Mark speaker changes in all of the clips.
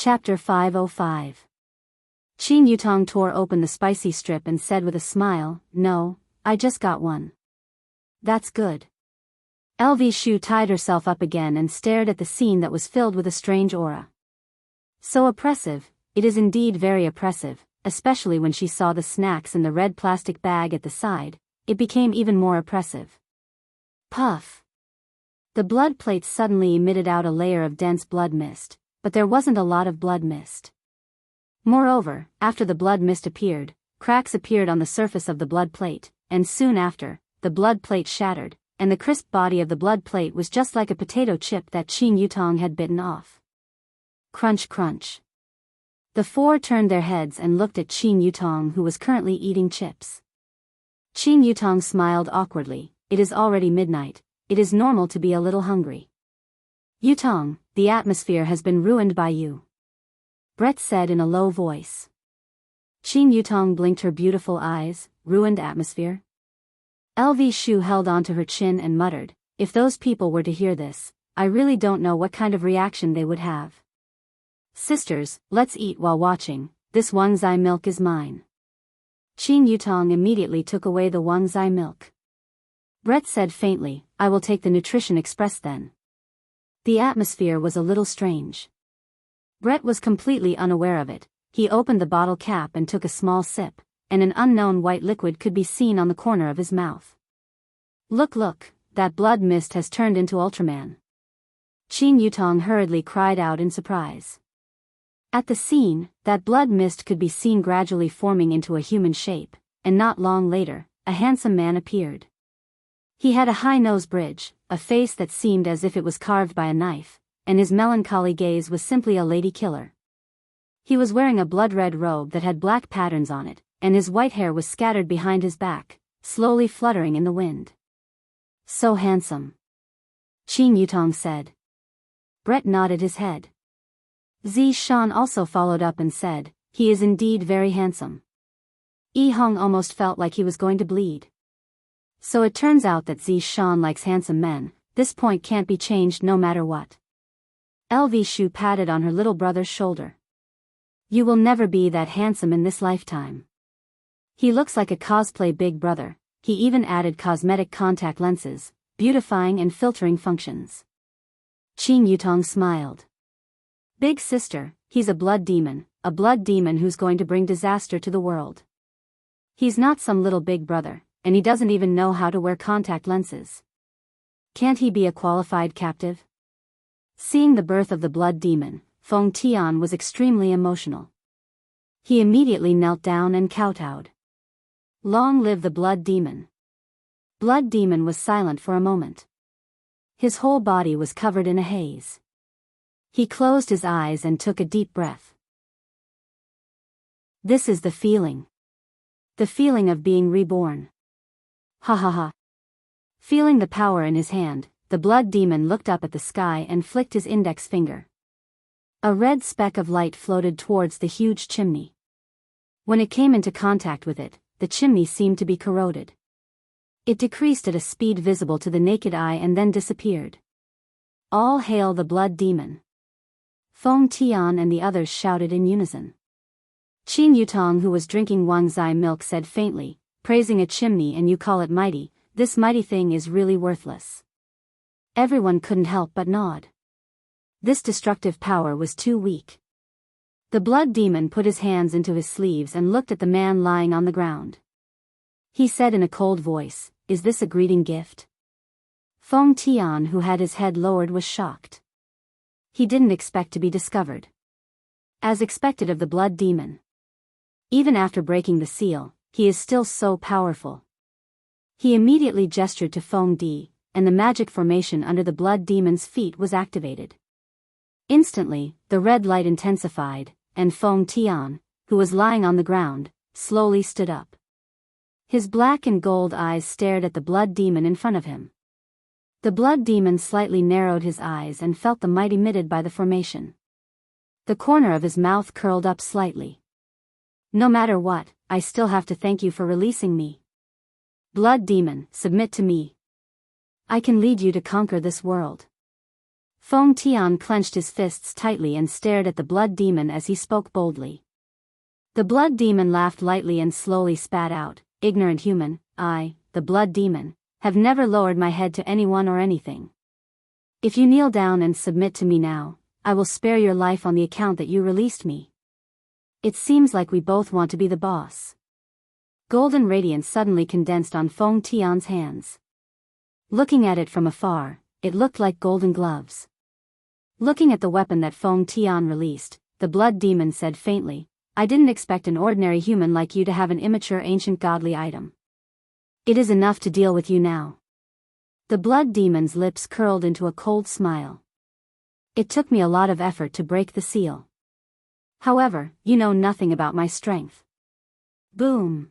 Speaker 1: Chapter 505. Qin Yutong tore open the spicy strip and said with a smile, "No, I just got one." "That's good." LV Shu tied herself up again and stared at the scene that was filled with a strange aura. So oppressive, it is indeed very oppressive, especially when she saw the snacks in the red plastic bag at the side, it became even more oppressive. Puff. The blood plates suddenly emitted out a layer of dense blood mist, but there wasn't a lot of blood mist. Moreover, after the blood mist appeared, cracks appeared on the surface of the blood plate, and soon after, the blood plate shattered, and the crisp body of the blood plate was just like a potato chip that Qin Yutong had bitten off. Crunch crunch. The four turned their heads and looked at Qin Yutong, who was currently eating chips. Qin Yutong smiled awkwardly. "It is already midnight, it is normal to be a little hungry." "Yutong, the atmosphere has been ruined by you," Brett said in a low voice. Qin Yutong blinked her beautiful eyes. "Ruined atmosphere?" LV Shu held onto her chin and muttered, "If those people were to hear this, I really don't know what kind of reaction they would have." "Sisters, let's eat while watching, this Wangzai milk is mine." Qin Yutong immediately took away the Wangzai milk. Brett said faintly, "I will take the Nutrition Express then." The atmosphere was a little strange. Brett was completely unaware of it. He opened the bottle cap and took a small sip, and an unknown white liquid could be seen on the corner of his mouth. Look, that blood mist has turned into Ultraman." Qin Yutong hurriedly cried out in surprise. At the scene, that blood mist could be seen gradually forming into a human shape, and not long later, a handsome man appeared. He had a high nose bridge, a face that seemed as if it was carved by a knife, and his melancholy gaze was simply a lady killer. He was wearing a blood-red robe that had black patterns on it, and his white hair was scattered behind his back, slowly fluttering in the wind. "So handsome," Qin Yutong said. Brett nodded his head. Zi Shan also followed up and said, "He is indeed very handsome." Yi Hong almost felt like he was going to bleed. So it turns out that Zi Shan likes handsome men. This point can't be changed no matter what. LV Shu patted on her little brother's shoulder. "You will never be that handsome in this lifetime." He looks like a cosplay big brother. He even added cosmetic contact lenses, beautifying and filtering functions. Qin Yutong smiled. "Big sister, he's a blood demon who's going to bring disaster to the world. He's not some little big brother, and he doesn't even know how to wear contact lenses. Can't he be a qualified captive?" Seeing the birth of the blood demon, Feng Tian was extremely emotional. He immediately knelt down and kowtowed. "Long live the blood demon." Blood demon was silent for a moment. His whole body was covered in a haze. He closed his eyes and took a deep breath. This is the feeling. The feeling of being reborn. Ha ha ha. Feeling the power in his hand, the blood demon looked up at the sky and flicked his index finger. A red speck of light floated towards the huge chimney. When it came into contact with it, the chimney seemed to be corroded. It decreased at a speed visible to the naked eye and then disappeared. "All hail the blood demon!" Feng Tian and the others shouted in unison. Qin Yutong, who was drinking Wangzai milk, said faintly, "Praising a chimney and you call it mighty, this mighty thing is really worthless." Everyone couldn't help but nod. This destructive power was too weak. The blood demon put his hands into his sleeves and looked at the man lying on the ground. He said in a cold voice, "Is this a greeting gift?" Feng Tian, who had his head lowered, was shocked. He didn't expect to be discovered. As expected of the blood demon. Even after breaking the seal, he is still so powerful. He immediately gestured to Feng Di, and the magic formation under the blood demon's feet was activated. Instantly, the red light intensified, and Feng Tian, who was lying on the ground, slowly stood up. His black and gold eyes stared at the blood demon in front of him. The blood demon slightly narrowed his eyes and felt the might emitted by the formation. The corner of his mouth curled up slightly. "No matter what, I still have to thank you for releasing me. Blood demon, submit to me. I can lead you to conquer this world." Feng Tian clenched his fists tightly and stared at the blood demon as he spoke boldly. The blood demon laughed lightly and slowly spat out, "Ignorant human, I, the blood demon, have never lowered my head to anyone or anything. If you kneel down and submit to me now, I will spare your life on the account that you released me. It seems like we both want to be the boss." Golden radiance suddenly condensed on Feng Tian's hands. Looking at it from afar, it looked like golden gloves. Looking at the weapon that Feng Tian released, the blood demon said faintly, "I didn't expect an ordinary human like you to have an immature ancient godly item. It is enough to deal with you now." The blood demon's lips curled into a cold smile. "It took me a lot of effort to break the seal. However, you know nothing about my strength." Boom!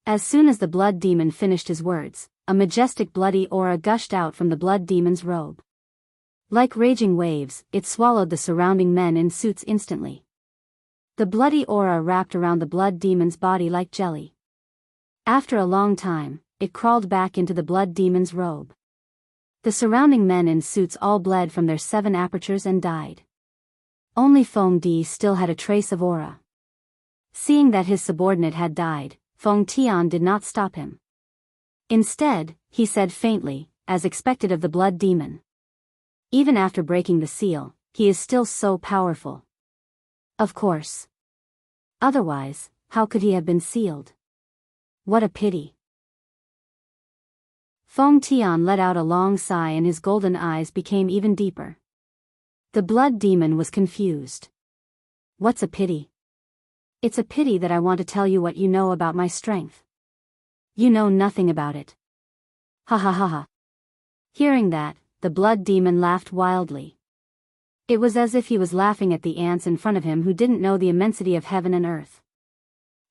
Speaker 1: As soon as the blood demon finished his words, a majestic bloody aura gushed out from the blood demon's robe. Like raging waves, it swallowed the surrounding men in suits instantly. The bloody aura wrapped around the blood demon's body like jelly. After a long time, it crawled back into the blood demon's robe. The surrounding men in suits all bled from their 7 apertures and died. Only Feng Di still had a trace of aura. Seeing that his subordinate had died, Feng Tian did not stop him. Instead, he said faintly, as expected of the blood demon, "Even after breaking the seal, he is still so powerful." Of course. Otherwise, how could he have been sealed? What a pity. Feng Tian let out a long sigh and his golden eyes became even deeper. The blood demon was confused. "What's a pity?" "It's a pity that I want to tell you what you know about my strength. You know nothing about it." Ha ha ha ha. Hearing that, the blood demon laughed wildly. It was as if he was laughing at the ants in front of him who didn't know the immensity of heaven and earth.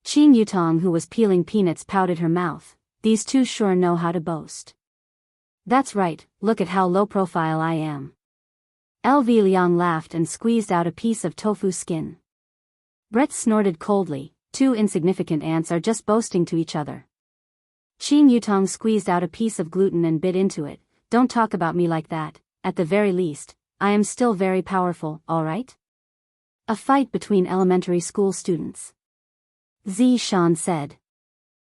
Speaker 1: Qin Yutong, who was peeling peanuts, pouted her mouth. "These two sure know how to boast. That's right, look at how low profile I am." LV Liang laughed and squeezed out a piece of tofu skin. Brett snorted coldly, "Two insignificant ants are just boasting to each other." Qin Yutong squeezed out a piece of gluten and bit into it. "Don't talk about me like that, at the very least, I am still very powerful, alright?" A fight between elementary school students. Zi Shan said.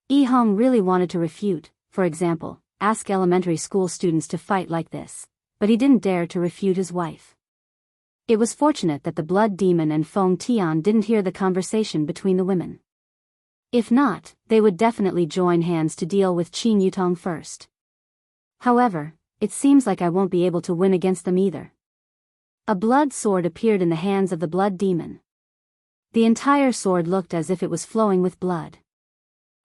Speaker 1: Yi Hong really wanted to refute, for example, ask elementary school students to fight like this, but he didn't dare to refute his wife. It was fortunate that the blood demon and Feng Tian didn't hear the conversation between the women. If not, they would definitely join hands to deal with Qin Yutong first. However, it seems like I won't be able to win against them either. A blood sword appeared in the hands of the blood demon. The entire sword looked as if it was flowing with blood.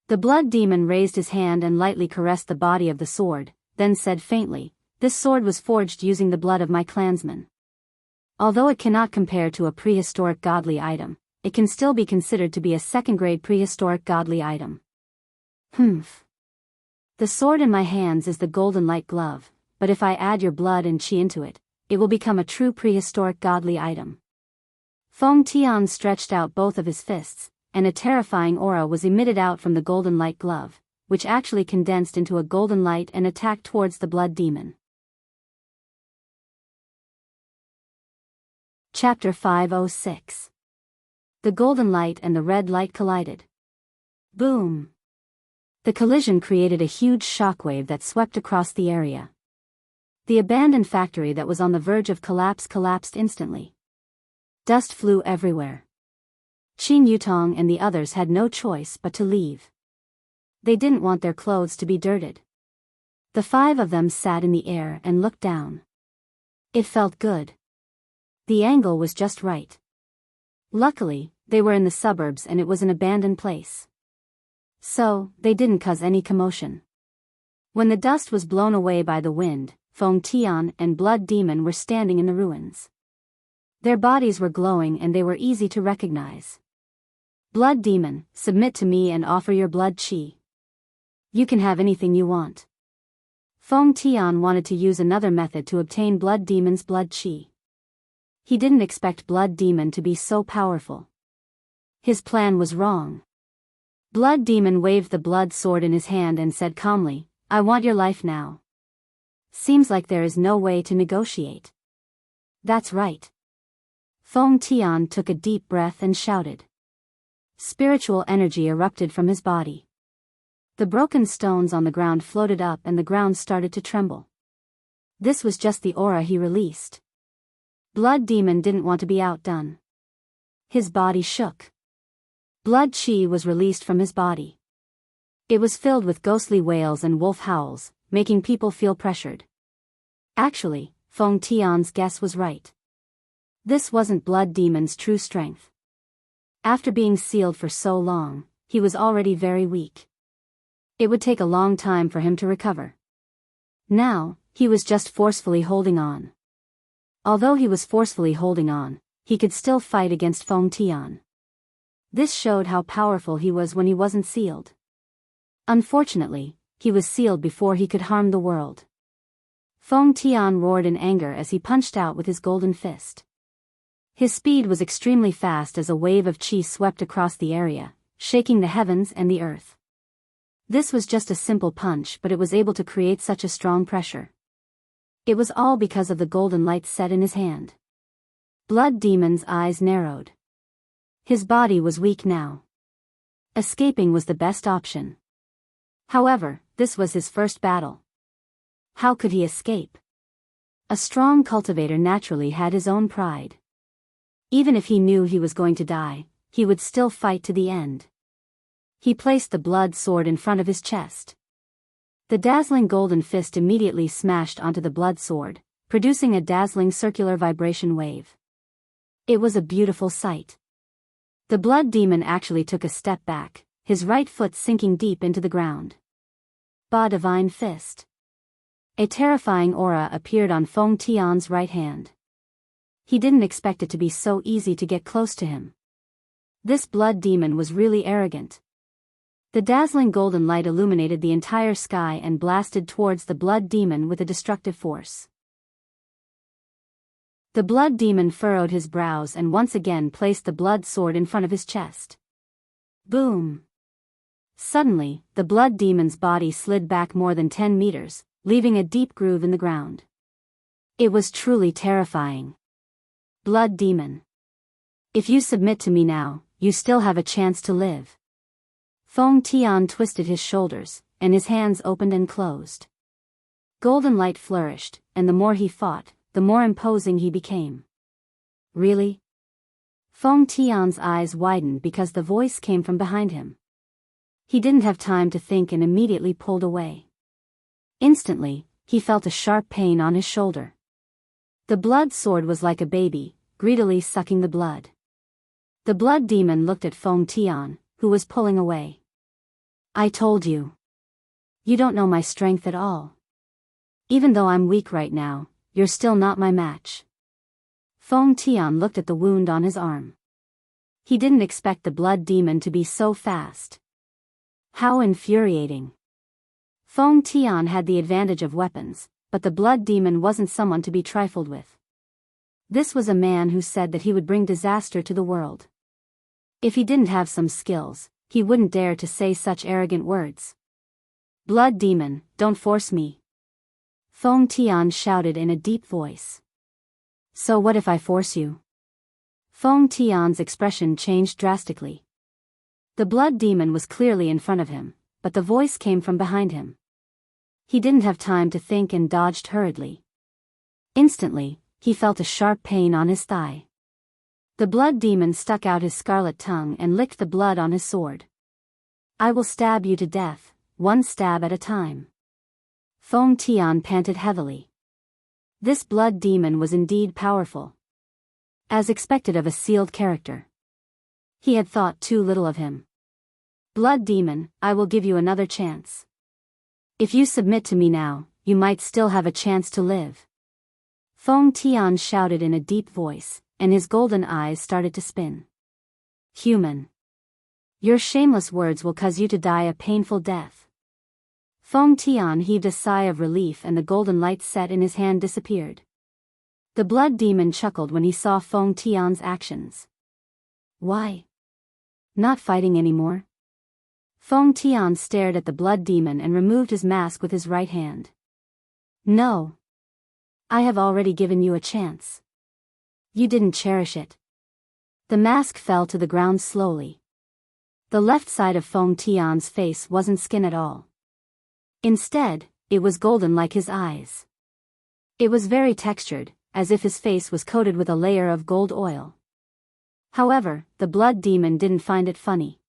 Speaker 1: The blood demon raised his hand and lightly caressed the body of the sword, then said faintly, "This sword was forged using the blood of my clansmen. Although it cannot compare to a prehistoric godly item, it can still be considered to be a second-grade prehistoric godly item." Humph. The sword in my hands is the golden light glove, but if I add your blood and qi into it, it will become a true prehistoric godly item. Feng Tian stretched out both of his fists, and a terrifying aura was emitted out from the golden light glove, which actually condensed into a golden light and attacked towards the blood demon. Chapter 506. The golden light and the red light collided. Boom! The collision created a huge shockwave that swept across the area. The abandoned factory that was on the verge of collapse collapsed instantly. Dust flew everywhere. Qin Yutong and the others had no choice but to leave. They didn't want their clothes to be dirted. The 5 of them sat in the air and looked down. It felt good. The angle was just right. Luckily, they were in the suburbs and it was an abandoned place. So, they didn't cause any commotion. When the dust was blown away by the wind, Feng Tian and Blood Demon were standing in the ruins. Their bodies were glowing and they were easy to recognize. "Blood Demon, submit to me and offer your blood qi. You can have anything you want." Feng Tian wanted to use another method to obtain Blood Demon's blood qi. He didn't expect Blood Demon to be so powerful. His plan was wrong. Blood Demon waved the blood sword in his hand and said calmly, "I want your life now. Seems like there is no way to negotiate. That's right. Feng Tian took a deep breath and shouted. Spiritual energy erupted from his body. The broken stones on the ground floated up and the ground started to tremble. This was just the aura he released. Blood Demon didn't want to be outdone. His body shook. Blood Qi was released from his body. It was filled with ghostly wails and wolf howls, making people feel pressured. Actually, Feng Tian's guess was right. This wasn't Blood Demon's true strength. After being sealed for so long, he was already very weak. It would take a long time for him to recover. Now, he was just forcefully holding on. Although he was forcefully holding on, he could still fight against Feng Tian. This showed how powerful he was when he wasn't sealed. Unfortunately, he was sealed before he could harm the world. Feng Tian roared in anger as he punched out with his golden fist. His speed was extremely fast as a wave of qi swept across the area, shaking the heavens and the earth. This was just a simple punch, but it was able to create such a strong pressure. It was all because of the golden light set in his hand. Blood Demon's eyes narrowed. His body was weak now. Escaping was the best option. However, this was his first battle. How could he escape? A strong cultivator naturally had his own pride. Even if he knew he was going to die, he would still fight to the end. He placed the blood sword in front of his chest. The dazzling golden fist immediately smashed onto the blood sword, producing a dazzling circular vibration wave. It was a beautiful sight. The Blood Demon actually took a step back, his right foot sinking deep into the ground. Ba Divine Fist. A terrifying aura appeared on Feng Tian's right hand. He didn't expect it to be so easy to get close to him. This Blood Demon was really arrogant. The dazzling golden light illuminated the entire sky and blasted towards the Blood Demon with a destructive force. The Blood Demon furrowed his brows and once again placed the blood sword in front of his chest. Boom! Suddenly, the Blood Demon's body slid back more than 10 meters, leaving a deep groove in the ground. It was truly terrifying. Blood Demon. If you submit to me now, you still have a chance to live. Feng Tian twisted his shoulders, and his hands opened and closed. Golden light flourished, and the more he fought, the more imposing he became. Really? Feng Tian's eyes widened because the voice came from behind him. He didn't have time to think and immediately pulled away. Instantly, he felt a sharp pain on his shoulder. The blood sword was like a baby, greedily sucking the blood. The Blood Demon looked at Feng Tian, who was pulling away. I told you. You don't know my strength at all. Even though I'm weak right now, you're still not my match. Feng Tian looked at the wound on his arm. He didn't expect the Blood Demon to be so fast. How infuriating. Feng Tian had the advantage of weapons, but the Blood Demon wasn't someone to be trifled with. This was a man who said that he would bring disaster to the world. If he didn't have some skills, he wouldn't dare to say such arrogant words. Blood Demon, don't force me. Feng Tian shouted in a deep voice. So what if I force you? Feng Tian's expression changed drastically. The Blood Demon was clearly in front of him, but the voice came from behind him. He didn't have time to think and dodged hurriedly. Instantly, he felt a sharp pain on his thigh. The Blood Demon stuck out his scarlet tongue and licked the blood on his sword. I will stab you to death, one stab at a time. Feng Tian panted heavily. This Blood Demon was indeed powerful. As expected of a sealed character. He had thought too little of him. Blood Demon, I will give you another chance. If you submit to me now, you might still have a chance to live. Feng Tian shouted in a deep voice, and his golden eyes started to spin. Human. Your shameless words will cause you to die a painful death. Feng Tian heaved a sigh of relief and the golden light set in his hand disappeared. The Blood Demon chuckled when he saw Feng Tian's actions. Why? Not fighting anymore? Feng Tian stared at the Blood Demon and removed his mask with his right hand. No. I have already given you a chance. You didn't cherish it. The mask fell to the ground slowly. The left side of Feng Tian's face wasn't skin at all. Instead, it was golden like his eyes. It was very textured, as if his face was coated with a layer of gold oil. However, the blood demon didn't find it funny.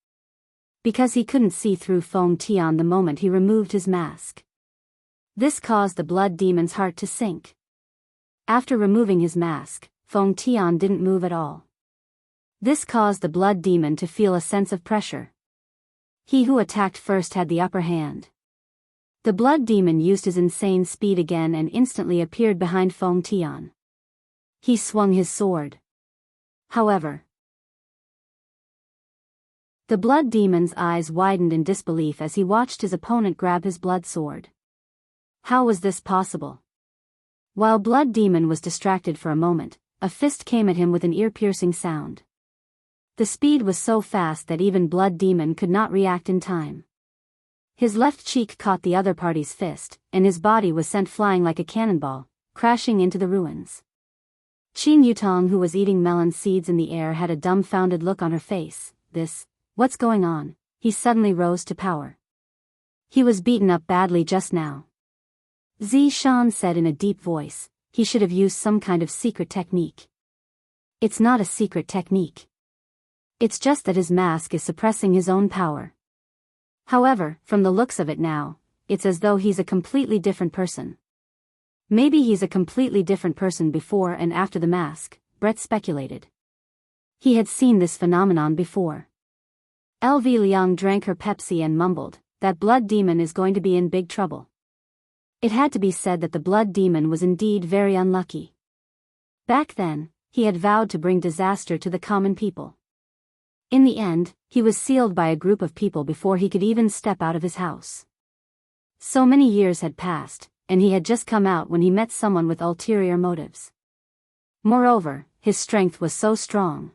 Speaker 1: Because he couldn't see through Feng Tian the moment he removed his mask. This caused the blood demon's heart to sink. After removing his mask, Feng Tian didn't move at all. This caused the blood demon to feel a sense of pressure. He who attacked first had the upper hand. The blood demon used his insane speed again and instantly appeared behind Feng Tian. He swung his sword. However, the blood demon's eyes widened in disbelief as he watched his opponent grab his blood sword. How was this possible? While blood demon was distracted for a moment, a fist came at him with an ear-piercing sound. The speed was so fast that even blood demon could not react in time. His left cheek caught the other party's fist, and his body was sent flying like a cannonball, crashing into the ruins. Qin Yutong, who was eating melon seeds in the air, had a dumbfounded look on her face. What's going on? He suddenly rose to power. He was beaten up badly just now. Zishan said in a deep voice, he should have used some kind of secret technique. It's not a secret technique. It's just that his mask is suppressing his own power. However, from the looks of it now, it's as though he's a completely different person. Maybe he's a completely different person before and after the mask, Brett speculated. He had seen this phenomenon before. LV Liang drank her Pepsi and mumbled, that blood demon is going to be in big trouble. It had to be said that the blood demon was indeed very unlucky. Back then, he had vowed to bring disaster to the common people. In the end, he was sealed by a group of people before he could even step out of his house. So many years had passed, and he had just come out when he met someone with ulterior motives. Moreover, his strength was so strong.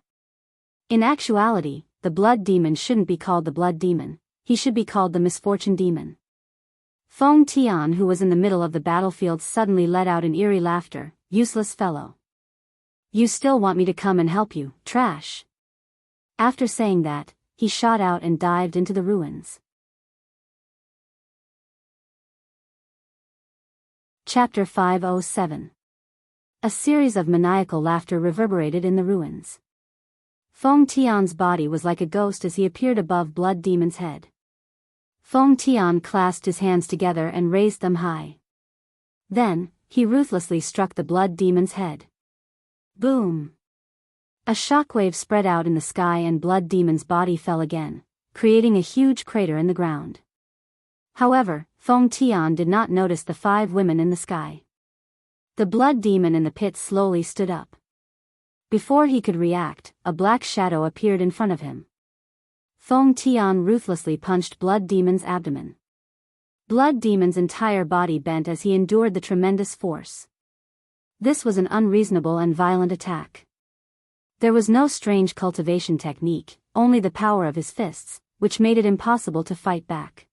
Speaker 1: In actuality, the blood demon shouldn't be called the blood demon, he should be called the misfortune demon. Feng Tian, who was in the middle of the battlefield, suddenly let out an eerie laughter. Useless fellow. You still want me to come and help you, trash? After saying that, he shot out and dived into the ruins. Chapter 507. A series of maniacal laughter reverberated in the ruins. Feng Tian's body was like a ghost as he appeared above blood demon's head. Feng Tian clasped his hands together and raised them high. Then, he ruthlessly struck the blood demon's head. Boom! A shockwave spread out in the sky and blood demon's body fell again, creating a huge crater in the ground. However, Feng Tian did not notice the 5 women in the sky. The blood demon in the pit slowly stood up. Before he could react, a black shadow appeared in front of him. Feng Tian ruthlessly punched blood demon's abdomen. Blood demon's entire body bent as he endured the tremendous force. This was an unreasonable and violent attack. There was no strange cultivation technique, only the power of his fists, which made it impossible to fight back.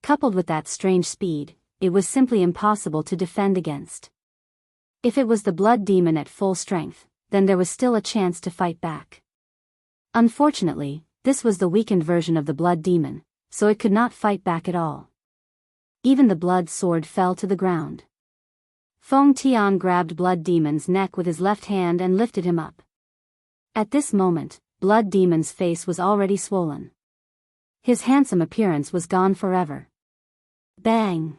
Speaker 1: Coupled with that strange speed, it was simply impossible to defend against. If it was the blood demon at full strength, then there was still a chance to fight back. Unfortunately, this was the weakened version of the blood demon, so it could not fight back at all. Even the blood sword fell to the ground. Feng Tian grabbed blood demon's neck with his left hand and lifted him up. At this moment, blood demon's face was already swollen. His handsome appearance was gone forever. Bang!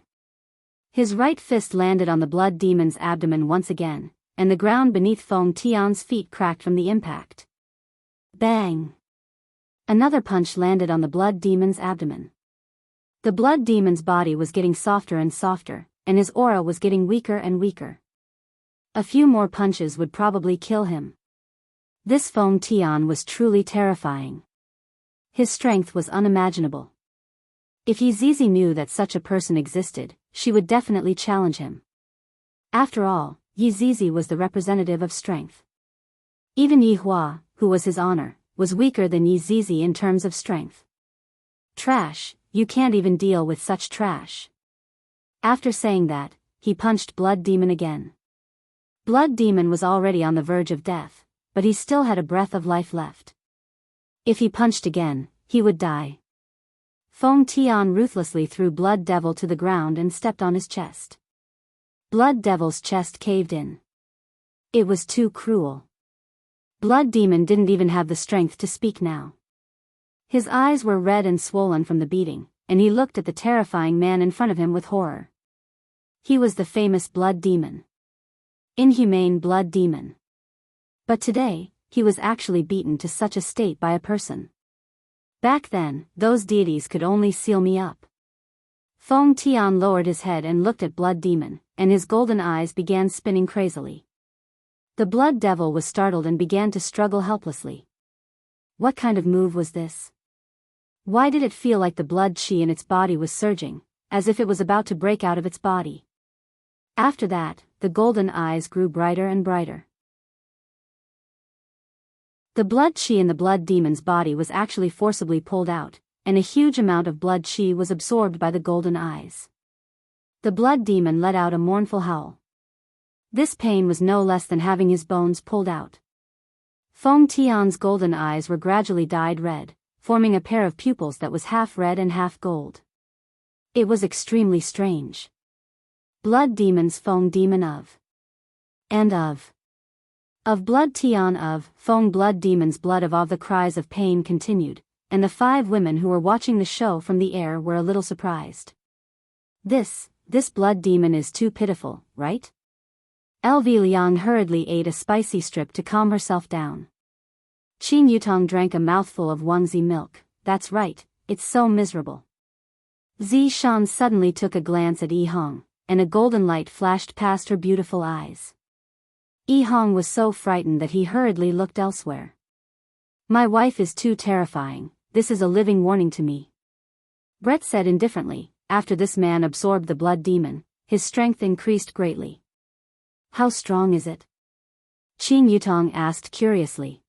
Speaker 1: His right fist landed on the blood demon's abdomen once again, and the ground beneath Feng Tian's feet cracked from the impact. Bang! Another punch landed on the blood demon's abdomen. The blood demon's body was getting softer and softer, and his aura was getting weaker and weaker. A few more punches would probably kill him. This Feng Tian was truly terrifying. His strength was unimaginable. If Yi Zizi knew that such a person existed, she would definitely challenge him. After all, Yi Zizi was the representative of strength. Even Yi Hua, who was his honor, was weaker than Yi Zizi in terms of strength. Trash, you can't even deal with such trash. After saying that, he punched blood demon again. Blood Demon was already on the verge of death, but he still had a breath of life left. If he punched again, he would die. Feng Tian ruthlessly threw Blood Devil to the ground and stepped on his chest. Blood Devil's chest caved in. It was too cruel. Blood Demon didn't even have the strength to speak now. His eyes were red and swollen from the beating, and he looked at the terrifying man in front of him with horror. He was the famous Blood Demon. Inhumane Blood Demon. But today, he was actually beaten to such a state by a person. Back then, those deities could only seal me up. Feng Tian lowered his head and looked at Blood Demon, and his golden eyes began spinning crazily. The Blood Devil was startled and began to struggle helplessly. What kind of move was this? Why did it feel like the blood chi in its body was surging, as if it was about to break out of its body? After that, the golden eyes grew brighter and brighter. The blood chi in the Blood Demon's body was actually forcibly pulled out, and a huge amount of blood chi was absorbed by the golden eyes. The Blood Demon let out a mournful howl. This pain was no less than having his bones pulled out. Feng Tian's golden eyes were gradually dyed red, forming a pair of pupils that was half red and half gold. It was extremely strange. Blood Demon's Feng Demon of Blood Tian of Feng Blood Demon's blood of the cries of pain continued, and the 5 women who were watching the show from the air were a little surprised. This Blood Demon is too pitiful, right? LV Liang hurriedly ate a spicy strip to calm herself down. Qin Yutong drank a mouthful of Wangzi milk. That's right, it's so miserable. Zi Shan suddenly took a glance at Yi Hong, and a golden light flashed past her beautiful eyes. Yi Hong was so frightened that he hurriedly looked elsewhere. My wife is too terrifying, this is a living warning to me. Brett said indifferently. After this man absorbed the Blood Demon, his strength increased greatly. How strong is it? Qin Yutong asked curiously.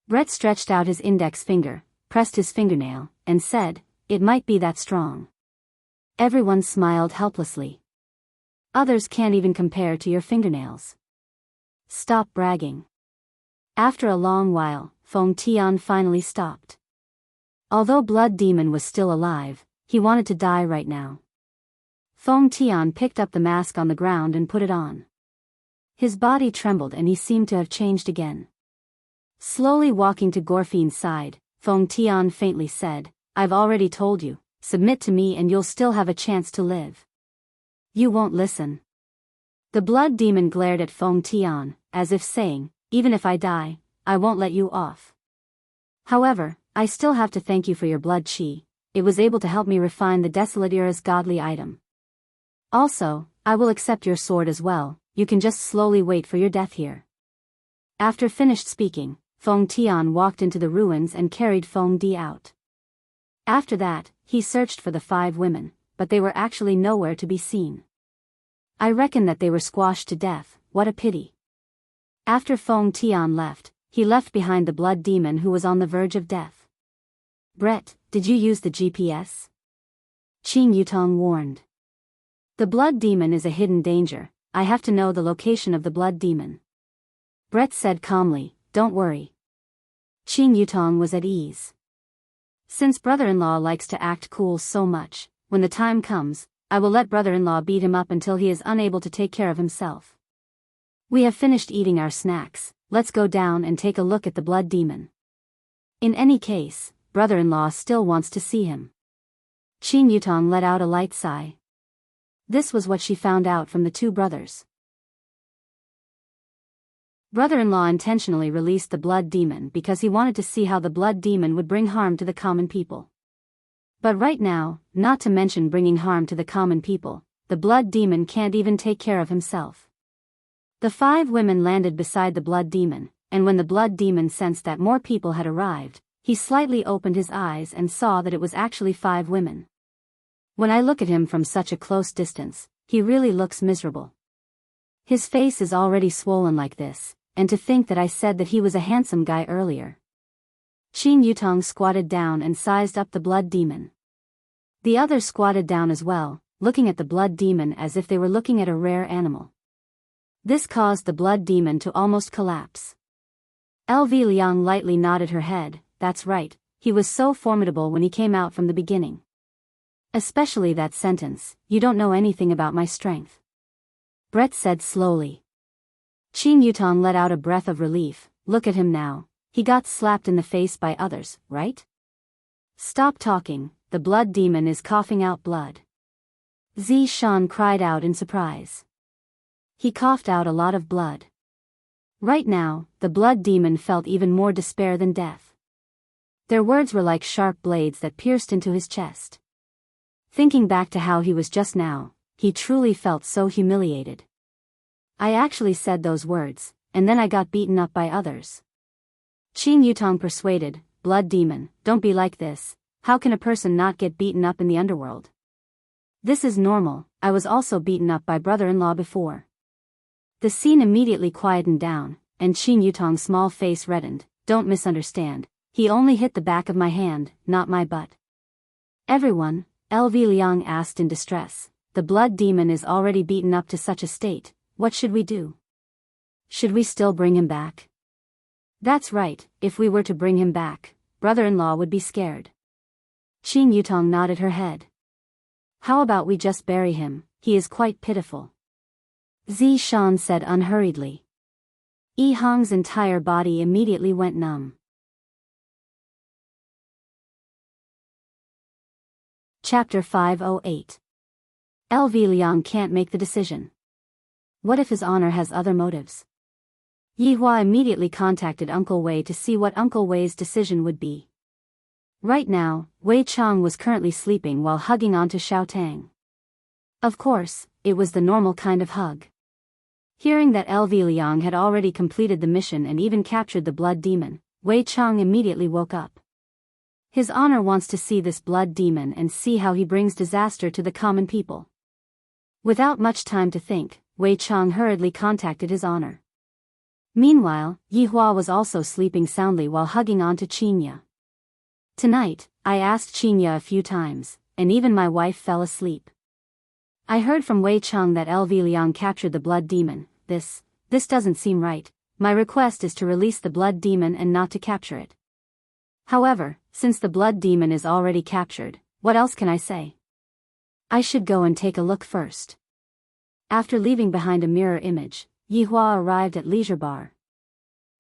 Speaker 1: Brett stretched out his index finger, pressed his fingernail, and said, it might be that strong. Everyone smiled helplessly. Others can't even compare to your fingernails. Stop bragging. After a long while, Feng Tian finally stopped. Although Blood Demon was still alive, he wanted to die right now. Feng Tian picked up the mask on the ground and put it on. His body trembled and he seemed to have changed again. Slowly walking to Gorfine's side, Feng Tian faintly said, I've already told you, submit to me and you'll still have a chance to live. You won't listen. The Blood Demon glared at Feng Tian, as if saying, even if I die, I won't let you off. However, I still have to thank you for your blood chi. It was able to help me refine the Desolate Era's godly item. Also, I will accept your sword as well, you can just slowly wait for your death here. After finished speaking, Feng Tian walked into the ruins and carried Feng Di out. After that, he searched for the 5 women, but they were actually nowhere to be seen. I reckon that they were squashed to death, what a pity. After Feng Tian left, he left behind the Blood Demon who was on the verge of death. Brett, did you use the GPS? Qin Yutong warned. The Blood Demon is a hidden danger, I have to know the location of the Blood Demon. Brett said calmly, don't worry. Qin Yutong was at ease. Since brother-in-law likes to act cool so much, when the time comes, I will let brother-in-law beat him up until he is unable to take care of himself. We have finished eating our snacks, let's go down and take a look at the Blood Demon. In any case, brother-in-law still wants to see him. Qin Yutong let out a light sigh. This was what she found out from the 2 brothers. Brother-in-law intentionally released the Blood Demon because he wanted to see how the Blood Demon would bring harm to the common people. But right now, not to mention bringing harm to the common people, the Blood Demon can't even take care of himself. The 5 women landed beside the Blood Demon, and when the Blood Demon sensed that more people had arrived, he slightly opened his eyes and saw that it was actually 5 women. When I look at him from such a close distance, he really looks miserable. His face is already swollen like this, and to think that I said that he was a handsome guy earlier. Qin Yutong squatted down and sized up the Blood Demon. The others squatted down as well, looking at the Blood Demon as if they were looking at a rare animal. This caused the blood demon to almost collapse. LV Liang lightly nodded her head. That's right, he was so formidable when he came out from the beginning. Especially that sentence, "You don't know anything about my strength," Brett said slowly. Qin Yutong let out a breath of relief. Look at him now, he got slapped in the face by others, right? Stop talking, the blood demon is coughing out blood. Zi Shan cried out in surprise. He coughed out a lot of blood. Right now, the blood demon felt even more despair than death. Their words were like sharp blades that pierced into his chest. Thinking back to how he was just now, he truly felt so humiliated. I actually said those words, and then I got beaten up by others. Qin Yutong persuaded, blood demon, don't be like this, how can a person not get beaten up in the underworld? This is normal, I was also beaten up by brother-in-law before. The scene immediately quietened down, and Qin Yutong's small face reddened. Don't misunderstand, he only hit the back of my hand, not my butt. Everyone, LV Liang asked in distress, the blood demon is already beaten up to such a state, what should we do? Should we still bring him back? That's right, if we were to bring him back, brother-in-law would be scared. Qin Yutong nodded her head. How about we just bury him, he is quite pitiful. Zi Shan said unhurriedly. Yi Hong's entire body immediately went numb. Chapter 508. LV Liang can't make the decision. What if his honor has other motives? Yi Hua immediately contacted Uncle Wei to see what Uncle Wei's decision would be. Right now, Wei Chang was currently sleeping while hugging onto Xiao Tang. Of course, it was the normal kind of hug. Hearing that LV Liang had already completed the mission and even captured the blood demon, Wei Chang immediately woke up. His honor wants to see this blood demon and see how he brings disaster to the common people. Without much time to think, Wei Chang hurriedly contacted his honor. Meanwhile, Yi Hua was also sleeping soundly while hugging onto Qinya. Tonight, I asked Qinya a few times, and even my wife fell asleep. I heard from Wei Chang that LV Liang captured the blood demon. This doesn't seem right. My request is to release the blood demon and not to capture it. However, since the blood demon is already captured, what else can I say? I should go and take a look first. After leaving behind a mirror image, Yi Hua arrived at Leisure Bar.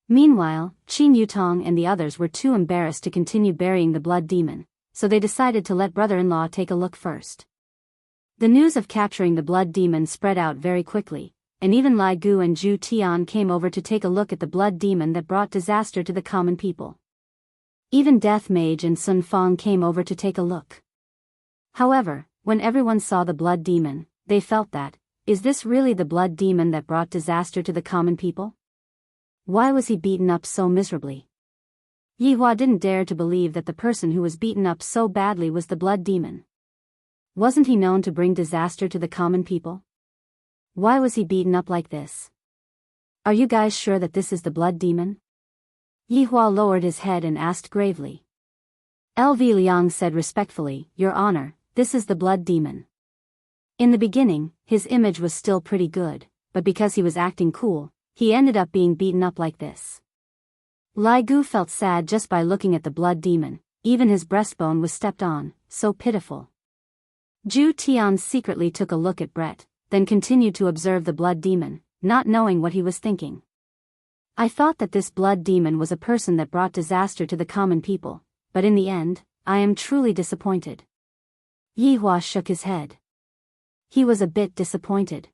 Speaker 1: Meanwhile, Qin Yutong and the others were too embarrassed to continue burying the blood demon, so they decided to let brother-in-law take a look first. The news of capturing the blood demon spread out very quickly, and even Lai Gu and Zhu Tian came over to take a look at the blood demon that brought disaster to the common people. Even Death Mage and Sun Fong came over to take a look. However, when everyone saw the blood demon, they felt that, is this really the blood demon that brought disaster to the common people? Why was he beaten up so miserably? Yi Hua didn't dare to believe that the person who was beaten up so badly was the blood demon. Wasn't he known to bring disaster to the common people? Why was he beaten up like this? Are you guys sure that this is the blood demon? Yi Hua lowered his head and asked gravely. LV Liang said respectfully, Your Honor, this is the blood demon. In the beginning, his image was still pretty good, but because he was acting cool, he ended up being beaten up like this. Lai Gu felt sad just by looking at the blood demon, even his breastbone was stepped on, so pitiful. Zhu Tian secretly took a look at Brett, then continued to observe the blood demon, not knowing what he was thinking. I thought that this blood demon was a person that brought disaster to the common people, but in the end, I am truly disappointed. Yi Hua shook his head. He was a bit disappointed.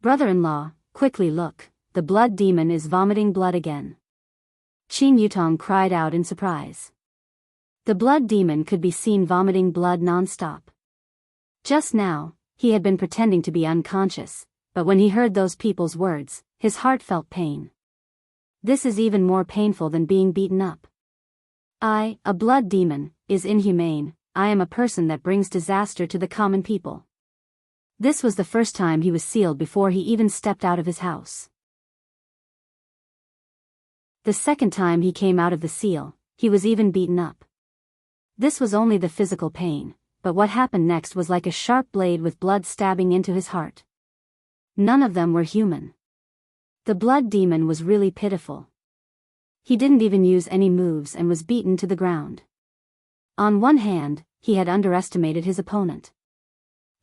Speaker 1: Brother-in-law, quickly look, the blood demon is vomiting blood again. Qin Yutong cried out in surprise. The blood demon could be seen vomiting blood non-stop. Just now, he had been pretending to be unconscious, but when he heard those people's words, his heart felt pain. This is even more painful than being beaten up. A blood demon, is inhumane. I am a person that brings disaster to the common people. This was the first time he was sealed before he even stepped out of his house. The second time he came out of the seal, he was even beaten up. This was only the physical pain, but what happened next was like a sharp blade with blood stabbing into his heart. None of them were human. The blood demon was really pitiful. He didn't even use any moves and was beaten to the ground. On one hand, he had underestimated his opponent.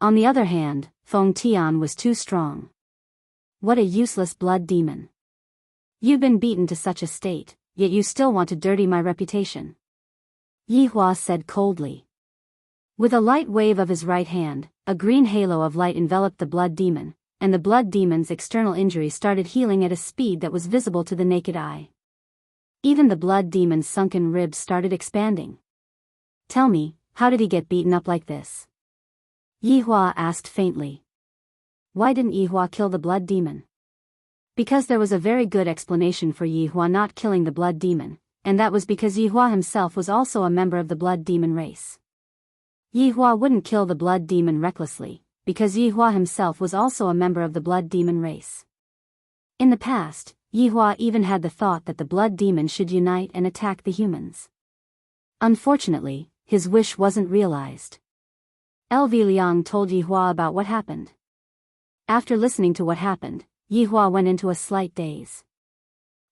Speaker 1: On the other hand, Feng Tian was too strong. What a useless blood demon. You've been beaten to such a state, yet you still want to dirty my reputation. Yi Hua said coldly. With a light wave of his right hand, a green halo of light enveloped the blood demon, and the blood demon's external injury started healing at a speed that was visible to the naked eye. Even the blood demon's sunken ribs started expanding. Tell me, how did he get beaten up like this? Yi Hua asked faintly. Why didn't Yi Hua kill the blood demon? Because there was a very good explanation for Yi Hua not killing the blood demon, and that was because Yi Hua himself was also a member of the blood demon race. Yi Hua wouldn't kill the blood demon recklessly, because Yi Hua himself was also a member of the blood demon race. In the past, Yi Hua even had the thought that the blood demon should unite and attack the humans. Unfortunately, his wish wasn't realized. LV Liang told Yi Hua about what happened. After listening to what happened, Yi Hua went into a slight daze.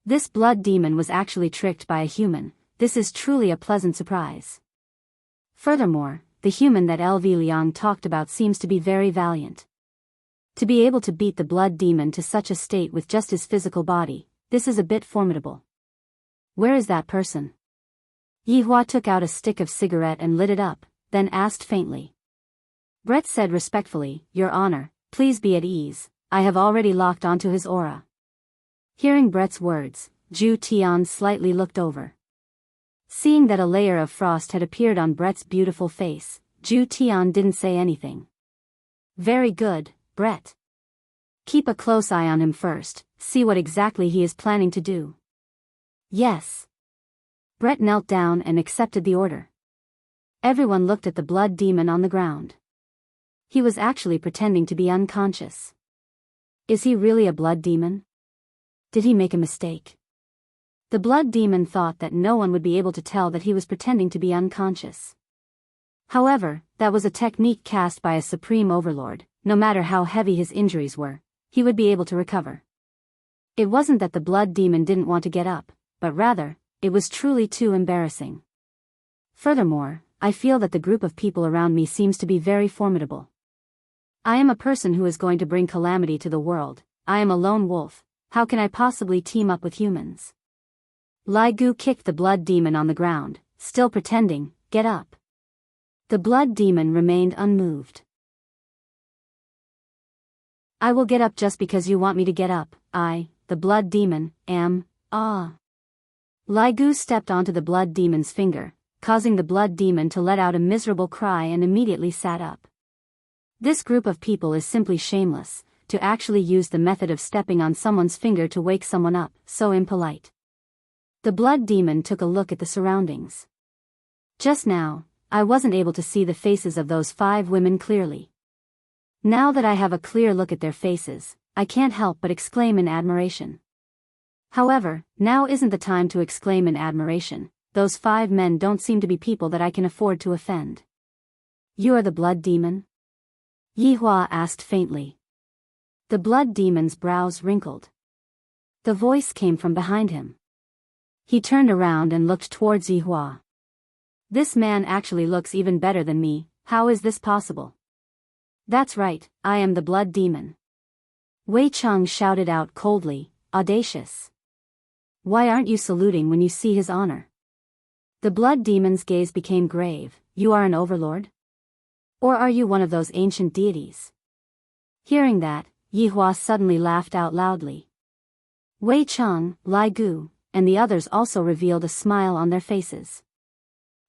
Speaker 1: This blood demon was actually tricked by a human. This is truly a pleasant surprise. Furthermore, the human that LV Liang talked about seems to be very valiant. To be able to beat the blood demon to such a state with just his physical body, this is a bit formidable. Where is that person? Yi Hua took out a stick of cigarette and lit it up, then asked faintly. Brett said respectfully, Your Honor, please be at ease, I have already locked onto his aura. Hearing Brett's words, Zhu Tian slightly looked over. Seeing that a layer of frost had appeared on Brett's beautiful face, Zhu Tian didn't say anything. Very good, Brett. Keep a close eye on him first, see what exactly he is planning to do. Yes. Brett knelt down and accepted the order. Everyone looked at the blood demon on the ground. He was actually pretending to be unconscious. Is he really a blood demon? Did he make a mistake? The blood demon thought that no one would be able to tell that he was pretending to be unconscious. However, that was a technique cast by a supreme overlord. No matter how heavy his injuries were, he would be able to recover. It wasn't that the blood demon didn't want to get up, but rather, it was truly too embarrassing. Furthermore, I feel that the group of people around me seems to be very formidable. I am a person who is going to bring calamity to the world. I am a lone wolf. How can I possibly team up with humans? Lai Gu kicked the blood demon on the ground, still pretending, Get up. The blood demon remained unmoved. I will get up just because you want me to get up. I, the blood demon, am, Lai Gu stepped onto the blood demon's finger, causing the blood demon to let out a miserable cry and immediately sat up. This group of people is simply shameless, to actually use the method of stepping on someone's finger to wake someone up, so impolite. The blood demon took a look at the surroundings. Just now, I wasn't able to see the faces of those 5 women clearly. Now that I have a clear look at their faces, I can't help but exclaim in admiration. However, now isn't the time to exclaim in admiration. Those 5 men don't seem to be people that I can afford to offend. You are the blood demon? Yi Hua asked faintly. The blood demon's brows wrinkled. The voice came from behind him. He turned around and looked towards Yi Hua. This man actually looks even better than me. How is this possible? That's right, I am the blood demon. Wei Cheng shouted out coldly, audacious. Why aren't you saluting when you see his honor? The blood demon's gaze became grave. You are an overlord? Or are you one of those ancient deities? Hearing that, Yi Hua suddenly laughed out loudly. Wei Cheng, Lai Gu, and the others also revealed a smile on their faces.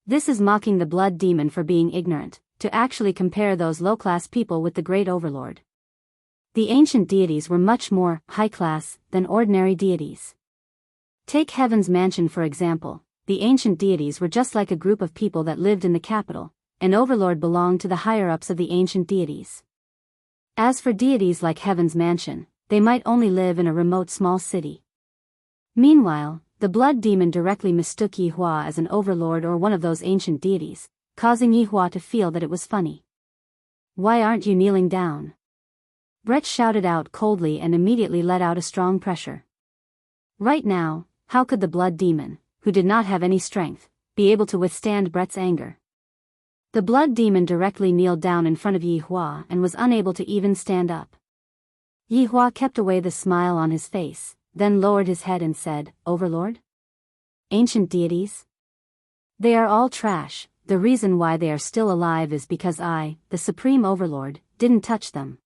Speaker 1: This is mocking the blood demon for being ignorant, to actually compare those low-class people with the great overlord. The ancient deities were much more high-class than ordinary deities. Take Heaven's Mansion for example. The ancient deities were just like a group of people that lived in the capital. An overlord belonged to the higher-ups of the ancient deities. As for deities like Heaven's Mansion, they might only live in a remote small city. Meanwhile, the blood demon directly mistook Yi Hua as an overlord or one of those ancient deities, causing Yi Hua to feel that it was funny. Why aren't you kneeling down? Brett shouted out coldly and immediately let out a strong pressure. Right now, how could the blood demon, who did not have any strength, be able to withstand Brett's anger? The blood demon directly kneeled down in front of Yi Hua and was unable to even stand up. Yi Hua kept away the smile on his face, then lowered his head and said, "Overlord? Ancient deities? They are all trash. The reason why they are still alive is because I, the Supreme Overlord, didn't touch them."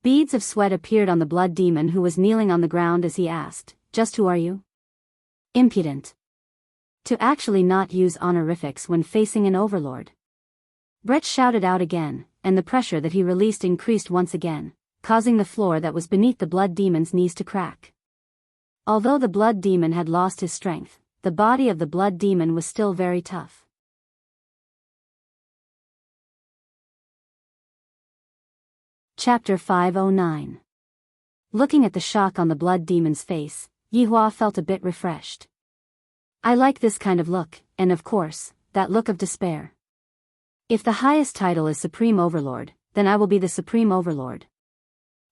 Speaker 1: Beads of sweat appeared on the blood demon who was kneeling on the ground as he asked, "Just who are you?" Impudent. To actually not use honorifics when facing an overlord. Brett shouted out again, and the pressure that he released increased once again, causing the floor that was beneath the blood demon's knees to crack. Although the blood demon had lost his strength, the body of the blood demon was still very tough. Chapter 509. Looking at the shock on the blood demon's face, Yi Hua felt a bit refreshed. I like this kind of look, and of course, that look of despair. If the highest title is Supreme Overlord, then I will be the Supreme Overlord.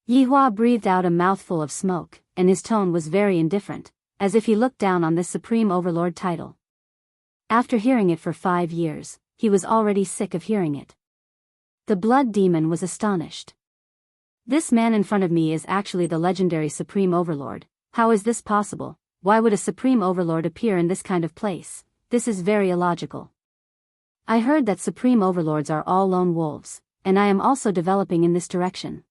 Speaker 1: Yi Hua breathed out a mouthful of smoke, and his tone was very indifferent, as if he looked down on this Supreme Overlord title. After hearing it for 5 years, he was already sick of hearing it. The blood demon was astonished. This man in front of me is actually the legendary Supreme Overlord. How is this possible? Why would a Supreme Overlord appear in this kind of place? This is very illogical. I heard that Supreme Overlords are all lone wolves, and I am also developing in this direction.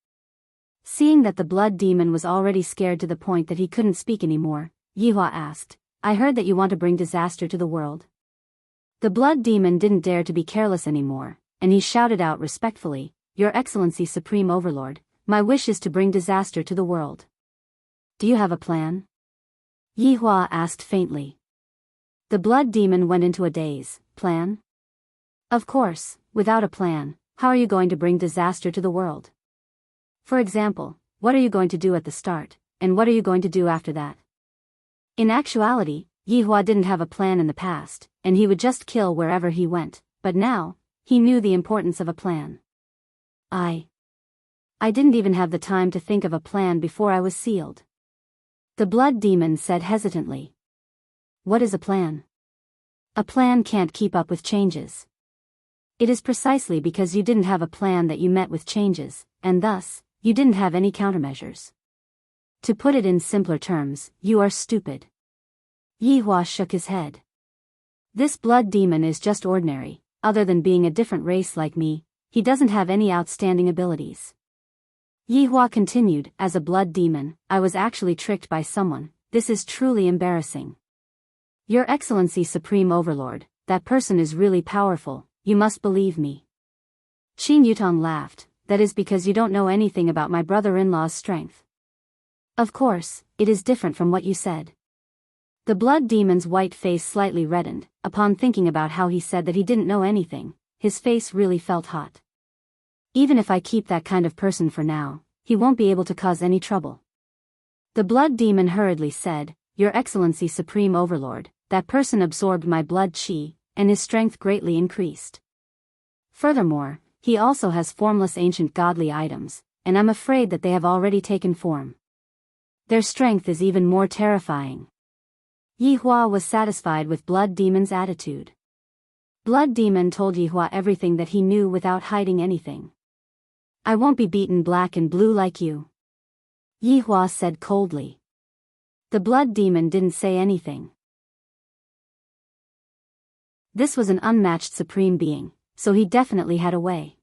Speaker 1: Seeing that the blood demon was already scared to the point that he couldn't speak anymore, Yi Hua asked, I heard that you want to bring disaster to the world. The blood demon didn't dare to be careless anymore, and he shouted out respectfully, Your Excellency Supreme Overlord, my wish is to bring disaster to the world. Do you have a plan? Yi Hua asked faintly. The blood demon went into a daze. Plan? Of course, without a plan, how are you going to bring disaster to the world? For example, what are you going to do at the start, and what are you going to do after that? In actuality, Yi Hua didn't have a plan in the past, and he would just kill wherever he went, but now, he knew the importance of a plan. I didn't even have the time to think of a plan before I was sealed. The blood demon said hesitantly. What is a plan? A plan can't keep up with changes. It is precisely because you didn't have a plan that you met with changes, and thus, you didn't have any countermeasures. To put it in simpler terms, you are stupid. Yi Hua shook his head. This blood demon is just ordinary, other than being a different race like me, he doesn't have any outstanding abilities. Yi Hua continued, as a blood demon, I was actually tricked by someone, this is truly embarrassing. Your Excellency Supreme Overlord, that person is really powerful, you must believe me. Qin Yutong laughed, that is because you don't know anything about my brother-in-law's strength. Of course, it is different from what you said. The blood demon's white face slightly reddened, upon thinking about how he said that he didn't know anything, his face really felt hot. Even if I keep that kind of person for now, he won't be able to cause any trouble. The blood demon hurriedly said, Your Excellency Supreme Overlord, that person absorbed my blood qi, and his strength greatly increased. Furthermore, he also has formless ancient godly items, and I'm afraid that they have already taken form. Their strength is even more terrifying. Yi Hua was satisfied with Blood Demon's attitude. Blood Demon told Yi Hua everything that he knew without hiding anything. I won't be beaten black and blue like you. Yi Hua said coldly. The Blood Demon didn't say anything. This was an unmatched supreme being, so he definitely had a way.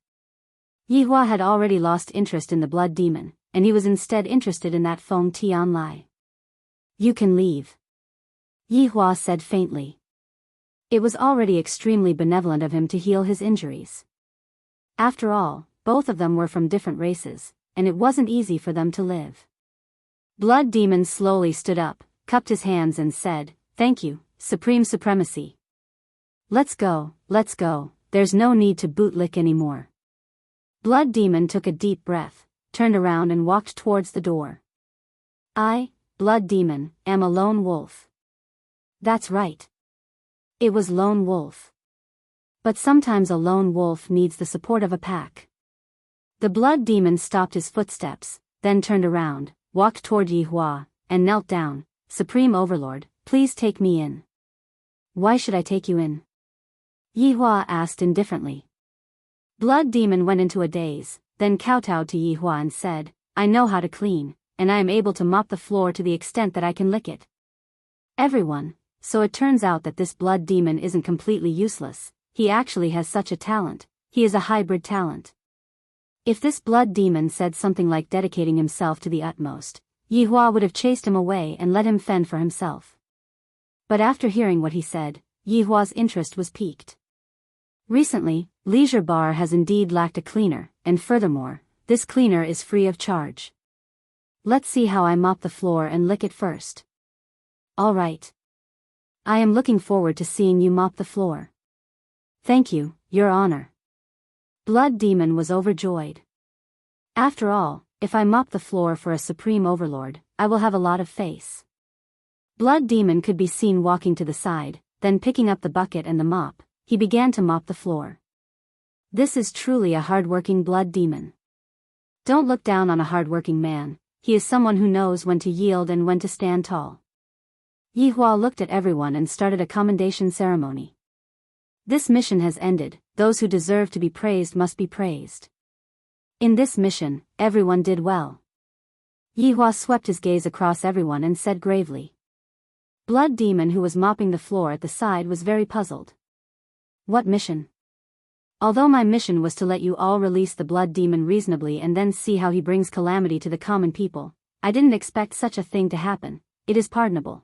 Speaker 1: Yi Hua had already lost interest in the Blood Demon, and he was instead interested in that Feng Tian Lai. You can leave. Yi Hua said faintly. It was already extremely benevolent of him to heal his injuries. After all, both of them were from different races, and it wasn't easy for them to live. Blood Demon slowly stood up, cupped his hands and said, Thank you, Supreme Supremacy. Let's go, there's no need to bootlick anymore. Blood Demon took a deep breath, turned around and walked towards the door. I, Blood Demon, am a lone wolf. That's right. It was lone wolf. But sometimes a lone wolf needs the support of a pack. The blood demon stopped his footsteps, then turned around, walked toward Yi Hua, and knelt down. Supreme Overlord, please take me in. Why should I take you in? Yi Hua asked indifferently. Blood demon went into a daze, then kowtowed to Yi Hua and said, I know how to clean, and I am able to mop the floor to the extent that I can lick it. Everyone, so it turns out that this blood demon isn't completely useless, he actually has such a talent, he is a hybrid talent. If this blood demon said something like dedicating himself to the utmost, Yi Hua would have chased him away and let him fend for himself. But after hearing what he said, Yi Hua's interest was piqued. Recently, Leisure Bar has indeed lacked a cleaner, and furthermore, this cleaner is free of charge. Let's see how I mop the floor and lick it first. All right. I am looking forward to seeing you mop the floor. Thank you, Your Honor. Blood Demon was overjoyed. After all, if I mop the floor for a Supreme Overlord, I will have a lot of face. Blood Demon could be seen walking to the side, then picking up the bucket and the mop, he began to mop the floor. This is truly a hard-working Blood Demon. Don't look down on a hard-working man, he is someone who knows when to yield and when to stand tall. Yi Hua looked at everyone and started a commendation ceremony. This mission has ended, those who deserve to be praised must be praised. In this mission, everyone did well. Yi Hua swept his gaze across everyone and said gravely. Blood Demon, who was mopping the floor at the side, was very puzzled. What mission? Although my mission was to let you all release the Blood Demon reasonably and then see how he brings calamity to the common people, I didn't expect such a thing to happen. It is pardonable.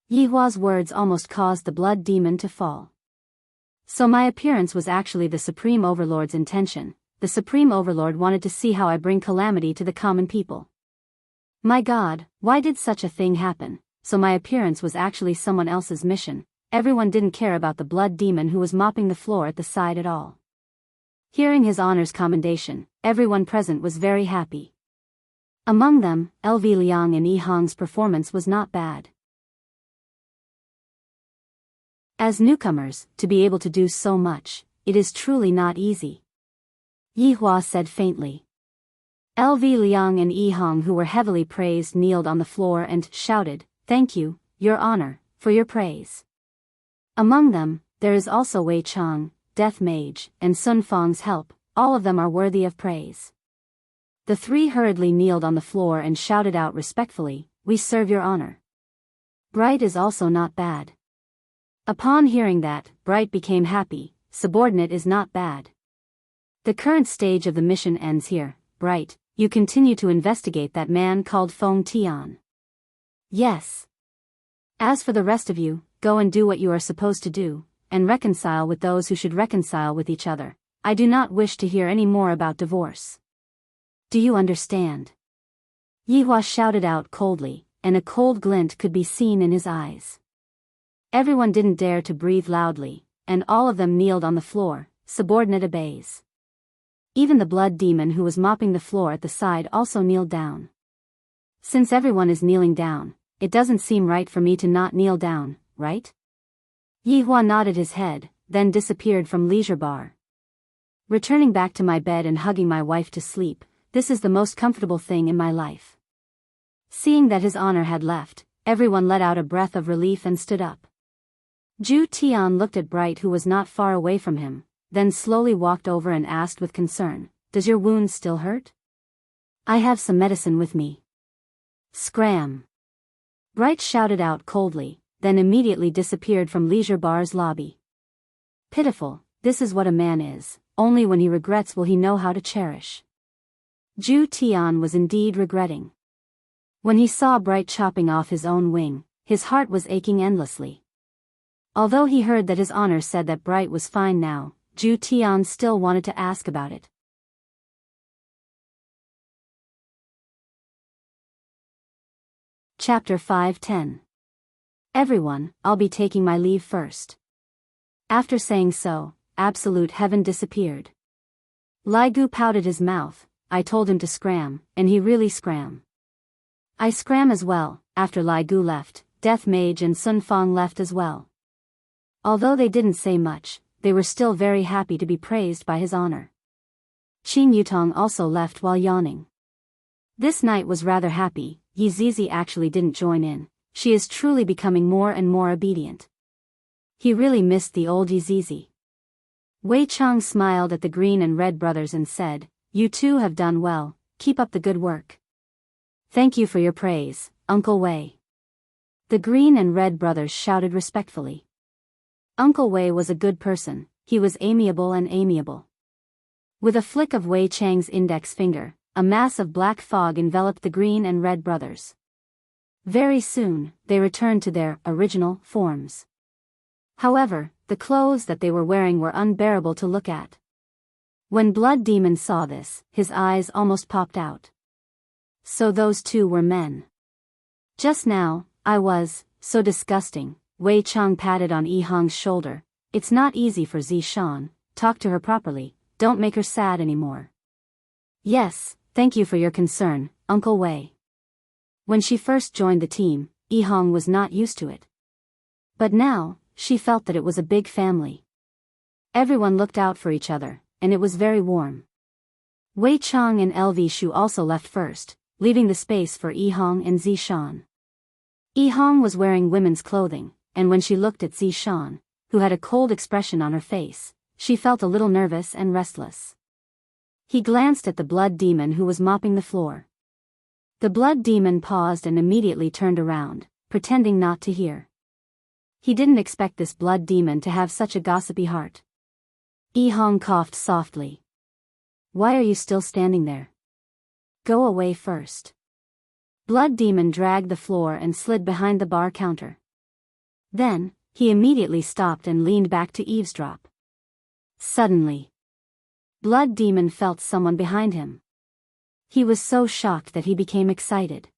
Speaker 1: Yi Hua's words almost caused the Blood Demon to fall. So my appearance was actually the Supreme Overlord's intention. The Supreme Overlord wanted to see how I bring calamity to the common people. My God, why did such a thing happen? So my appearance was actually someone else's mission. Everyone didn't care about the Blood Demon who was mopping the floor at the side at all. Hearing his honor's commendation, everyone present was very happy. Among them, LV Liang and Yi Hong's performance was not bad. As newcomers, to be able to do so much, it is truly not easy. Yi Hua said faintly. LV Liang and Yi Hong, who were heavily praised, kneeled on the floor and shouted, Thank you, Your Honor, for your praise. Among them, there is also Wei Chang, Death Mage, and Sun Fang's help, all of them are worthy of praise. The three hurriedly kneeled on the floor and shouted out respectfully, We serve Your Honor. Bright is also not bad. Upon hearing that, Bright became happy. Subordinate is not bad. The current stage of the mission ends here. Bright, you continue to investigate that man called Feng Tian. Yes. As for the rest of you, go and do what you are supposed to do, and reconcile with those who should reconcile with each other. I do not wish to hear any more about divorce. Do you understand? Yi Hua shouted out coldly, and a cold glint could be seen in his eyes. Everyone didn't dare to breathe loudly, and all of them kneeled on the floor. Subordinate obeys. Even the Blood Demon who was mopping the floor at the side also kneeled down. Since everyone is kneeling down, it doesn't seem right for me to not kneel down, right? Yi Hua nodded his head, then disappeared from Leisure Bar. Returning back to my bed and hugging my wife to sleep, this is the most comfortable thing in my life. Seeing that his honor had left, everyone let out a breath of relief and stood up. Zhu Tian looked at Bright, who was not far away from him, then slowly walked over and asked with concern, Does your wound still hurt? I have some medicine with me. Scram! Bright shouted out coldly, then immediately disappeared from Leisure Bar's lobby. Pitiful, this is what a man is, only when he regrets will he know how to cherish. Zhu Tian was indeed regretting. When he saw Bright chopping off his own wing, his heart was aching endlessly. Although he heard that his honor said that Bright was fine now, Zhu Tian still wanted to ask about it. Chapter 5:10. Everyone, I'll be taking my leave first. After saying so, absolute heaven disappeared. Lai Gu pouted his mouth. I told him to scram, and he really scram. I scram as well. After Lai Gu left, Death Mage and Sun Fang left as well. Although they didn't say much, they were still very happy to be praised by his honor. Qin Yutong also left while yawning. This night was rather happy. Yi Zizi actually didn't join in. She is truly becoming more and more obedient. He really missed the old Yi Zizi. Wei Chang smiled at the green and red brothers and said, "You two have done well, keep up the good work." "Thank you for your praise, Uncle Wei." The green and red brothers shouted respectfully. Uncle Wei was a good person, he was amiable and amiable. With a flick of Wei Chang's index finger, a mass of black fog enveloped the green and red brothers. Very soon, they returned to their original forms. However, the clothes that they were wearing were unbearable to look at. When Blood Demon saw this, his eyes almost popped out. So those two were men. Just now, I was, so disgusting. Wei Chang patted on Yi Hong's shoulder. "It's not easy for Zishan, talk to her properly, don't make her sad anymore." "Yes, thank you for your concern, Uncle Wei." When she first joined the team, Yi Hong was not used to it. But now, she felt that it was a big family. Everyone looked out for each other, and it was very warm. Wei Chang and LV Shu also left first, leaving the space for Yi Hong and Zishan. Yi Hong was wearing women's clothing, and when she looked at Zishan, who had a cold expression on her face, she felt a little nervous and restless. He glanced at the Blood Demon who was mopping the floor. The Blood Demon paused and immediately turned around, pretending not to hear. He didn't expect this Blood Demon to have such a gossipy heart. Yi Hong coughed softly. "Why are you still standing there? Go away first." Blood Demon dragged the floor and slid behind the bar counter. Then, he immediately stopped and leaned back to eavesdrop. Suddenly, Blood Demon felt someone behind him. He was so shocked that he became excited.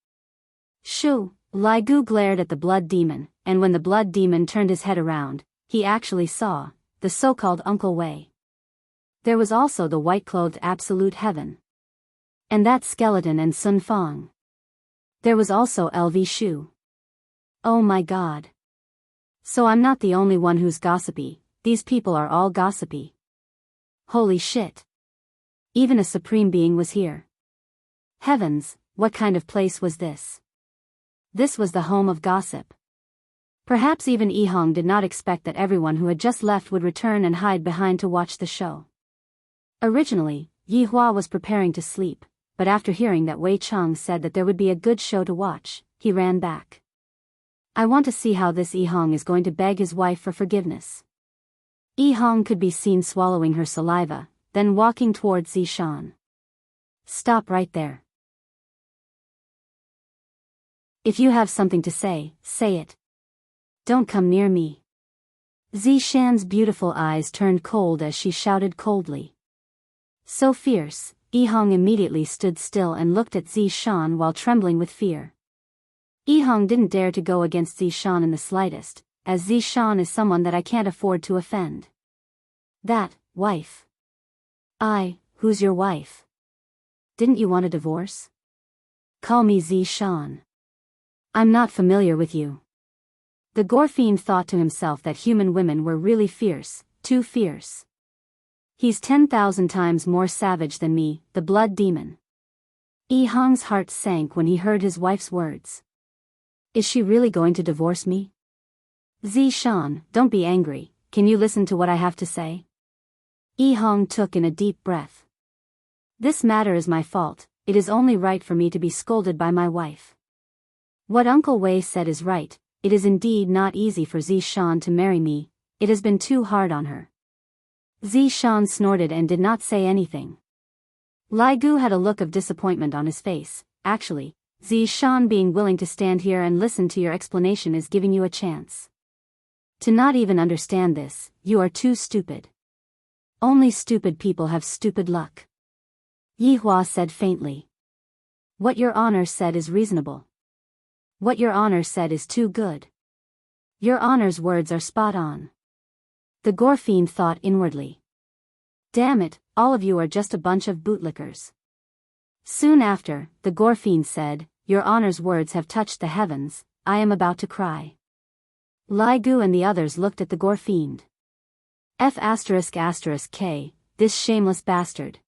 Speaker 1: "Shoo!" Lai Gu glared at the Blood Demon, and when the Blood Demon turned his head around, he actually saw the so-called Uncle Wei. There was also the white-clothed Absolute Heaven. And that skeleton and Sun Fang. There was also LV Shu. Oh my god. So I'm not the only one who's gossipy, these people are all gossipy. Holy shit. Even a supreme being was here. Heavens, what kind of place was this? This was the home of gossip. Perhaps even Yi Hong did not expect that everyone who had just left would return and hide behind to watch the show. Originally, Yi Hua was preparing to sleep, but after hearing that Wei Chang said that there would be a good show to watch, he ran back. I want to see how this Yi Hong is going to beg his wife for forgiveness. Yi Hong could be seen swallowing her saliva, then walking towards Zishan. Stop right there. If you have something to say it. Don't come near me. Zishan's beautiful eyes turned cold as she shouted coldly. So fierce, Yi Hong immediately stood still and looked at Zishan while trembling with fear. Yi Hong didn't dare to go against Zishan in the slightest, as Zishan is someone that I can't afford to offend. That, wife. Who's your wife? Didn't you want a divorce? Call me Zishan. I'm not familiar with you. The Gorfiend thought to himself that human women were really fierce, too fierce. He's 10,000 times more savage than me, the Blood Demon. Yi Hong's heart sank when he heard his wife's words. Is she really going to divorce me? Zishan, don't be angry, can you listen to what I have to say? Yi Hong took in a deep breath. This matter is my fault, it is only right for me to be scolded by my wife. What Uncle Wei said is right, it is indeed not easy for Zishan to marry me, it has been too hard on her. Zishan snorted and did not say anything. Lai Gu had a look of disappointment on his face. Actually, Zishan being willing to stand here and listen to your explanation is giving you a chance. To not even understand this, you are too stupid. Only stupid people have stupid luck. Yi Hua said faintly. What your honor said is reasonable. What your honor said is too good. Your honor's words are spot on. The Gorfiend thought inwardly. Damn it, all of you are just a bunch of bootlickers. Soon after, the Gorfiend said, Your honor's words have touched the heavens, I am about to cry. Lai Gu and the others looked at the Gorfiend. F***K, this shameless bastard.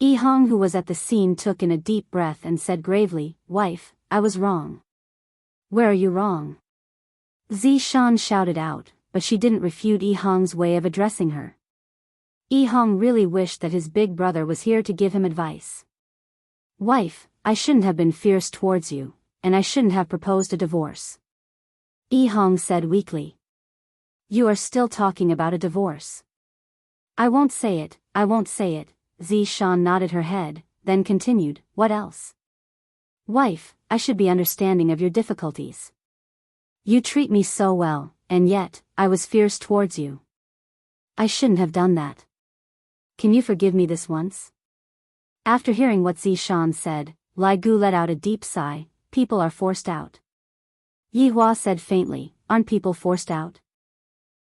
Speaker 1: Yi Hong, who was at the scene, took in a deep breath and said gravely, "Wife, I was wrong." "Where are you wrong?" Zishan shouted out, but she didn't refute Yi Hong's way of addressing her. Yi Hong really wished that his big brother was here to give him advice. "Wife, I shouldn't have been fierce towards you, and I shouldn't have proposed a divorce," Yi Hong said weakly. "You are still talking about a divorce." I won't say it," Zishan nodded her head, then continued, "What else?" "Wife, I should be understanding of your difficulties. You treat me so well, and yet, I was fierce towards you. I shouldn't have done that. Can you forgive me this once?" After hearing what Zishan said, Lai Gu let out a deep sigh. "People are forced out." Yi Hua said faintly, "Aren't people forced out?"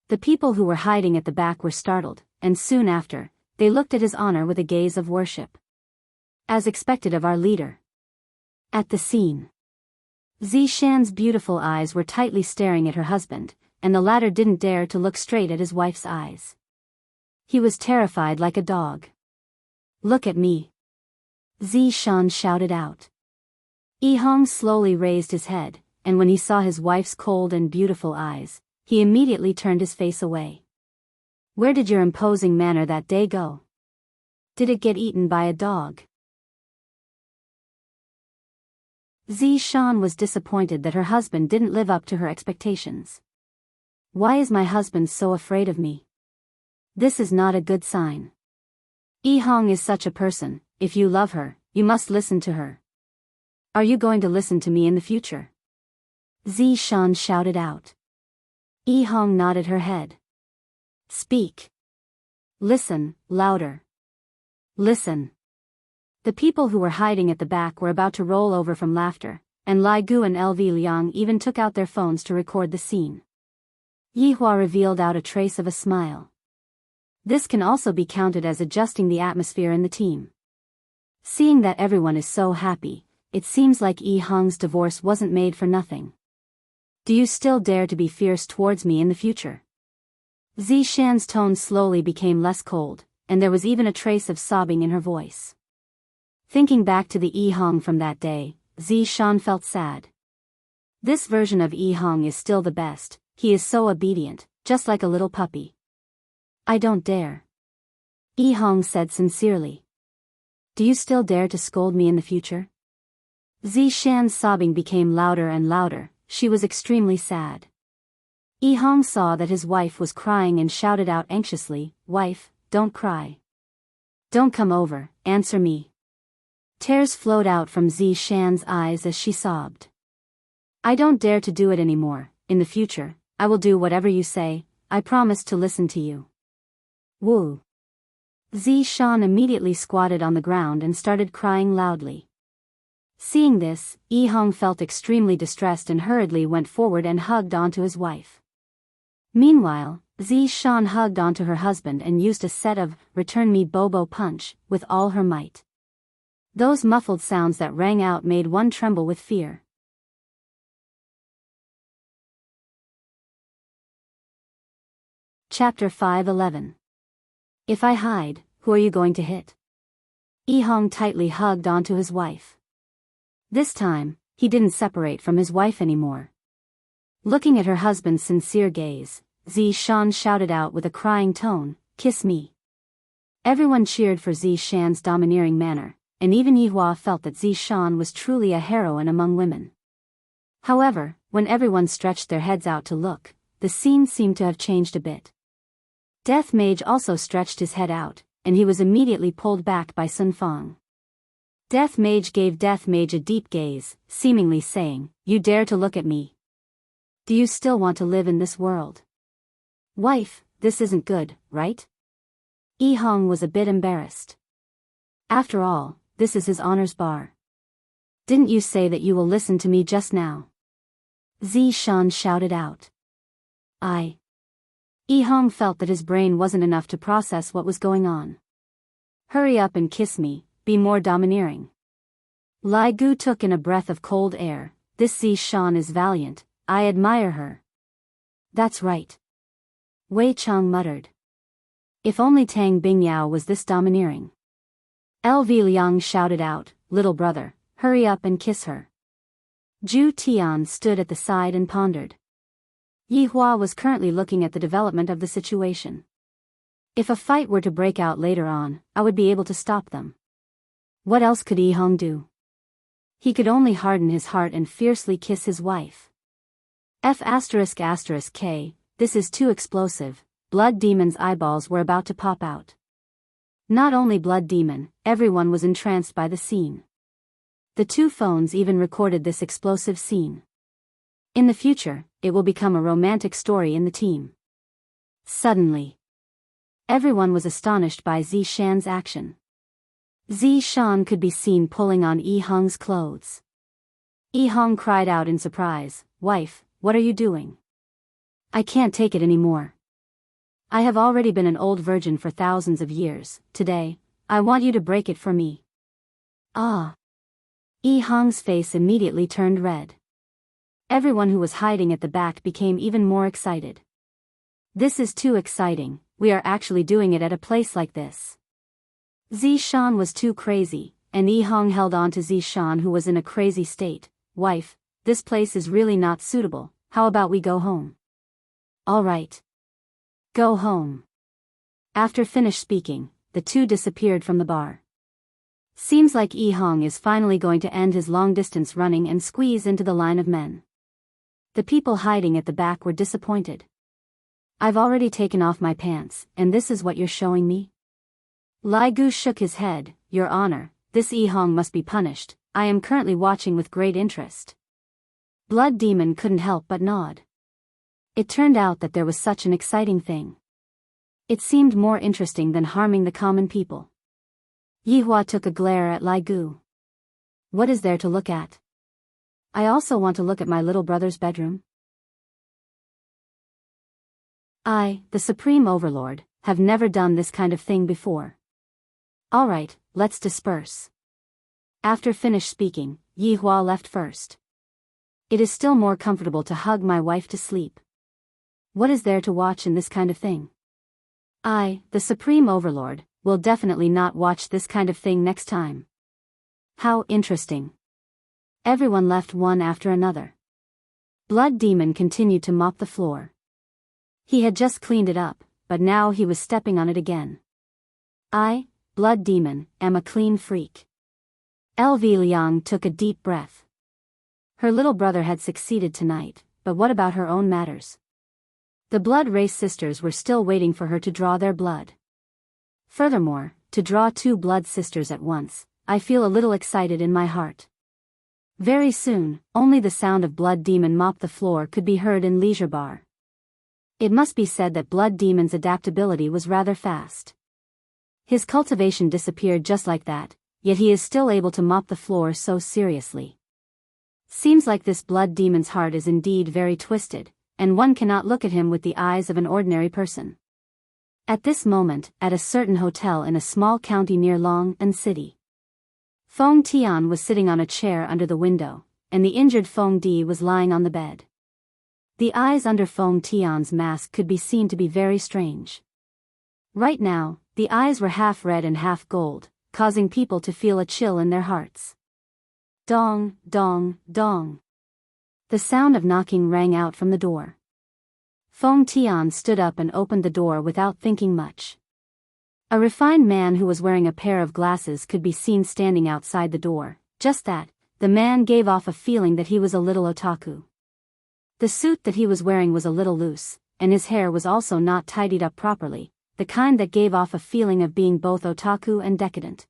Speaker 1: The people who were hiding at the back were startled, and soon after, they looked at His Honor with a gaze of worship. As expected of our leader. At the scene, Zishan's beautiful eyes were tightly staring at her husband, and the latter didn't dare to look straight at his wife's eyes. He was terrified like a dog. "Look at me!" Zishan shouted out. Yi Hong slowly raised his head, and when he saw his wife's cold and beautiful eyes, he immediately turned his face away. "Where did your imposing manner that day go? Did it get eaten by a dog?" Zishan was disappointed that her husband didn't live up to her expectations. "Why is my husband so afraid of me? This is not a good sign. Yi Hong is such a person. If you love her, you must listen to her. Are you going to listen to me in the future?" Zishan shouted out. Yi Hong nodded her head. "Speak. Listen, louder. Listen." The people who were hiding at the back were about to roll over from laughter, and Lai Gu and LV Liang even took out their phones to record the scene. Yi Hua revealed out a trace of a smile. This can also be counted as adjusting the atmosphere in the team. Seeing that everyone is so happy, it seems like Yi Hong's divorce wasn't made for nothing. "Do you still dare to be fierce towards me in the future?" Zishan's tone slowly became less cold, and there was even a trace of sobbing in her voice. Thinking back to the Yi Hong from that day, Zishan felt sad. This version of Yi Hong is still the best. He is so obedient, just like a little puppy. "I don't dare," Yi Hong said sincerely. "Do you still dare to scold me in the future?" Zishan's sobbing became louder and louder. She was extremely sad. Yi Hong saw that his wife was crying and shouted out anxiously, "Wife, don't cry. Don't come over, answer me." Tears flowed out from Zishan's eyes as she sobbed. "I don't dare to do it anymore. In the future, I will do whatever you say. I promise to listen to you." "Woo." Zishan immediately squatted on the ground and started crying loudly. Seeing this, Yi Hong felt extremely distressed and hurriedly went forward and hugged onto his wife. Meanwhile, Zishan hugged onto her husband and used a set of "return me Bobo punch" with all her might. Those muffled sounds that rang out made one tremble with fear. Chapter 5:11. If I hide, who are you going to hit? Yi Hong tightly hugged onto his wife. This time, he didn't separate from his wife anymore. Looking at her husband's sincere gaze, Zishan shouted out with a crying tone, "Kiss me." Everyone cheered for Zishan's domineering manner, and even Yi Hua felt that Zishan was truly a heroine among women. However, when everyone stretched their heads out to look, the scene seemed to have changed a bit. Death Mage also stretched his head out, and he was immediately pulled back by Sun Fang. Death Mage gave Death Mage a deep gaze, seemingly saying, "You dare to look at me? Do you still want to live in this world? Wife, this isn't good, right?" Yi Hong was a bit embarrassed. After all, this is his honor's bar. "Didn't you say that you will listen to me just now?" Zishan shouted out. Yi Hong felt that his brain wasn't enough to process what was going on. "Hurry up and kiss me, be more domineering." Lai Gu took in a breath of cold air. "This Zishan is valiant, I admire her." "That's right," Wei Chang muttered. "If only Tang Bingyao was this domineering." LV Liang shouted out, "Little brother, hurry up and kiss her." Zhu Tian stood at the side and pondered. Yi Hua was currently looking at the development of the situation. If a fight were to break out later on, I would be able to stop them. What else could Yi Hong do? He could only harden his heart and fiercely kiss his wife. F***K, this is too explosive. Blood Demon's eyeballs were about to pop out. Not only Blood Demon, everyone was entranced by the scene. The two phones even recorded this explosive scene. In the future, it will become a romantic story in the team. Suddenly, everyone was astonished by Zi Shan's action. Zi Shan could be seen pulling on Yi Hong's clothes. Yi Hong cried out in surprise, "Wife, what are you doing? I can't take it anymore. I have already been an old virgin for thousands of years. Today, I want you to break it for me." Ah! Yi Hong's face immediately turned red. Everyone who was hiding at the back became even more excited. This is too exciting, we are actually doing it at a place like this. Zi Shan was too crazy, and Yi Hong held on to Zi Shan, who was in a crazy state. "Wife, this place is really not suitable, how about we go home?" "All right. Go home." After finished speaking, the two disappeared from the bar. Seems like Yi Hong is finally going to end his long-distance running and squeeze into the line of men. The people hiding at the back were disappointed. "I've already taken off my pants, and this is what you're showing me?" Lai Gu shook his head, "Your Honor, this Yi Hong must be punished. I am currently watching with great interest." Blood Demon couldn't help but nod. It turned out that there was such an exciting thing. It seemed more interesting than harming the common people. Yi Hua took a glare at Lai Gu. "What is there to look at? I also want to look at my little brother's bedroom." "I, the Supreme Overlord, have never done this kind of thing before. Alright, let's disperse." After finished speaking, Yi Hua left first. "It is still more comfortable to hug my wife to sleep. What is there to watch in this kind of thing? I, the Supreme Overlord, will definitely not watch this kind of thing next time." How interesting. Everyone left one after another. Blood Demon continued to mop the floor. He had just cleaned it up, but now he was stepping on it again. "I, Blood Demon, am a clean freak." LV Liang took a deep breath. Her little brother had succeeded tonight, but what about her own matters? The blood race sisters were still waiting for her to draw their blood. Furthermore, to draw two blood sisters at once, I feel a little excited in my heart. Very soon, only the sound of Blood Demon mop the floor could be heard in Leisure Bar. It must be said that Blood Demon's adaptability was rather fast. His cultivation disappeared just like that, yet he is still able to mop the floor so seriously. Seems like this Blood Demon's heart is indeed very twisted, and one cannot look at him with the eyes of an ordinary person. At this moment, at a certain hotel in a small county near Long An City, Feng Tian was sitting on a chair under the window, and the injured Feng Di was lying on the bed. The eyes under Feng Tian's mask could be seen to be very strange. Right now, the eyes were half red and half gold, causing people to feel a chill in their hearts. Dong, dong, dong. The sound of knocking rang out from the door. Feng Tian stood up and opened the door without thinking much. A refined man who was wearing a pair of glasses could be seen standing outside the door. Just that, the man gave off a feeling that he was a little otaku. The suit that he was wearing was a little loose, and his hair was also not tidied up properly, the kind that gave off a feeling of being both otaku and decadent.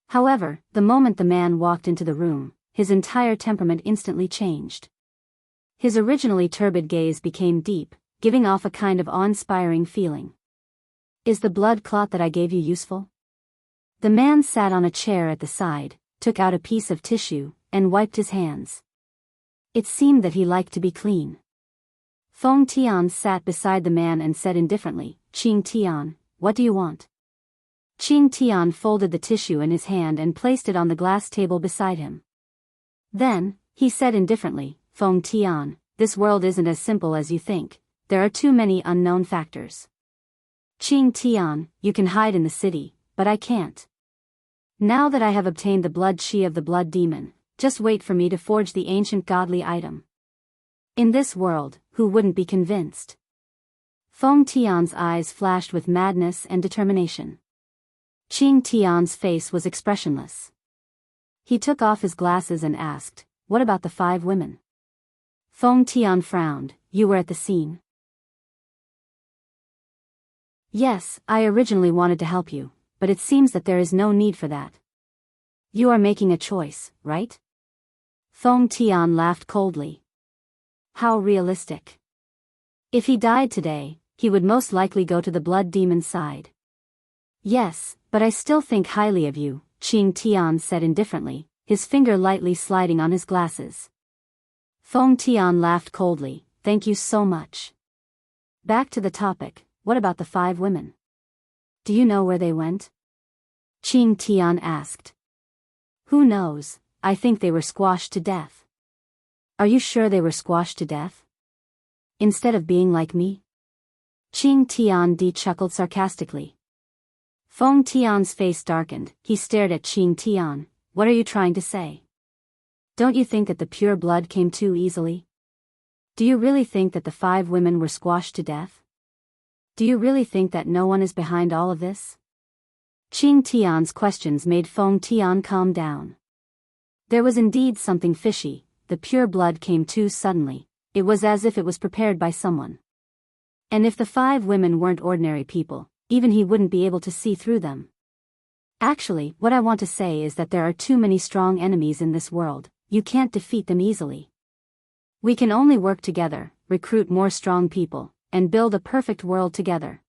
Speaker 1: However, the moment the man walked into the room, his entire temperament instantly changed. His originally turbid gaze became deep, giving off a kind of awe-inspiring feeling. "Is the blood clot that I gave you useful?" The man sat on a chair at the side, took out a piece of tissue, and wiped his hands. It seemed that he liked to be clean. Feng Tian sat beside the man and said indifferently, "Qing Tian, what do you want?" Qing Tian folded the tissue in his hand and placed it on the glass table beside him. Then, he said indifferently, "Feng Tian, this world isn't as simple as you think, there are too many unknown factors. Qing Tian, you can hide in the city, but I can't. Now that I have obtained the blood chi of the blood demon, just wait for me to forge the ancient godly item. In this world, who wouldn't be convinced? Feng Tian's eyes flashed with madness and determination. Qing Tian's face was expressionless. He took off his glasses and asked, "What about the 5 women?" Feng Tian frowned. "You were at the scene?" "Yes, I originally wanted to help you, but it seems that there is no need for that. You are making a choice, right?" Feng Tian laughed coldly. How realistic. If he died today, he would most likely go to the blood demon's side. "Yes, but I still think highly of you," Qing Tian said indifferently, his finger lightly sliding on his glasses. Feng Tian laughed coldly. "Thank you so much. Back to the topic, what about the 5 women? Do you know where they went?" Qing Tian asked. "Who knows, I think they were squashed to death." "Are you sure they were squashed to death? Instead of being like me?" Qing Tian chuckled sarcastically. Feng Tian's face darkened. He stared at Qing Tian. "What are you trying to say? Don't you think that the pure blood came too easily? Do you really think that the 5 women were squashed to death? Do you really think that no one is behind all of this?" Qing Tian's questions made Feng Tian calm down. There was indeed something fishy. The pure blood came too suddenly. It was as if it was prepared by someone. And if the 5 women weren't ordinary people, even he wouldn't be able to see through them. "Actually, what I want to say is that there are too many strong enemies in this world. You can't defeat them easily. We can only work together, recruit more strong people, and build a perfect world together."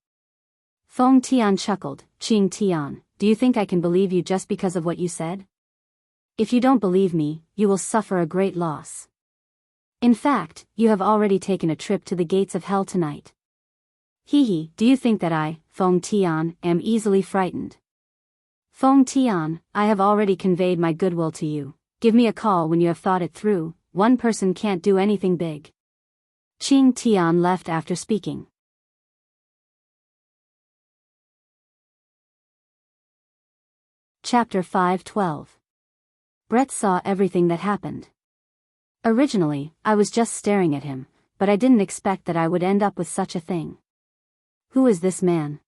Speaker 1: Feng Tian chuckled. "Qing Tian, do you think I can believe you just because of what you said? If you don't believe me, you will suffer a great loss. In fact, you have already taken a trip to the gates of hell tonight." "Hee, do you think that I, Feng Tian, am easily frightened?" "Feng Tian, I have already conveyed my goodwill to you. Give me a call when you have thought it through. One person can't do anything big." Qing Tian left after speaking. Chapter 5:12. Brett saw everything that happened. Originally, I was just staring at him, but I didn't expect that I would end up with such a thing. Who is this man?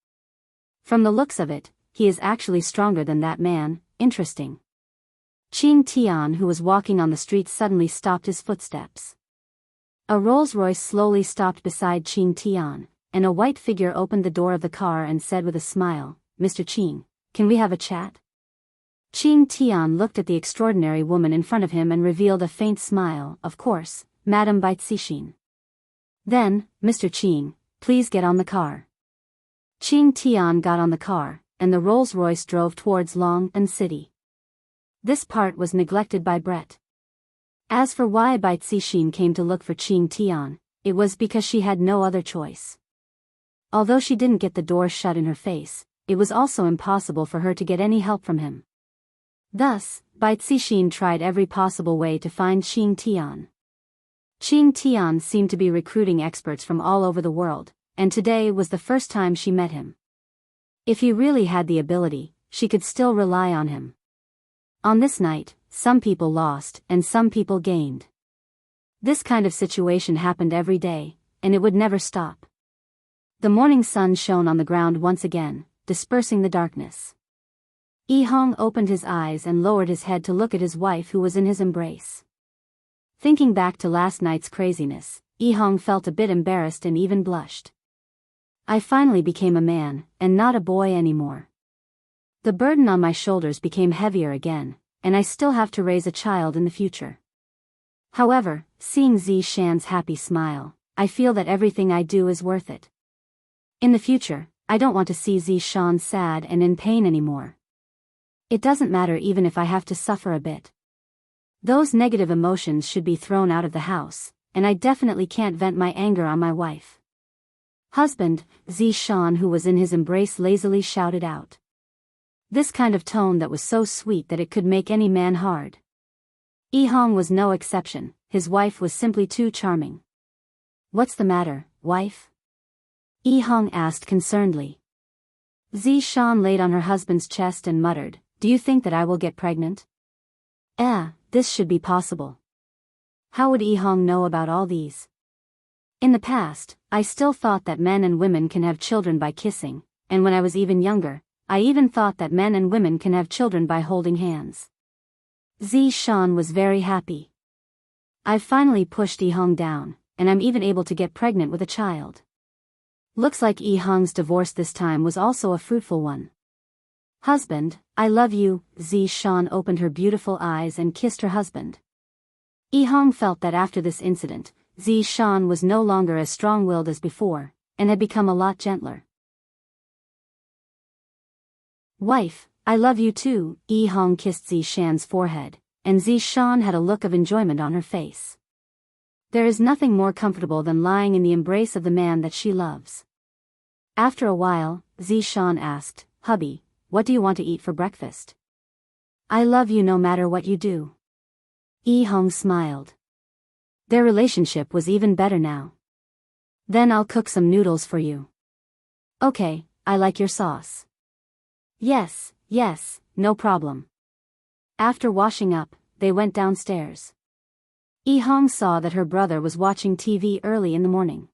Speaker 1: From the looks of it, he is actually stronger than that man. Interesting. Qing Tian, who was walking on the street, suddenly stopped his footsteps. A Rolls-Royce slowly stopped beside Qing Tian, and a white figure opened the door of the car and said with a smile, "Mr. Qing, can we have a chat?" Qing Tian looked at the extraordinary woman in front of him and revealed a faint smile. "Of course, Madame Baizixin." "Then, Mr. Qing, please get on the car." Qing Tian got on the car, and the Rolls-Royce drove towards Long An City. This part was neglected by Brett. As for why Baizixin came to look for Qing Tian, it was because she had no other choice. Although she didn't get the door shut in her face, it was also impossible for her to get any help from him. Thus, Baizixin tried every possible way to find Qing Tian. Qing Tian seemed to be recruiting experts from all over the world, and today was the first time she met him. If he really had the ability, she could still rely on him. On this night, some people lost and some people gained. This kind of situation happened every day, and it would never stop. The morning sun shone on the ground once again, dispersing the darkness. Yi Hong opened his eyes and lowered his head to look at his wife, who was in his embrace. Thinking back to last night's craziness, Yi Hong felt a bit embarrassed and even blushed. "I finally became a man, and not a boy anymore. The burden on my shoulders became heavier again, and I still have to raise a child in the future. However, seeing Zishan's happy smile, I feel that everything I do is worth it. In the future, I don't want to see Zishan sad and in pain anymore. It doesn't matter even if I have to suffer a bit. Those negative emotions should be thrown out of the house, and I definitely can't vent my anger on my wife." "Husband," Zishan, who was in his embrace, lazily shouted out. This kind of tone that was so sweet that it could make any man hard. Yi Hong was no exception. His wife was simply too charming. "What's the matter, wife?" Yi Hong asked concernedly. Zishan laid on her husband's chest and muttered, do you think that I will get pregnant? This should be possible. How would Hong know about all these? In the past, I still thought that men and women can have children by kissing, and when I was even younger, I even thought that men and women can have children by holding hands. Zishan was very happy. I've finally pushed Hong down, and I'm even able to get pregnant with a child. Looks like Hong's divorce this time was also a fruitful one. Husband, I love you. Zishan opened her beautiful eyes and kissed her husband. Hong felt that after this incident, Zishan was no longer as strong-willed as before, and had become a lot gentler. Wife, I love you too. Hong kissed Zishan's forehead, and Zishan had a look of enjoyment on her face. There is nothing more comfortable than lying in the embrace of the man that she loves. After a while, Zishan asked, Hubby, what do you want to eat for breakfast? I love you no matter what you do. Hong smiled. Their relationship was even better now. Then I'll cook some noodles for you. Okay, I like your sauce. Yes, no problem. After washing up, they went downstairs. Hong saw that her brother was watching TV early in the morning.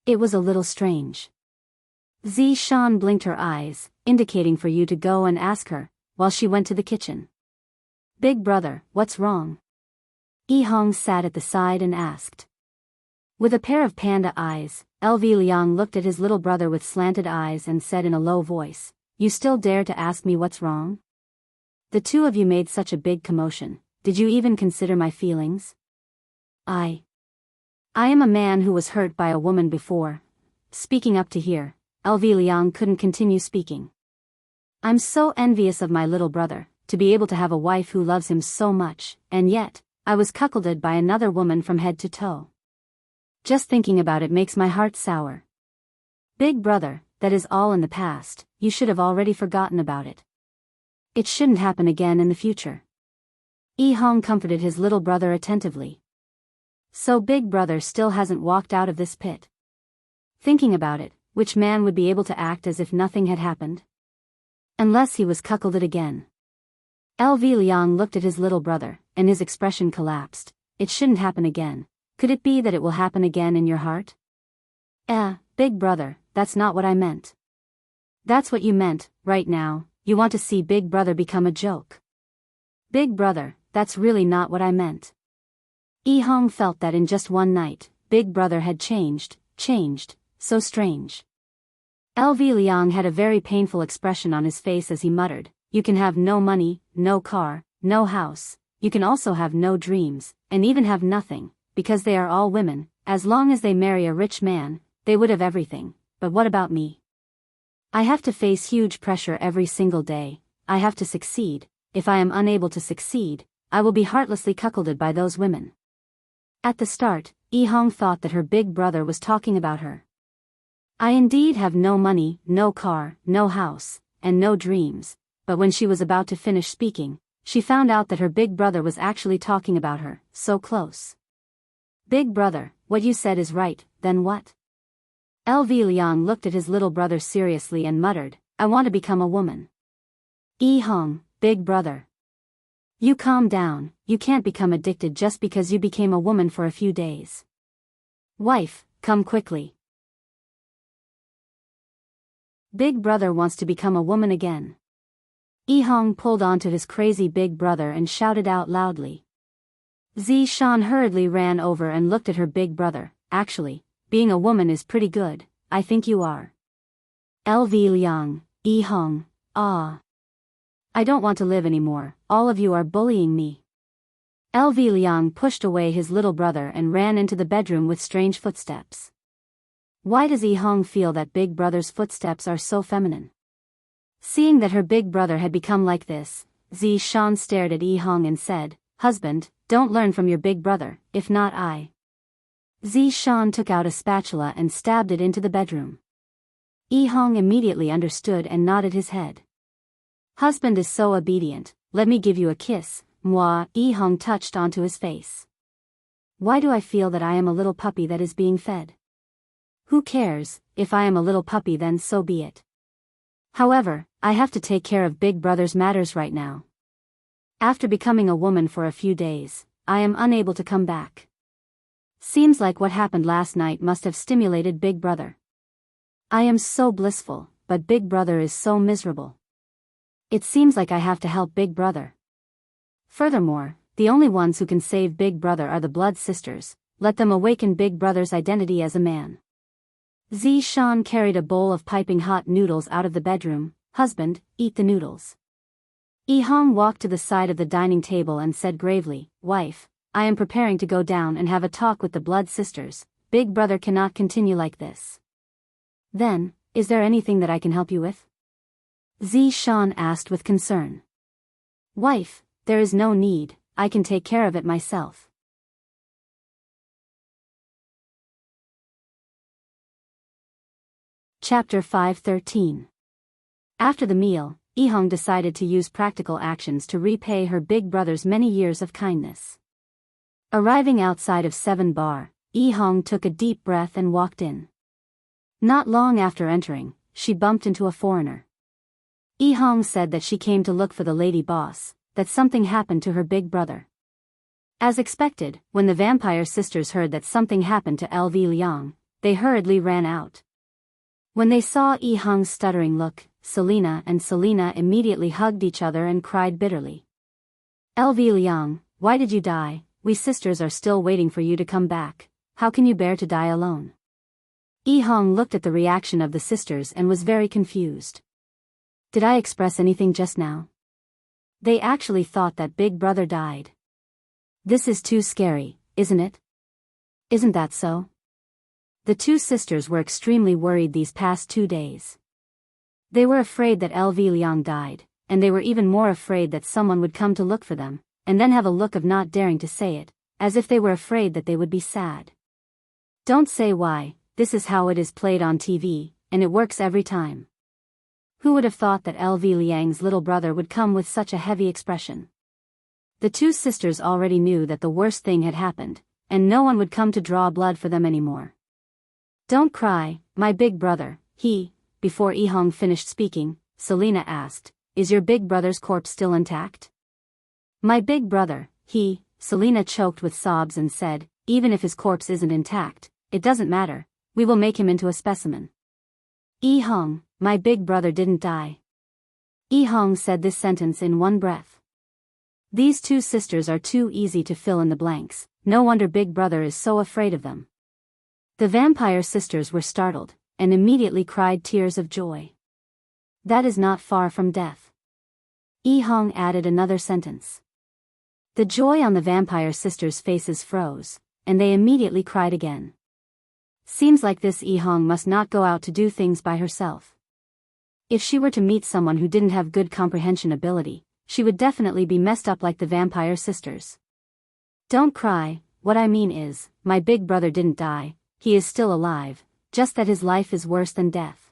Speaker 1: It was a little strange. Zishan blinked her eyes, indicating for you to go and ask her, while she went to the kitchen. Big brother, what's wrong? Hong sat at the side and asked. With a pair of panda eyes, LV Liang looked at his little brother with slanted eyes and said in a low voice, You still dare to ask me what's wrong? The two of you made such a big commotion, did you even consider my feelings? I am a man who was hurt by a woman before. Speaking up to here, LV Liang couldn't continue speaking. I'm so envious of my little brother, to be able to have a wife who loves him so much, and yet, I was cuckolded by another woman from head to toe. Just thinking about it makes my heart sour. Big brother, that is all in the past, you should have already forgotten about it. It shouldn't happen again in the future. Hong comforted his little brother attentively. So big brother still hasn't walked out of this pit. Thinking about it, which man would be able to act as if nothing had happened? Unless he was cuckolded again. LV Liang looked at his little brother, and his expression collapsed. It shouldn't happen again. Could it be that it will happen again in your heart? Big brother, that's not what I meant. That's what you meant, right now, you want to see big brother become a joke. Big brother, that's really not what I meant. Hong felt that in just one night, big brother had changed, so strange. LV Liang had a very painful expression on his face as he muttered, You can have no money, no car, no house, you can also have no dreams, and even have nothing, because they are all women, as long as they marry a rich man, they would have everything, but what about me? I have to face huge pressure every single day, I have to succeed, if I am unable to succeed, I will be heartlessly cuckolded by those women. At the start, Hong thought that her big brother was talking about her. I indeed have no money, no car, no house, and no dreams, but when she was about to finish speaking, she found out that her big brother was actually talking about her, so close. Big brother, what you said is right, then what? LV Liang looked at his little brother seriously and muttered, I want to become a woman. Hong, big brother. You calm down, you can't become addicted just because you became a woman for a few days. Wife, come quickly. Big brother wants to become a woman again. Hong pulled onto his crazy big brother and shouted out loudly. Zishan hurriedly ran over and looked at her big brother. Actually, being a woman is pretty good, I think you are. LV Liang, Hong, I don't want to live anymore, all of you are bullying me. LV Liang pushed away his little brother and ran into the bedroom with strange footsteps. Why does Hong feel that big brother's footsteps are so feminine? Seeing that her big brother had become like this, Zishan stared at Hong and said, Husband, don't learn from your big brother, if not I. Zishan took out a spatula and stabbed it into the bedroom. Hong immediately understood and nodded his head. Husband is so obedient, let me give you a kiss, moi. Hong touched onto his face. Why do I feel that I am a little puppy that is being fed? Who cares, if I am a little puppy then so be it. However, I have to take care of Big Brother's matters right now. After becoming a woman for a few days, I am unable to come back. Seems like what happened last night must have stimulated Big Brother. I am so blissful, but Big Brother is so miserable. It seems like I have to help Big Brother. Furthermore, the only ones who can save Big Brother are the blood sisters. Let them awaken Big Brother's identity as a man. Zishan carried a bowl of piping hot noodles out of the bedroom. Husband, eat the noodles. Ihong walked to the side of the dining table and said gravely, Wife, I am preparing to go down and have a talk with the blood sisters. Big Brother cannot continue like this. Then, is there anything that I can help you with? Zishan asked with concern. Wife, there is no need, I can take care of it myself. Chapter 5:13. After the meal, Ihong decided to use practical actions to repay her Big Brother's many years of kindness. Arriving outside of 7 Bar, Ihong took a deep breath and walked in. Not long after entering, she bumped into a foreigner. Ihong said that she came to look for the lady boss, that something happened to her Big Brother. As expected, when the vampire sisters heard that something happened to LV Liang, they hurriedly ran out. When they saw Ihong's stuttering look, Selena and Selena immediately hugged each other and cried bitterly. LV Liang, why did you die? We sisters are still waiting for you to come back. How can you bear to die alone? Ihong looked at the reaction of the sisters and was very confused. Did I express anything just now? They actually thought that Big Brother died. This is too scary, isn't it? Isn't that so? The two sisters were extremely worried these past 2 days. They were afraid that LV Liang died, and they were even more afraid that someone would come to look for them, and then have a look of not daring to say it, as if they were afraid that they would be sad. Don't say why, this is how it is played on TV, and it works every time. Who would have thought that LV Liang's little brother would come with such a heavy expression? The two sisters already knew that the worst thing had happened, and no one would come to draw blood for them anymore. Don't cry, my Big Brother, Before Ihong finished speaking, Selena asked, Is your Big Brother's corpse still intact? My Big Brother, Selena choked with sobs and said, Even if his corpse isn't intact, it doesn't matter, we will make him into a specimen. Ihong, my Big Brother didn't die. Ihong said this sentence in one breath. These two sisters are too easy to fill in the blanks, no wonder Big Brother is so afraid of them. The vampire sisters were startled, and immediately cried tears of joy. That is not far from death. Ihong added another sentence. The joy on the vampire sisters' faces froze, and they immediately cried again. Seems like this Ihong must not go out to do things by herself. If she were to meet someone who didn't have good comprehension ability, she would definitely be messed up like the vampire sisters. Don't cry, what I mean is, my Big Brother didn't die, he is still alive, just that his life is worse than death.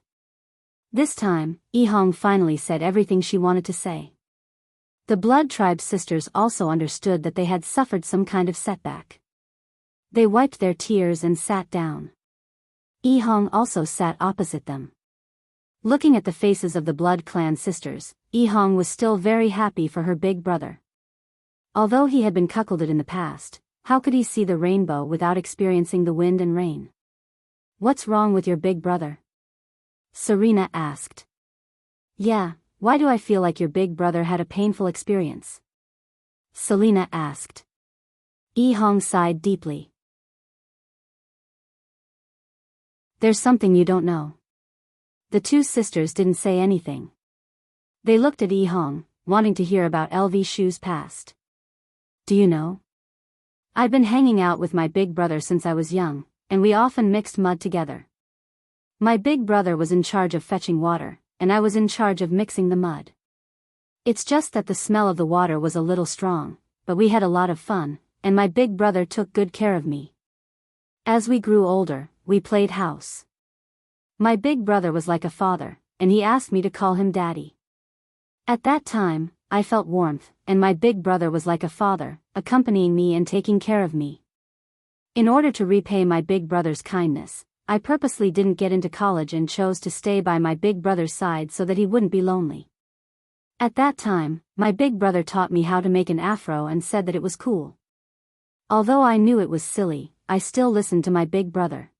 Speaker 1: This time, Ihong finally said everything she wanted to say. The Blood Tribe sisters also understood that they had suffered some kind of setback. They wiped their tears and sat down. Ihong also sat opposite them. Looking at the faces of the Blood Clan sisters, Ihong was still very happy for her Big Brother. Although he had been cuckolded in the past, how could he see the rainbow without experiencing the wind and rain? What's wrong with your Big Brother? Serena asked. Yeah, why do I feel like your Big Brother had a painful experience? Selena asked. Ihong sighed deeply. There's something you don't know. The two sisters didn't say anything. They looked at Ihong, wanting to hear about LV Shu's past. Do you know? I've been hanging out with my Big Brother since I was young, and we often mixed mud together. My Big Brother was in charge of fetching water, and I was in charge of mixing the mud. It's just that the smell of the water was a little strong, but we had a lot of fun, and my Big Brother took good care of me. As we grew older, we played house. My Big Brother was like a father, and he asked me to call him Daddy. At that time, I felt warmth, and my Big Brother was like a father, accompanying me and taking care of me. In order to repay my Big Brother's kindness, I purposely didn't get into college and chose to stay by my big brother's side so that he wouldn't be lonely. At that time, my big brother taught me how to make an afro and said that it was cool. Although I knew it was silly, I still listened to my big brother.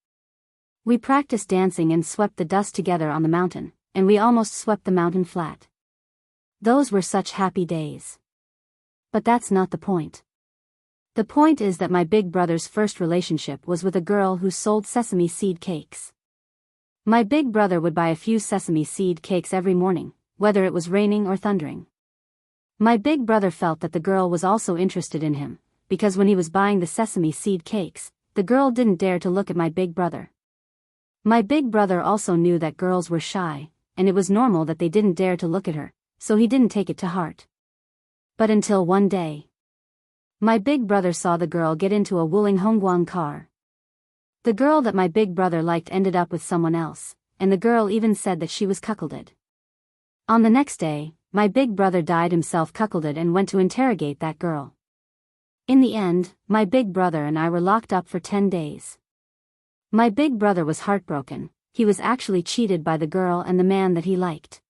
Speaker 1: We practiced dancing and swept the dust together on the mountain, and we almost swept the mountain flat. Those were such happy days. But that's not the point. The point is that my big brother's first relationship was with a girl who sold sesame seed cakes. My big brother would buy a few sesame seed cakes every morning, whether it was raining or thundering. My big brother felt that the girl was also interested in him, because when he was buying the sesame seed cakes, the girl didn't dare to look at my big brother. My big brother also knew that girls were shy, and it was normal that they didn't dare to look at her, so he didn't take it to heart. But until one day, my big brother saw the girl get into a Wuling Hongguang car. The girl that my big brother liked ended up with someone else, and the girl even said that she was cuckolded. On the next day, my big brother dyed himself cuckolded and went to interrogate that girl. In the end, my big brother and I were locked up for 10 days. My big brother was heartbroken. He was actually cheated by the girl and the man that he liked.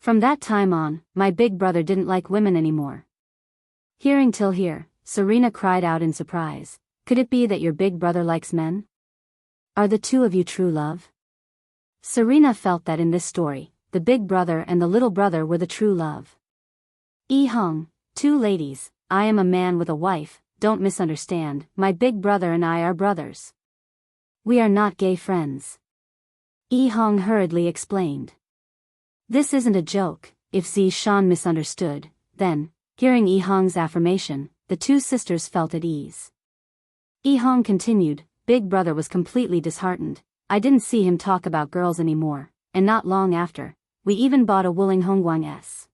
Speaker 1: From that time on, my big brother didn't like women anymore. Hearing till here, Serena cried out in surprise. Could it be that your big brother likes men? Are the two of you true love? Serena felt that in this story, the big brother and the little brother were the true love. Hong, two ladies, I am a man with a wife, don't misunderstand, my big brother and I are brothers. We are not gay friends. Hong hurriedly explained. This isn't a joke. If Shan misunderstood, then, hearing Hong's affirmation, the two sisters felt at ease. Hong continued, Big brother was completely disheartened. I didn't see him talk about girls anymore, and not long after, we even bought a Wuling Hongguang S.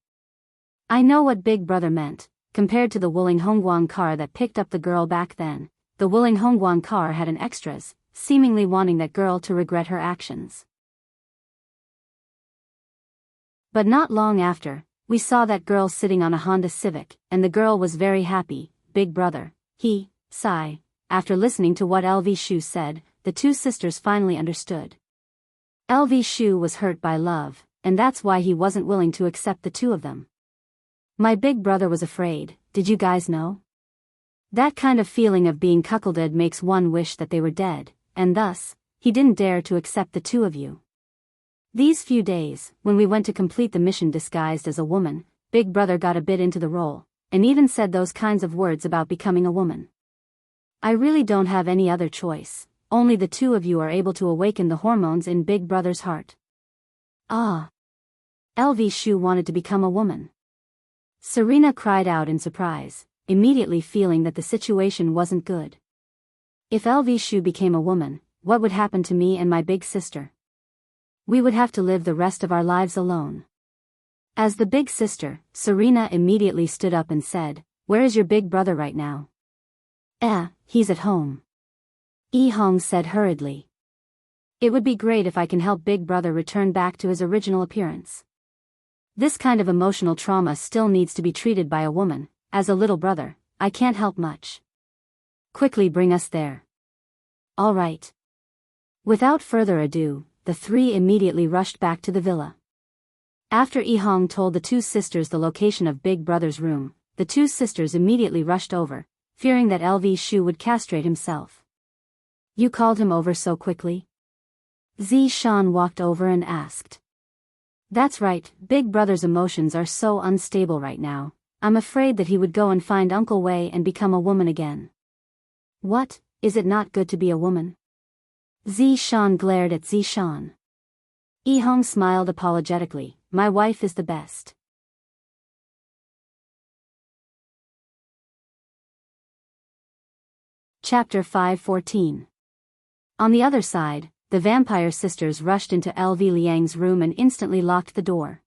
Speaker 1: I know what big brother meant. Compared to the Wuling Hongguang car that picked up the girl back then, the Wuling Hongguang car had an extras, seemingly wanting that girl to regret her actions. But not long after, we saw that girl sitting on a Honda Civic, and the girl was very happy. Big brother, sigh. After listening to what LV Shu said, the two sisters finally understood. LV Shu was hurt by love, and that's why he wasn't willing to accept the two of them. My big brother was afraid, did you guys know? That kind of feeling of being cuckolded makes one wish that they were dead, and thus, he didn't dare to accept the two of you. These few days, when we went to complete the mission disguised as a woman, big brother got a bit into the role, and even said those kinds of words about becoming a woman. I really don't have any other choice, only the two of you are able to awaken the hormones in big brother's heart. Ah! LV Shu wanted to become a woman. Serena cried out in surprise, immediately feeling that the situation wasn't good. If LV Shu became a woman, what would happen to me and my big sister? We would have to live the rest of our lives alone. As the big sister, Serena immediately stood up and said, Where is your big brother right now? He's at home. Hong said hurriedly. It would be great if I can help big brother return back to his original appearance. This kind of emotional trauma still needs to be treated by a woman. As a little brother, I can't help much. Quickly bring us there. All right. Without further ado, the three immediately rushed back to the villa. After Hong told the two sisters the location of Big Brother's room, the two sisters immediately rushed over, fearing that LV Shu would castrate himself. You called him over so quickly? Shan walked over and asked. That's right, Big Brother's emotions are so unstable right now. I'm afraid that he would go and find Uncle Wei and become a woman again. What, is it not good to be a woman? Shan glared at Shan. Hong smiled apologetically, my wife is the best. Chapter 5:14. On the other side, the vampire sisters rushed into LV Liang's room and instantly locked the door.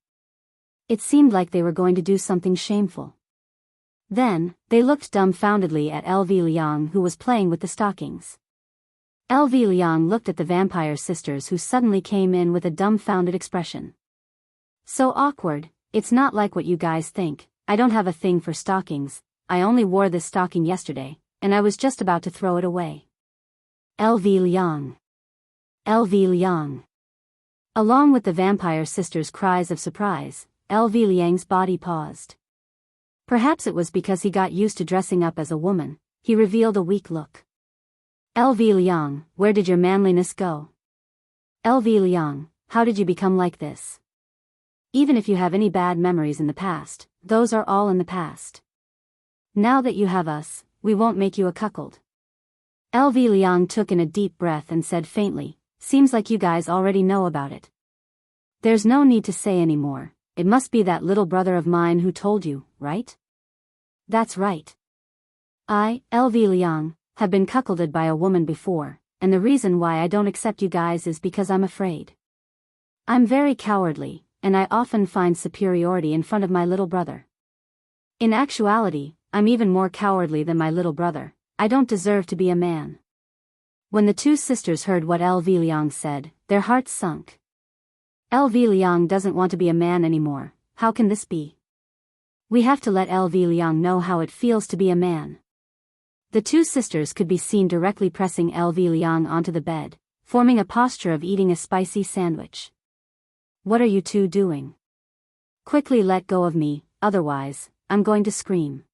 Speaker 1: It seemed like they were going to do something shameful. Then, they looked dumbfoundedly at LV Liang who was playing with the stockings. LV Liang looked at the vampire sisters who suddenly came in with a dumbfounded expression. So awkward, it's not like what you guys think. I don't have a thing for stockings, I only wore this stocking yesterday, and I was just about to throw it away. LV Liang. LV Liang. Along with the vampire sister's cries of surprise, LV Liang's body paused. Perhaps it was because he got used to dressing up as a woman, he revealed a weak look. LV Liang, where did your manliness go? LV Liang, how did you become like this? Even if you have any bad memories in the past, those are all in the past. Now that you have us, we won't make you a cuckold. LV Liang took in a deep breath and said faintly, seems like you guys already know about it. There's no need to say any more, it must be that little brother of mine who told you, right? That's right. I, LV Liang, have been cuckolded by a woman before, and the reason why I don't accept you guys is because I'm afraid. I'm very cowardly, and I often find superiority in front of my little brother. In actuality, I'm even more cowardly than my little brother. I don't deserve to be a man. When the two sisters heard what LV Liang said, their hearts sunk. LV Liang doesn't want to be a man anymore, how can this be? We have to let LV Liang know how it feels to be a man. The two sisters could be seen directly pressing LV Liang onto the bed, forming a posture of eating a spicy sandwich. What are you two doing? Quickly let go of me, otherwise, I'm going to scream.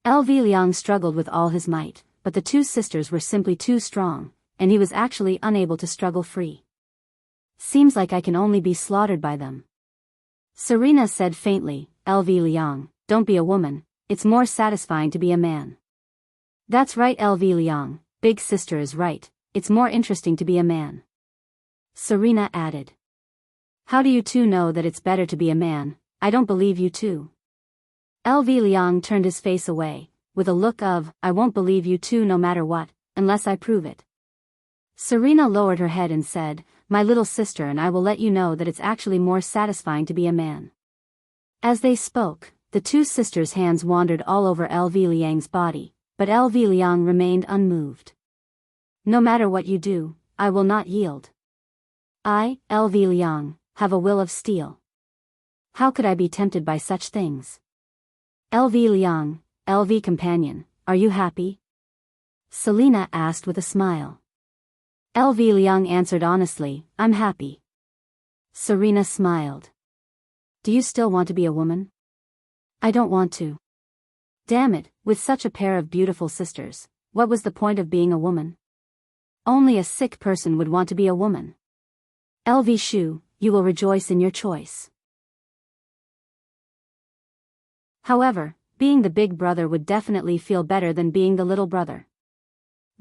Speaker 1: LV Liang struggled with all his might, but the two sisters were simply too strong, and he was actually unable to struggle free. Seems like I can only be slaughtered by them. Serena said faintly, LV Liang, don't be a woman, it's more satisfying to be a man. That's right LV Liang, big sister is right, it's more interesting to be a man. Serena added. How do you two know that it's better to be a man? I don't believe you two. LV Liang turned his face away, with a look of, I won't believe you two no matter what, unless I prove it. Serena lowered her head and said, my little sister and I will let you know that it's actually more satisfying to be a man. As they spoke, the two sisters' hands wandered all over LV Liang's body, but LV Liang remained unmoved. No matter what you do, I will not yield. I, LV Liang, have a will of steel. How could I be tempted by such things? LV Liang, LV companion, are you happy? Selena asked with a smile. LV Liang answered honestly, I'm happy. Serena smiled. Do you still want to be a woman? I don't want to. Damn it, with such a pair of beautiful sisters, what was the point of being a woman? Only a sick person would want to be a woman. LV Shu, you will rejoice in your choice. However, being the big brother would definitely feel better than being the little brother.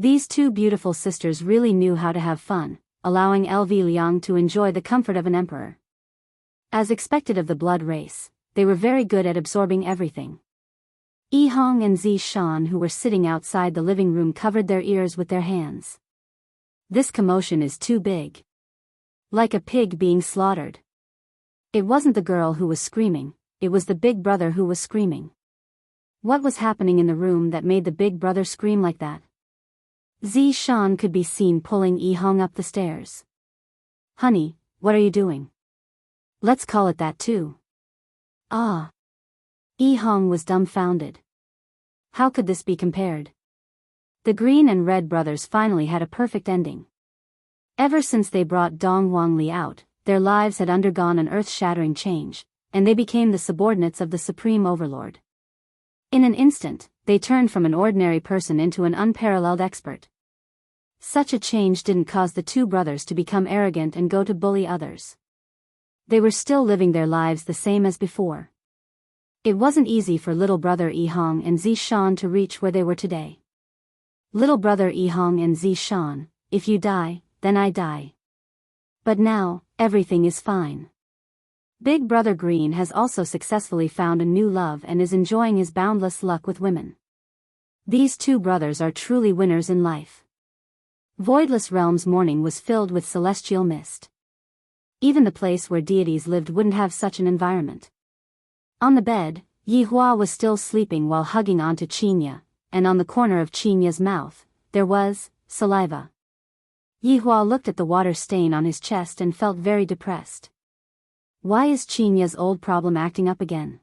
Speaker 1: These two beautiful sisters really knew how to have fun, allowing LV Liang to enjoy the comfort of an emperor. As expected of the blood race, they were very good at absorbing everything. Yi Hong and Zi Shan, who were sitting outside the living room, covered their ears with their hands. This commotion is too big. Like a pig being slaughtered. It wasn't the girl who was screaming, it was the big brother who was screaming. What was happening in the room that made the big brother scream like that? Zi Shan could be seen pulling Yi Hong up the stairs. Honey, what are you doing? Let's call it that too. Ah. Yi Hong was dumbfounded. How could this be compared? The green and red brothers finally had a perfect ending. Ever since they brought Dong Wangli out, their lives had undergone an earth-shattering change, and they became the subordinates of the Supreme Overlord. In an instant, they turned from an ordinary person into an unparalleled expert. Such a change didn't cause the two brothers to become arrogant and go to bully others. They were still living their lives the same as before. It wasn't easy for little brother Yi Hong and Zi Shan to reach where they were today. Little brother Yi Hong and Zi Shan, if you die, then I die. But now, everything is fine. Big brother Green has also successfully found a new love and is enjoying his boundless luck with women. These two brothers are truly winners in life. Voidless Realm's morning was filled with celestial mist. Even the place where deities lived wouldn't have such an environment. On the bed, Yi Hua was still sleeping while hugging onto Qinya, and on the corner of Qinya's mouth, there was saliva. Yi Hua looked at the water stain on his chest and felt very depressed. Why is Qinya's old problem acting up again?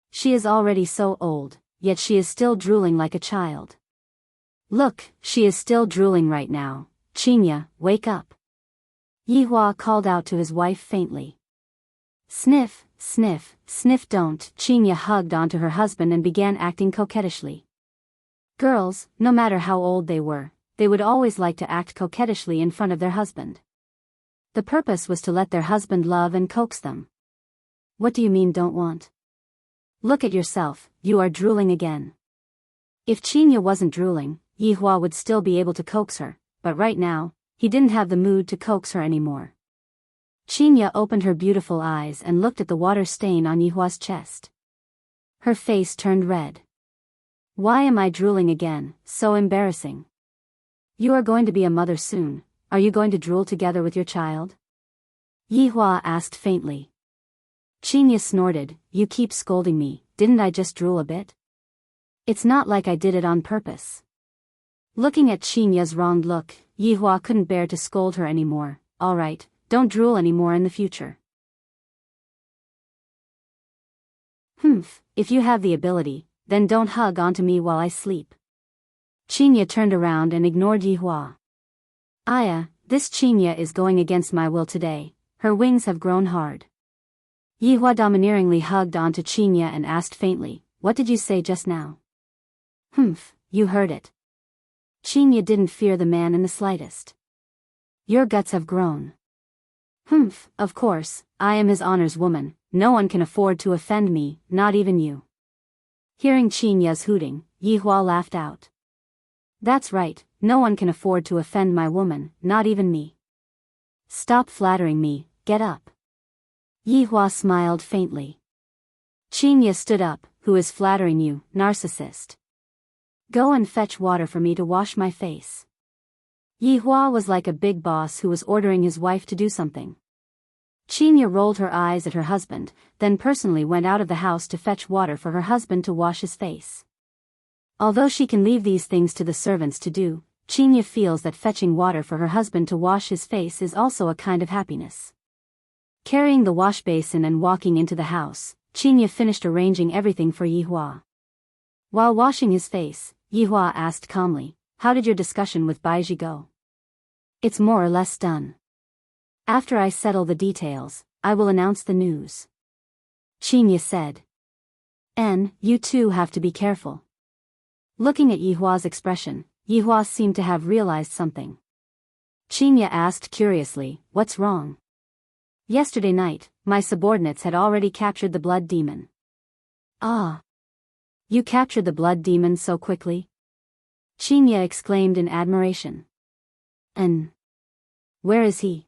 Speaker 1: She is already so old, yet she is still drooling like a child. Look, she is still drooling right now. Qinya, wake up. Yihua called out to his wife faintly. Sniff, sniff, sniff don't. Qinya hugged onto her husband and began acting coquettishly. Girls, no matter how old they were, they would always like to act coquettishly in front of their husband. The purpose was to let their husband love and coax them. What do you mean don't want? Look at yourself, you are drooling again. If Qinya wasn't drooling, Yihua would still be able to coax her, but right now, he didn't have the mood to coax her anymore. Qinya opened her beautiful eyes and looked at the water stain on Yihua's chest. Her face turned red. Why am I drooling again? So embarrassing. You are going to be a mother soon. Are you going to drool together with your child? Yihua asked faintly. Qinya snorted, you keep scolding me, didn't I just drool a bit? It's not like I did it on purpose. Looking at Qinya's wronged look, Yihua couldn't bear to scold her anymore. Alright, don't drool anymore in the future. If you have the ability, then don't hug onto me while I sleep. Qinya turned around and ignored Yihua. Aya, this Qinya is going against my will today, her wings have grown hard. Yihua domineeringly hugged onto Qinya and asked faintly, what did you say just now? You heard it. Qinya didn't fear the man in the slightest. Your guts have grown. Of course, I am his honor's woman, no one can afford to offend me, not even you. Hearing Qinya's hooting, Yihua laughed out. That's right, no one can afford to offend my woman, not even me. Stop flattering me, get up. Yihua smiled faintly. Qinya stood up, who is flattering you, narcissist? Go and fetch water for me to wash my face. Yihua was like a big boss who was ordering his wife to do something. Qinya rolled her eyes at her husband, then personally went out of the house to fetch water for her husband to wash his face. Although she can leave these things to the servants to do, Qinya feels that fetching water for her husband to wash his face is also a kind of happiness. Carrying the wash basin and walking into the house, Qinya finished arranging everything for Yihua. While washing his face, Yihua asked calmly, how did your discussion with Baiji go? It's more or less done. After I settle the details, I will announce the news. Qinya said. You too have to be careful. Looking at Yihua's expression, Yihua seemed to have realized something. Qinya asked curiously, what's wrong? Yesterday night, my subordinates had already captured the blood demon. Ah! You captured the blood demon so quickly? Qinya exclaimed in admiration. Where is he?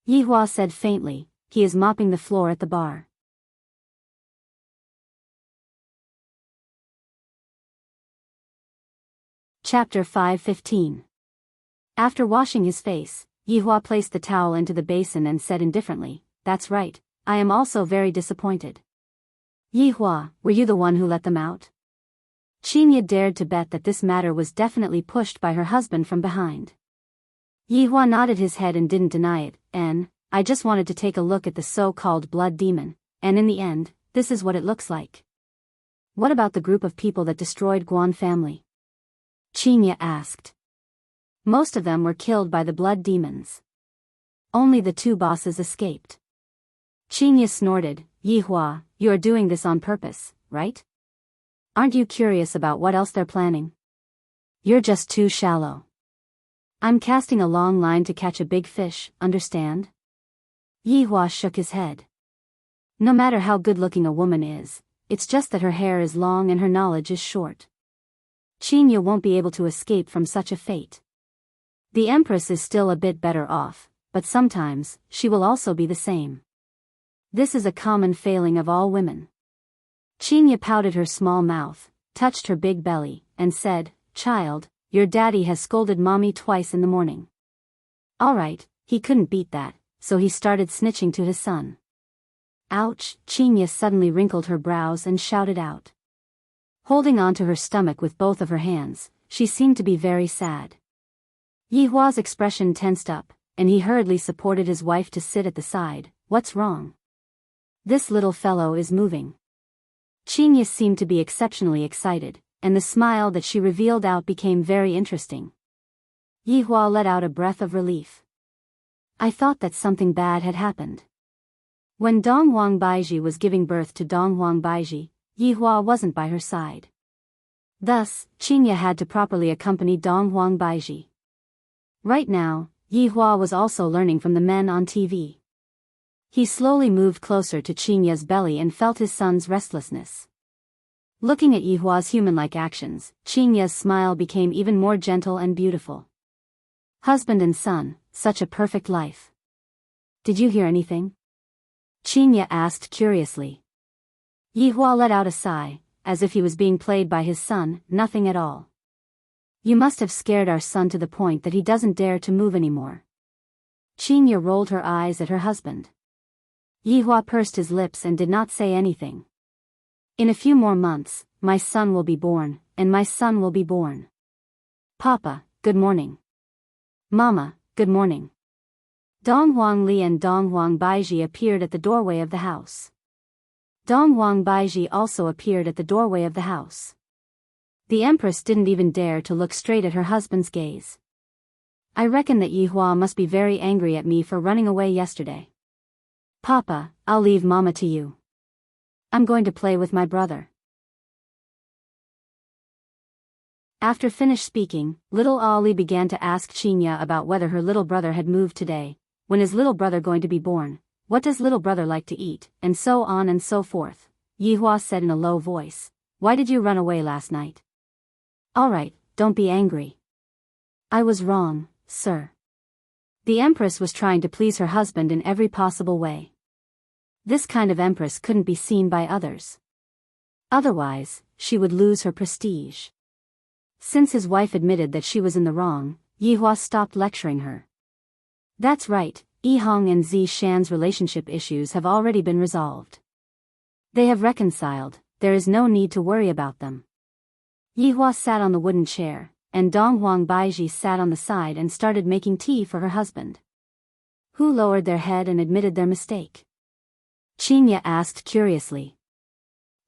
Speaker 1: Yihua said faintly, he is mopping the floor at the bar. Chapter 5:15. After washing his face, Yihua placed the towel into the basin and said indifferently, that's right, I am also very disappointed. Yihua, were you the one who let them out? Qinya dared to bet that this matter was definitely pushed by her husband from behind. Yihua nodded his head and didn't deny it, I just wanted to take a look at the so-called blood demon, and in the end, this is what it looks like. What about the group of people that destroyed Guan family? Qinya asked. Most of them were killed by the blood demons. Only the two bosses escaped. Qinya snorted, Yihua, you are doing this on purpose, right? Aren't you curious about what else they're planning? You're just too shallow. I'm casting a long line to catch a big fish, understand? Yihua shook his head. No matter how good-looking a woman is, it's just that her hair is long and her knowledge is short. Qinya won't be able to escape from such a fate. The Empress is still a bit better off, but sometimes, she will also be the same. This is a common failing of all women. Qinya pouted her small mouth, touched her big belly, and said, child, your daddy has scolded mommy twice in the morning. Alright, he couldn't beat that, so he started snitching to his son. Ouch, Qinya suddenly wrinkled her brows and shouted out. Holding onto her stomach with both of her hands, she seemed to be very sad. Yihua's expression tensed up, and he hurriedly supported his wife to sit at the side. What's wrong? This little fellow is moving. Qinya seemed to be exceptionally excited, and the smile that she revealed out became very interesting. Yihua let out a breath of relief. I thought that something bad had happened. When Dong Huang Baiji was giving birth to Dong Huang Baiji, Yi Hua wasn't by her side. Thus, Qingya had to properly accompany Dong Huang Baiji. Right now, Yi Hua was also learning from the men on TV. He slowly moved closer to Qingya's belly and felt his son's restlessness. Looking at Yi Hua's human-like actions, Qingya's smile became even more gentle and beautiful. Husband and son, such a perfect life. Did you hear anything? Qingya asked curiously. Yi Hua let out a sigh, as if he was being played by his son. Nothing at all. You must have scared our son to the point that he doesn't dare to move anymore. Qingya rolled her eyes at her husband. Yi Hua pursed his lips and did not say anything. In a few more months, my son will be born, and my son will be born. Papa, good morning. Mama, good morning. Dong Huang Li and Dong Huang Baiji appeared at the doorway of the house. Dong Huang Baiji also appeared at the doorway of the house. The Empress didn't even dare to look straight at her husband's gaze. I reckon that Yi Hua must be very angry at me for running away yesterday. Papa, I'll leave Mama to you. I'm going to play with my brother. After finished speaking, little Ali began to ask Qingya about whether her little brother had moved today. When is little brother going to be born? What does little brother like to eat? And so on and so forth. Yi Hua said in a low voice. Why did you run away last night? Alright, don't be angry. I was wrong, sir. The Empress was trying to please her husband in every possible way. This kind of Empress couldn't be seen by others. Otherwise, she would lose her prestige. Since his wife admitted that she was in the wrong, Yi Hua stopped lecturing her. That's right, Yi Hong and Zi Shan's relationship issues have already been resolved. They have reconciled, there is no need to worry about them. Yi Hua sat on the wooden chair, and Dong Huang Baiji sat on the side and started making tea for her husband. Who lowered their head and admitted their mistake? Qingya asked curiously.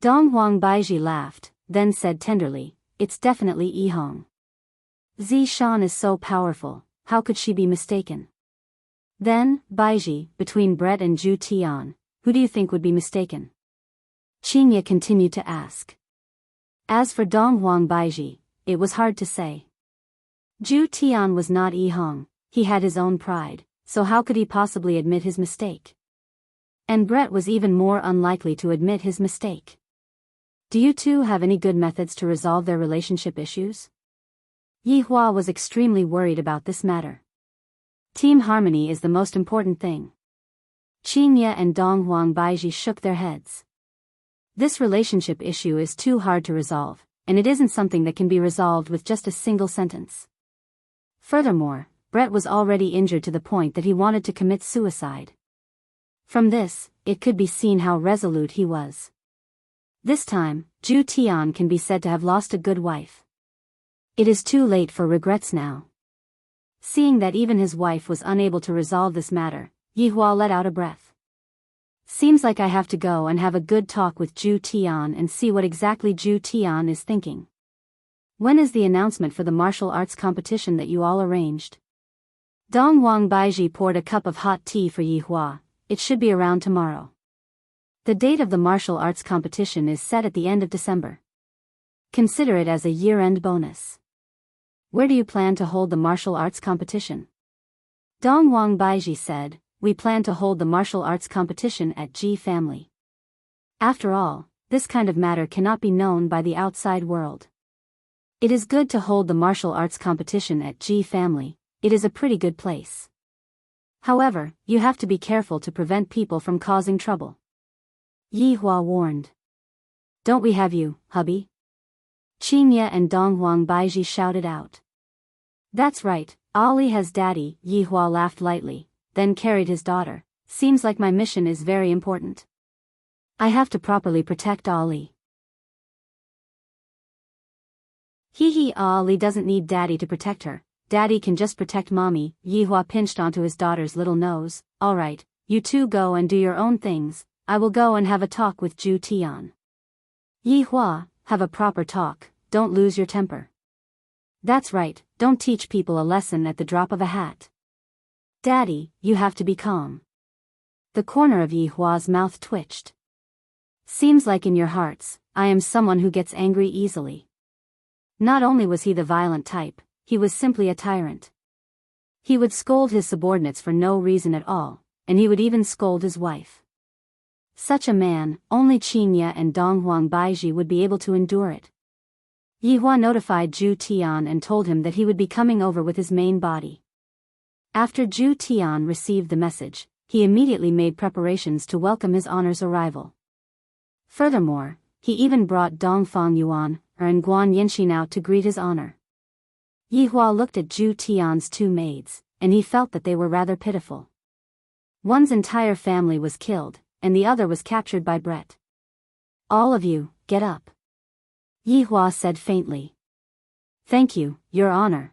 Speaker 1: Dong Huang Baiji laughed, then said tenderly, it's definitely Yi Hong. Zi Shan is so powerful, how could she be mistaken? Then, Baiji, between Brett and Zhu Tian, who do you think would be mistaken? Qingya continued to ask. As for Dong Huang Baiji, it was hard to say. Zhu Tian was not Yi Hong, he had his own pride, so how could he possibly admit his mistake? And Brett was even more unlikely to admit his mistake. Do you two have any good methods to resolve their relationship issues? Yi Hua was extremely worried about this matter. Team harmony is the most important thing. Qingya and Dong Huang Baiji shook their heads. This relationship issue is too hard to resolve, and it isn't something that can be resolved with just a single sentence. Furthermore, Brett was already injured to the point that he wanted to commit suicide. From this, it could be seen how resolute he was. This time, Zhu Tian can be said to have lost a good wife. It is too late for regrets now. Seeing that even his wife was unable to resolve this matter, Yi Hua let out a breath. Seems like I have to go and have a good talk with Zhu Tian and see what exactly Zhu Tian is thinking. When is the announcement for the martial arts competition that you all arranged? Dong Huang Baiji poured a cup of hot tea for Yi Hua. It should be around tomorrow. The date of the martial arts competition is set at the end of December. Consider it as a year-end bonus. Where do you plan to hold the martial arts competition? Dong Huang Baiji said, we plan to hold the martial arts competition at Ji family. After all, this kind of matter cannot be known by the outside world. It is good to hold the martial arts competition at Ji family, it is a pretty good place. However, you have to be careful to prevent people from causing trouble. Yi Hua warned. Don't we have you, hubby? Qingya and Dong Huang Baiji shouted out. That's right, Ali has daddy, Yi Hua laughed lightly, then carried his daughter. Seems like my mission is very important. I have to properly protect Ali. Ali doesn't need daddy to protect her. Daddy can just protect mommy. Yi Hua pinched onto his daughter's little nose. Alright, you two go and do your own things. I will go and have a talk with Zhu Tian. Yi Hua, have a proper talk, don't lose your temper. That's right, don't teach people a lesson at the drop of a hat. Daddy, you have to be calm. The corner of Yi Hua's mouth twitched. Seems like in your hearts, I am someone who gets angry easily. Not only was he the violent type, he was simply a tyrant. He would scold his subordinates for no reason at all, and he would even scold his wife. Such a man, only Qingye and Donghuang Baiji would be able to endure it. Yi Hua notified Zhu Tian and told him that he would be coming over with his main body. After Zhu Tian received the message, he immediately made preparations to welcome his honor's arrival. Furthermore, he even brought Dongfang Yuan and Guan Yanxin out to greet his honor. Yi Hua looked at Zhu Tian's two maids, and he felt that they were rather pitiful. One's entire family was killed, and the other was captured by Brett. All of you, get up. Yi Hua said faintly. Thank you, Your Honor.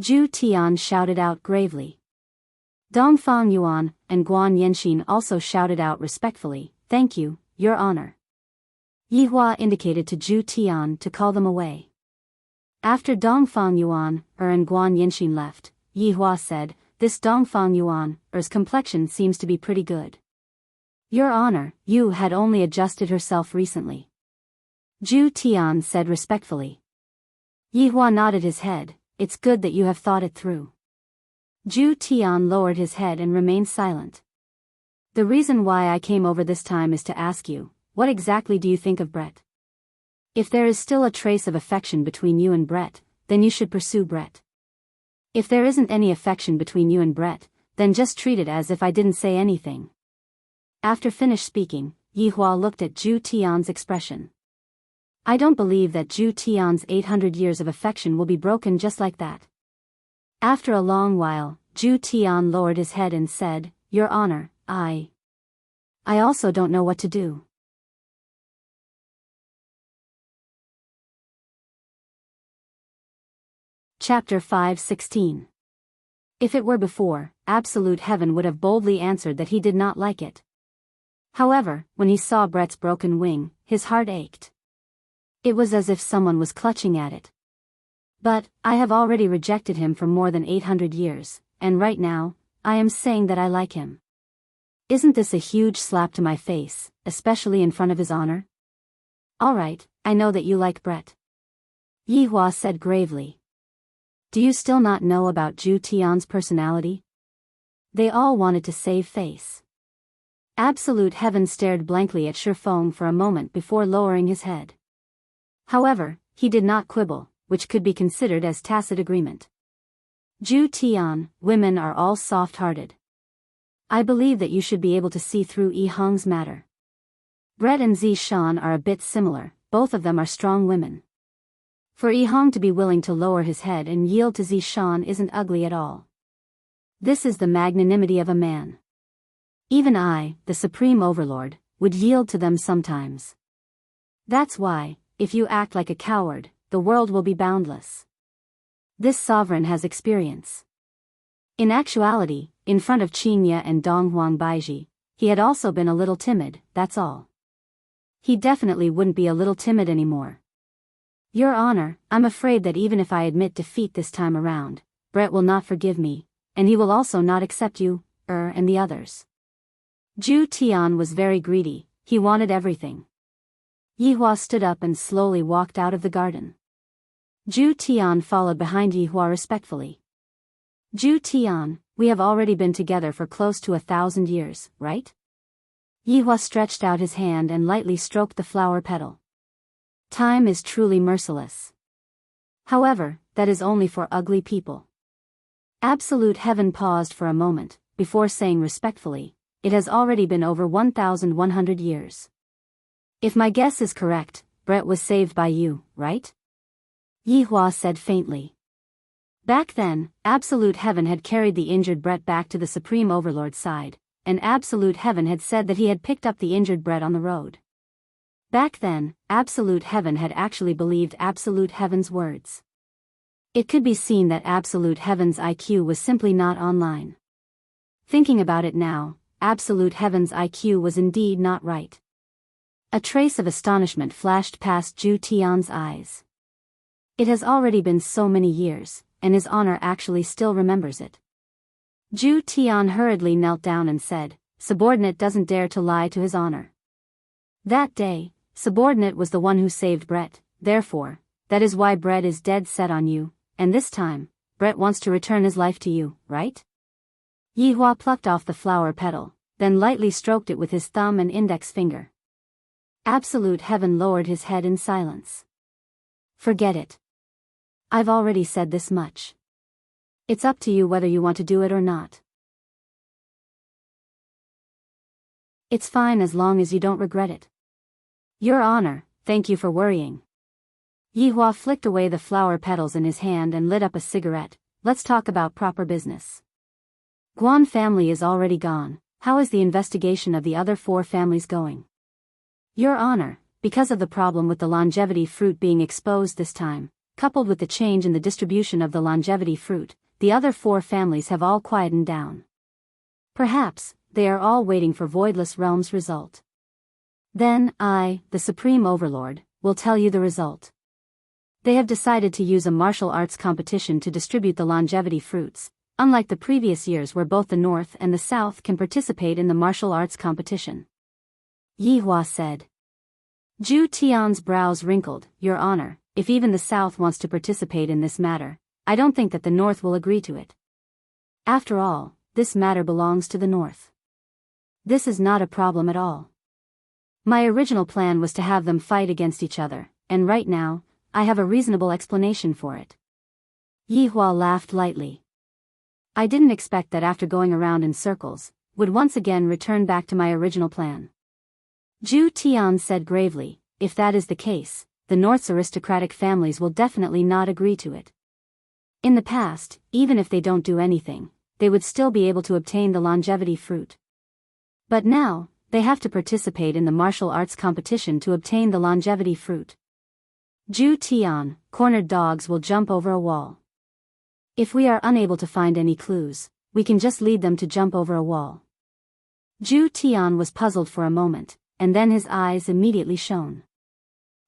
Speaker 1: Zhu Tian shouted out gravely. Dongfang Yuan and Guan Yanxin also shouted out respectfully, Thank you, Your Honor. Yi Hua indicated to Zhu Tian to call them away. After Dongfang Yuan and Guan Yanxin left, Yi Hua said, This Dongfang Yuan's complexion seems to be pretty good. Your Honor, Yu had only adjusted herself recently. Zhu Tian said respectfully. Yi Hua nodded his head, It's good that you have thought it through. Zhu Tian lowered his head and remained silent. The reason why I came over this time is to ask you, what exactly do you think of Brett? If there is still a trace of affection between you and Brett, then you should pursue Brett. If there isn't any affection between you and Brett, then just treat it as if I didn't say anything. After finished speaking, Yi Hua looked at Zhu Tian's expression. I don't believe that Zhu Tian's 800 years of affection will be broken just like that. After a long while, Zhu Tian lowered his head and said, Your Honor, I also don't know what to do. Chapter 5:16. If it were before, Absolute Heaven would have boldly answered that he did not like it. However, when he saw Brett's broken wing, his heart ached. It was as if someone was clutching at it. But, I have already rejected him for more than 800 years, and right now, I am saying that I like him. Isn't this a huge slap to my face, especially in front of his honor? Alright, I know that you like Brett. Yi Hua said gravely. Do you still not know about Zhu Tian's personality? They all wanted to save face. Absolute Heaven stared blankly at Shifeng for a moment before lowering his head. However, he did not quibble, which could be considered as tacit agreement. Zhu Tian, women are all soft-hearted. I believe that you should be able to see through Yi Hong's matter. Brett and Zishan are a bit similar, both of them are strong women. For Yi Hong to be willing to lower his head and yield to Zishan isn't ugly at all. This is the magnanimity of a man. Even I, the Supreme Overlord, would yield to them sometimes. That's why, if you act like a coward, the world will be boundless. This sovereign has experience. In actuality, in front of Qingye and Donghuang Baiji, he had also been a little timid, that's all. He definitely wouldn't be a little timid anymore. Your Honor, I'm afraid that even if I admit defeat this time around, Brett will not forgive me, and he will also not accept you, and the others. Zhu Tian was very greedy, he wanted everything. Yi Hua stood up and slowly walked out of the garden. Zhu Tian followed behind Yi Hua respectfully. Zhu Tian, we have already been together for close to 1,000 years, right? Yi Hua stretched out his hand and lightly stroked the flower petal. Time is truly merciless. However, that is only for ugly people. Absolute Heaven paused for a moment, before saying respectfully, it has already been over 1,100 years. If my guess is correct, Brett was saved by you, right? Yi Hua said faintly. Back then, Absolute Heaven had carried the injured Brett back to the Supreme Overlord's side, and Absolute Heaven had said that he had picked up the injured Brett on the road. Back then, Absolute Heaven had actually believed Absolute Heaven's words. It could be seen that Absolute Heaven's IQ was simply not online. Thinking about it now, Absolute Heaven's IQ was indeed not right. A trace of astonishment flashed past Zhu Tian's eyes. It has already been so many years, and his honor actually still remembers it. Zhu Tian hurriedly knelt down and said, "Subordinate doesn't dare to lie to his honor." That day, Subordinate was the one who saved Brett, therefore, that is why Brett is dead set on you, and this time, Brett wants to return his life to you, right? Yihua plucked off the flower petal, then lightly stroked it with his thumb and index finger. Absolute Heaven lowered his head in silence. Forget it. I've already said this much. It's up to you whether you want to do it or not. It's fine as long as you don't regret it. Your Honor, thank you for worrying. Yihua flicked away the flower petals in his hand and lit up a cigarette. Let's talk about proper business. Guan family is already gone. How is the investigation of the other 4 families going? Your Honor, because of the problem with the longevity fruit being exposed this time, coupled with the change in the distribution of the longevity fruit, the other 4 families have all quietened down. Perhaps, they are all waiting for Voidless Realm's result. Then I, the Supreme Overlord, will tell you the result. They have decided to use a martial arts competition to distribute the longevity fruits, unlike the previous years where both the North and the South can participate in the martial arts competition. Yihua said. Zhu Tian's brows wrinkled. Your Honor, if even the South wants to participate in this matter, I don't think that the North will agree to it. After all, this matter belongs to the North. This is not a problem at all. My original plan was to have them fight against each other, and right now, I have a reasonable explanation for it. Yihua laughed lightly. I didn't expect that after going around in circles, would once again return back to my original plan. Zhu Tian said gravely, if that is the case, the North's aristocratic families will definitely not agree to it. In the past, even if they don't do anything, they would still be able to obtain the longevity fruit. But now, they have to participate in the martial arts competition to obtain the longevity fruit. Zhu Tian, cornered dogs will jump over a wall. If we are unable to find any clues, we can just lead them to jump over a wall. Zhu Tian was puzzled for a moment, and then his eyes immediately shone.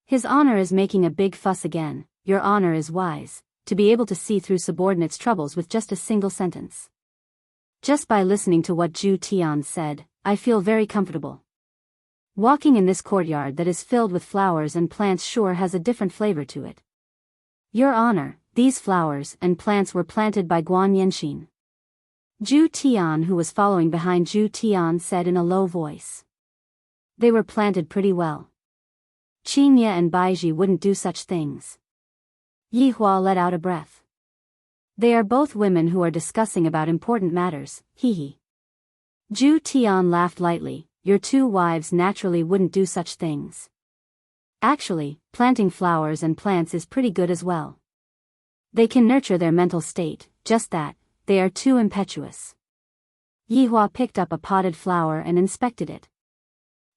Speaker 1: His Honor is making a big fuss again. Your Honor is wise, to be able to see through Subordinate's troubles with just a single sentence. Just by listening to what Zhu Tian said, I feel very comfortable. Walking in this courtyard that is filled with flowers and plants sure has a different flavor to it. Your Honor, these flowers and plants were planted by Guan Yanxin. Zhu Tian, who was following behind Zhu Tian, said in a low voice. They were planted pretty well. Qingye and Baiji wouldn't do such things. Yihua let out a breath. They are both women who are discussing about important matters, hee. Zhu Tian laughed lightly. Your 2 wives naturally wouldn't do such things. Actually, planting flowers and plants is pretty good as well. They can nurture their mental state, just that, they are too impetuous. Yihua picked up a potted flower and inspected it.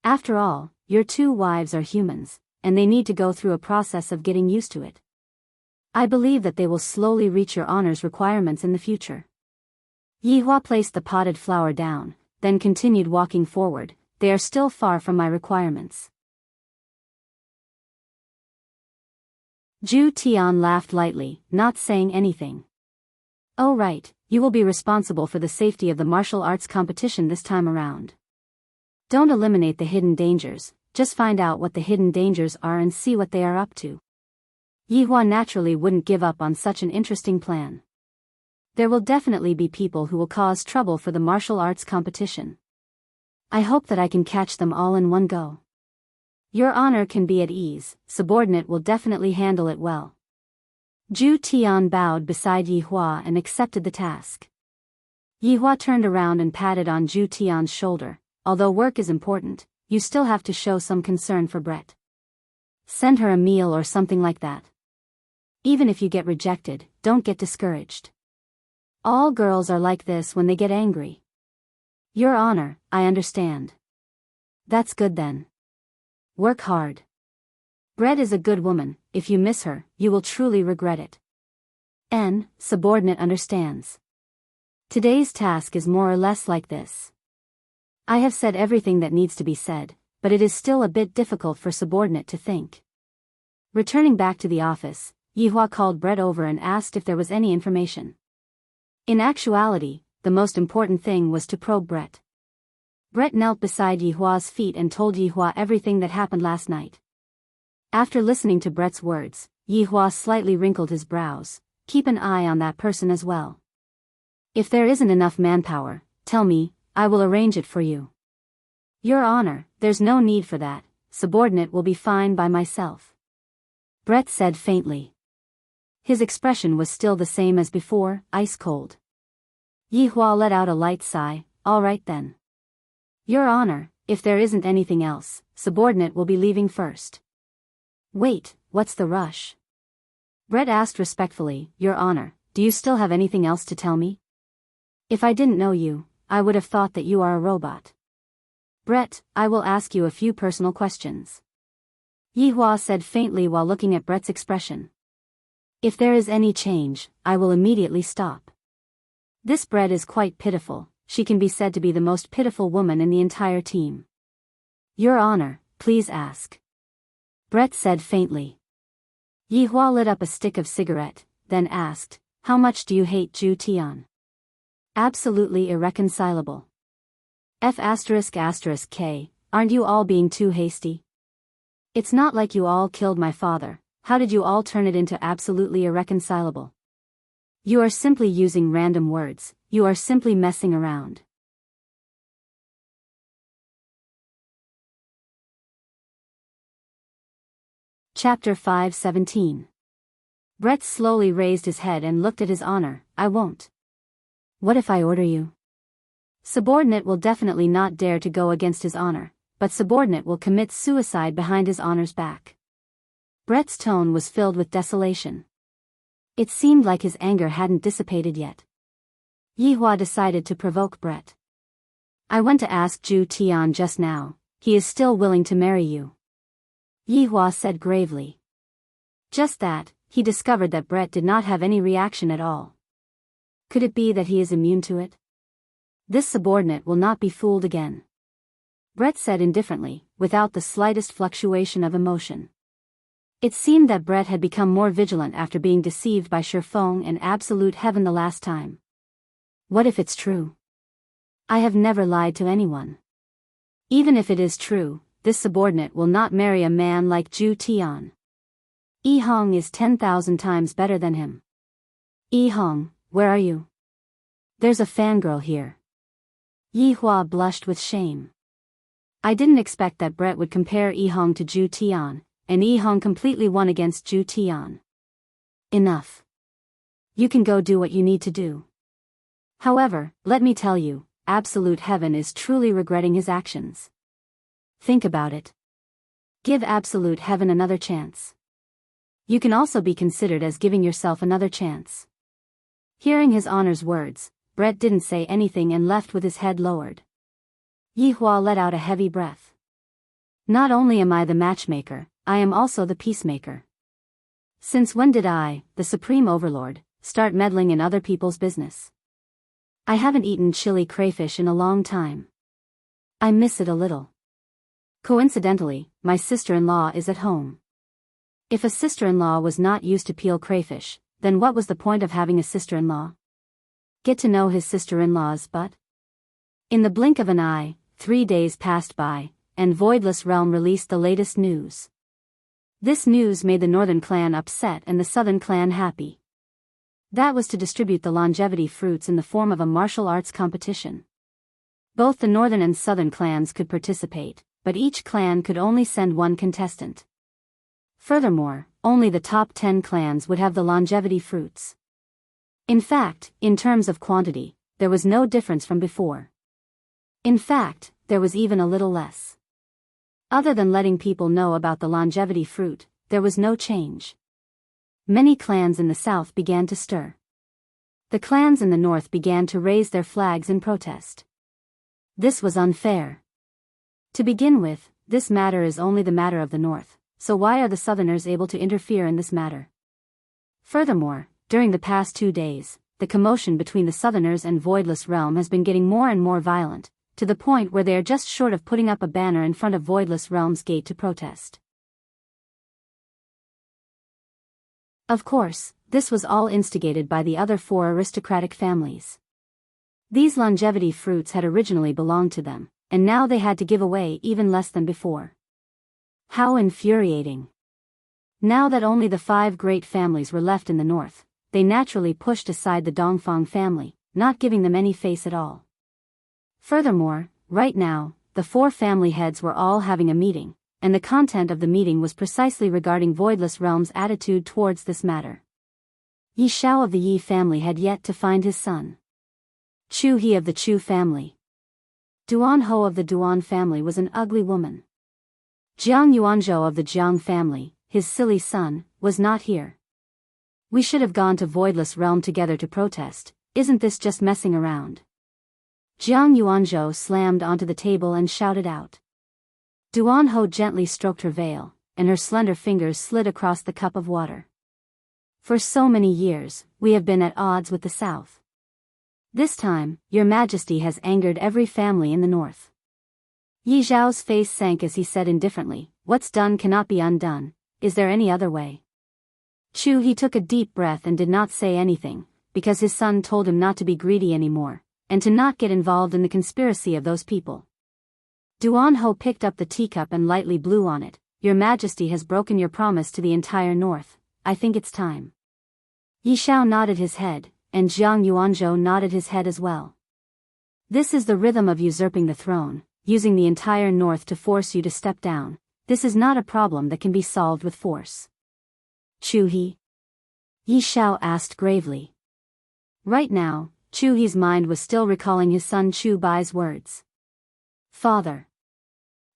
Speaker 1: After all, your 2 wives are humans, and they need to go through a process of getting used to it. I believe that they will slowly reach your Honor's requirements in the future. Yihua placed the potted flower down, then continued walking forward. They are still far from my requirements. Zhu Tian laughed lightly, not saying anything. Oh right, you will be responsible for the safety of the martial arts competition this time around. Don't eliminate the hidden dangers, just find out what the hidden dangers are and see what they are up to. Yihua naturally wouldn't give up on such an interesting plan. There will definitely be people who will cause trouble for the martial arts competition. I hope that I can catch them all in one go. Your Honor can be at ease, Subordinate will definitely handle it well. Zhu Tian bowed beside Yihua and accepted the task. Yihua turned around and patted on Zhu Tian's shoulder. Although work is important, you still have to show some concern for Brett. Send her a meal or something like that. Even if you get rejected, don't get discouraged. All girls are like this when they get angry. Your Honor, I understand. That's good then. Work hard. Brett is a good woman, if you miss her, you will truly regret it. Subordinate understands. Today's task is more or less like this. I have said everything that needs to be said, but it is still a bit difficult for Subordinate to think. Returning back to the office, Yihua called Brett over and asked if there was any information. In actuality, the most important thing was to probe Brett. Brett knelt beside Yihua's feet and told Yihua everything that happened last night. After listening to Brett's words, Yihua slightly wrinkled his brows. Keep an eye on that person as well. If there isn't enough manpower, tell me, I will arrange it for you. Your Honor, there's no need for that, subordinate will be fine by myself. Brett said faintly. His expression was still the same as before, ice cold. Yihua let out a light sigh. All right then. Your Honor, if there isn't anything else, subordinate will be leaving first. Wait, what's the rush? Brett asked respectfully. Your Honor, do you still have anything else to tell me? If I didn't know you, I would have thought that you are a robot. Brett, I will ask you a few personal questions. Yihua said faintly while looking at Brett's expression. If there is any change, I will immediately stop. This Brett is quite pitiful, she can be said to be the most pitiful woman in the entire team. Your Honor, please ask. Brett said faintly. Yihua lit up a stick of cigarette, then asked, how much do you hate Zhu Tian? Absolutely irreconcilable. F***K, aren't you all being too hasty? It's not like you all killed my father, how did you all turn it into absolutely irreconcilable? You are simply using random words, you are simply messing around. Chapter 5:17. Brett slowly raised his head and looked at his Honor. I won't. What if I order you? Subordinate will definitely not dare to go against his Honor, but subordinate will commit suicide behind his Honor's back. Brett's tone was filled with desolation. It seemed like his anger hadn't dissipated yet. Yihua decided to provoke Brett. I went to ask Zhu Tian just now, he is still willing to marry you. Yihua said gravely. Just that, he discovered that Brett did not have any reaction at all. Could it be that he is immune to it? This subordinate will not be fooled again. Brett said indifferently, without the slightest fluctuation of emotion. It seemed that Brett had become more vigilant after being deceived by Shifeng and absolute heaven the last time. What if it's true? I have never lied to anyone. Even if it is true, this subordinate will not marry a man like Zhu Tian. Yi Hong is 10,000 times better than him. Yi Hong, where are you? There's a fangirl here. Yihua blushed with shame. I didn't expect that Brett would compare Yi Hong to Zhu Tian, and Yi Hong completely won against Zhu Tian. Enough. You can go do what you need to do. However, let me tell you, absolute heaven is truly regretting his actions. Think about it. Give absolute heaven another chance. You can also be considered as giving yourself another chance. Hearing his Honor's words, Brett didn't say anything and left with his head lowered. Yihua let out a heavy breath. Not only am I the matchmaker, I am also the peacemaker. Since when did I, the Supreme Overlord, start meddling in other people's business? I haven't eaten chili crayfish in a long time. I miss it a little. Coincidentally, my sister-in-law is at home. If a sister-in-law was not used to peel crayfish, then what was the point of having a sister-in-law? Get to know his sister-in-law's butt? In the blink of an eye, 3 days passed by, and Voidless Realm released the latest news. This news made the Northern Clan upset and the Southern Clan happy. That was to distribute the longevity fruits in the form of a martial arts competition. Both the Northern and Southern clans could participate, but each clan could only send one contestant. Furthermore, only the top 10 clans would have the longevity fruits. In fact, in terms of quantity, there was no difference from before. In fact, there was even a little less. Other than letting people know about the longevity fruit, there was no change. Many clans in the south began to stir. The clans in the north began to raise their flags in protest. This was unfair. To begin with, this matter is only the matter of the north, so why are the southerners able to interfere in this matter? Furthermore, during the past 2 days, the commotion between the southerners and Voidless Realm has been getting more and more violent, to the point where they are just short of putting up a banner in front of Voidless Realm's gate to protest. Of course, this was all instigated by the other 4 aristocratic families. These longevity fruits had originally belonged to them, and now they had to give away even less than before. How infuriating. Now that only the 5 great families were left in the north, they naturally pushed aside the Dongfang family, not giving them any face at all. Furthermore, right now, the 4 family heads were all having a meeting, and the content of the meeting was precisely regarding Voidless Realm's attitude towards this matter. Yi Xiao of the Yi family had yet to find his son. Chu He of the Chu family. Duan Ho of the Duan family was an ugly woman. Jiang Yuanzhou of the Jiang family, his silly son, was not here. We should have gone to Voidless Realm together to protest. Isn't this just messing around? Jiang Yuanzhou slammed onto the table and shouted out. Duan Ho gently stroked her veil, and her slender fingers slid across the cup of water. For so many years, we have been at odds with the South. This time, Your Majesty has angered every family in the north. Yi Zhao's face sank as he said indifferently, "What's done cannot be undone. Is there any other way?" Chu He took a deep breath and did not say anything, because his son told him not to be greedy anymore, and to not get involved in the conspiracy of those people. Duan Ho picked up the teacup and lightly blew on it. "Your Majesty has broken your promise to the entire north. I think it's time." Yi Xiao nodded his head, and Jiang Yuanzhou nodded his head as well. "This is the rhythm of usurping the throne, using the entire north to force you to step down. This is not a problem that can be solved with force." Chu He? Yi Xiao asked gravely. Right now, Chu He's mind was still recalling his son Chu Bai's words. "Father,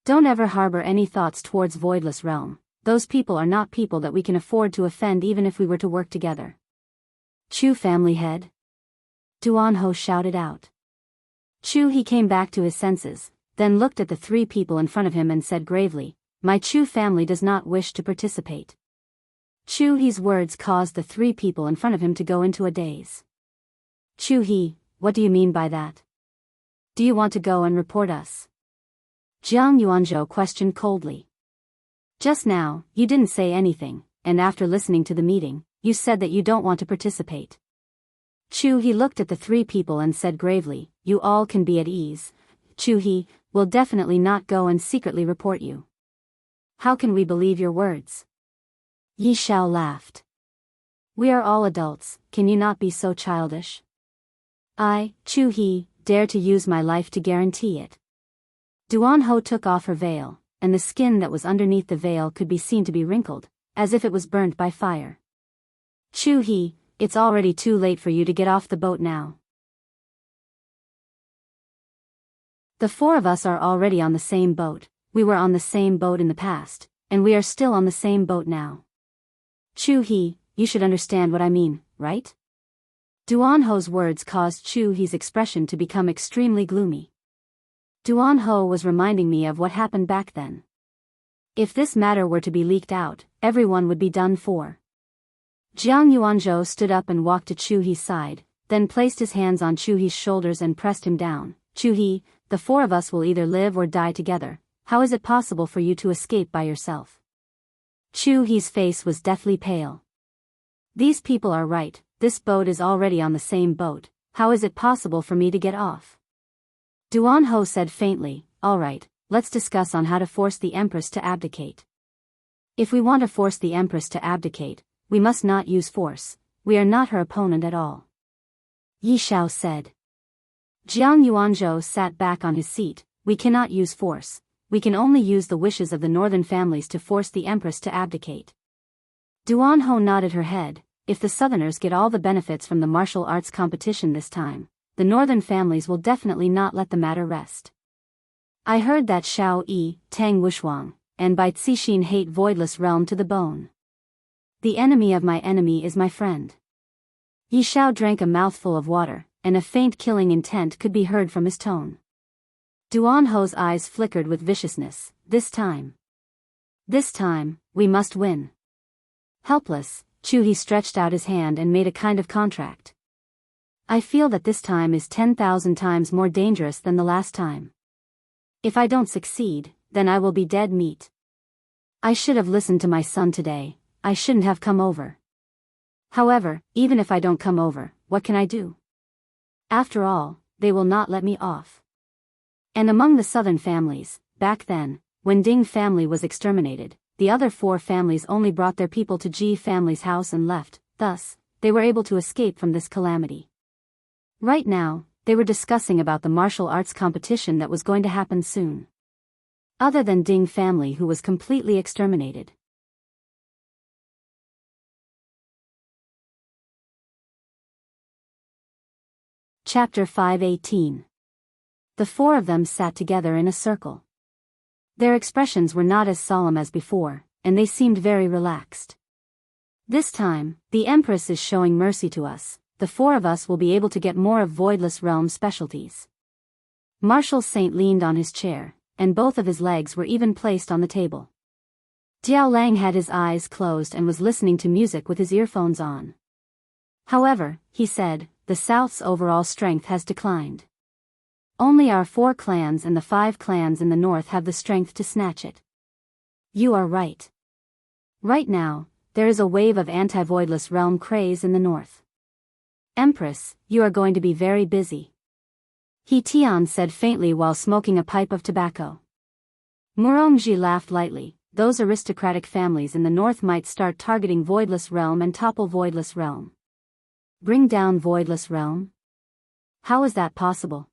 Speaker 1: don't ever harbor any thoughts towards Voidless Realm. Those people are not people that we can afford to offend even if we were to work together." "Chu family head?" Duan Ho shouted out. Chu He came back to his senses, then looked at the 3 people in front of him and said gravely, "My Chu family does not wish to participate." Chu He's words caused the 3 people in front of him to go into a daze. "Chu He, what do you mean by that? Do you want to go and report us?" Jiang Yuanzhou questioned coldly. "Just now, you didn't say anything, and after listening to the meeting, you said that you don't want to participate." Chu He looked at the 3 people and said gravely, "You all can be at ease. Chu He will definitely not go and secretly report you." "How can we believe your words?" Yi Xiao laughed. "We are all adults, can you not be so childish? I, Chu He, dare to use my life to guarantee it." Duan Ho took off her veil, and the skin that was underneath the veil could be seen to be wrinkled, as if it was burnt by fire. "Chu He, it's already too late for you to get off the boat now. The 4 of us are already on the same boat. We were on the same boat in the past, and we are still on the same boat now. Chu He, you should understand what I mean, right?" Duan Ho's words caused Chu He's expression to become extremely gloomy. Duan Ho was reminding me of what happened back then. If this matter were to be leaked out, everyone would be done for. Jiang Yuanzhou stood up and walked to Chu He's side, then placed his hands on Chu He's shoulders and pressed him down. "Chu He, the 4 of us will either live or die together. How is it possible for you to escape by yourself?" Chu He's face was deathly pale. "These people are right, this boat is already on the same boat. How is it possible for me to get off?" Duan Ho said faintly, "All right, let's discuss on how to force the Empress to abdicate. If we want to force the Empress to abdicate, we must not use force. We are not her opponent at all." Yi Xiao said. Jiang Yuanzhou sat back on his seat. "We cannot use force. We can only use the wishes of the northern families to force the Empress to abdicate." Duan Ho nodded her head. "If the southerners get all the benefits from the martial arts competition this time, the northern families will definitely not let the matter rest. I heard that Xiao Yi, Tang Wushuang, and Bai Cixin hate Voidless Realm to the bone. The enemy of my enemy is my friend." Yi Xiao drank a mouthful of water, and a faint killing intent could be heard from his tone. Duan Ho's eyes flickered with viciousness. This time, we must win." Helpless, Chu He stretched out his hand and made a kind of contract. "I feel that this time is 10,000 times more dangerous than the last time. If I don't succeed, then I will be dead meat. I should have listened to my son today. I shouldn't have come over. However, even if I don't come over, what can I do? After all, they will not let me off. And among the southern families, back then, when Ding family was exterminated, the other 4 families only brought their people to Ji family's house and left, thus, they were able to escape from this calamity. Right now, they were discussing about the martial arts competition that was going to happen soon. Other than Ding family who was completely exterminated. Chapter 5:18. The 4 of them sat together in a circle. Their expressions were not as solemn as before, and they seemed very relaxed. This time, the Empress is showing mercy to us. The 4 of us will be able to get more of Voidless Realm specialties. Marshal Saint leaned on his chair, and both of his legs were even placed on the table. Diao Lang had his eyes closed and was listening to music with his earphones on. However, he said, the South's overall strength has declined. Only our 4 clans and the 5 clans in the North have the strength to snatch it. You are right. Right now, there is a wave of anti-Voidless Realm craze in the North. Empress, you are going to be very busy. He Tian said faintly while smoking a pipe of tobacco. Murongji laughed lightly. Those aristocratic families in the North might start targeting Voidless Realm and topple Voidless Realm. Bring down Voidless Realm? How is that possible?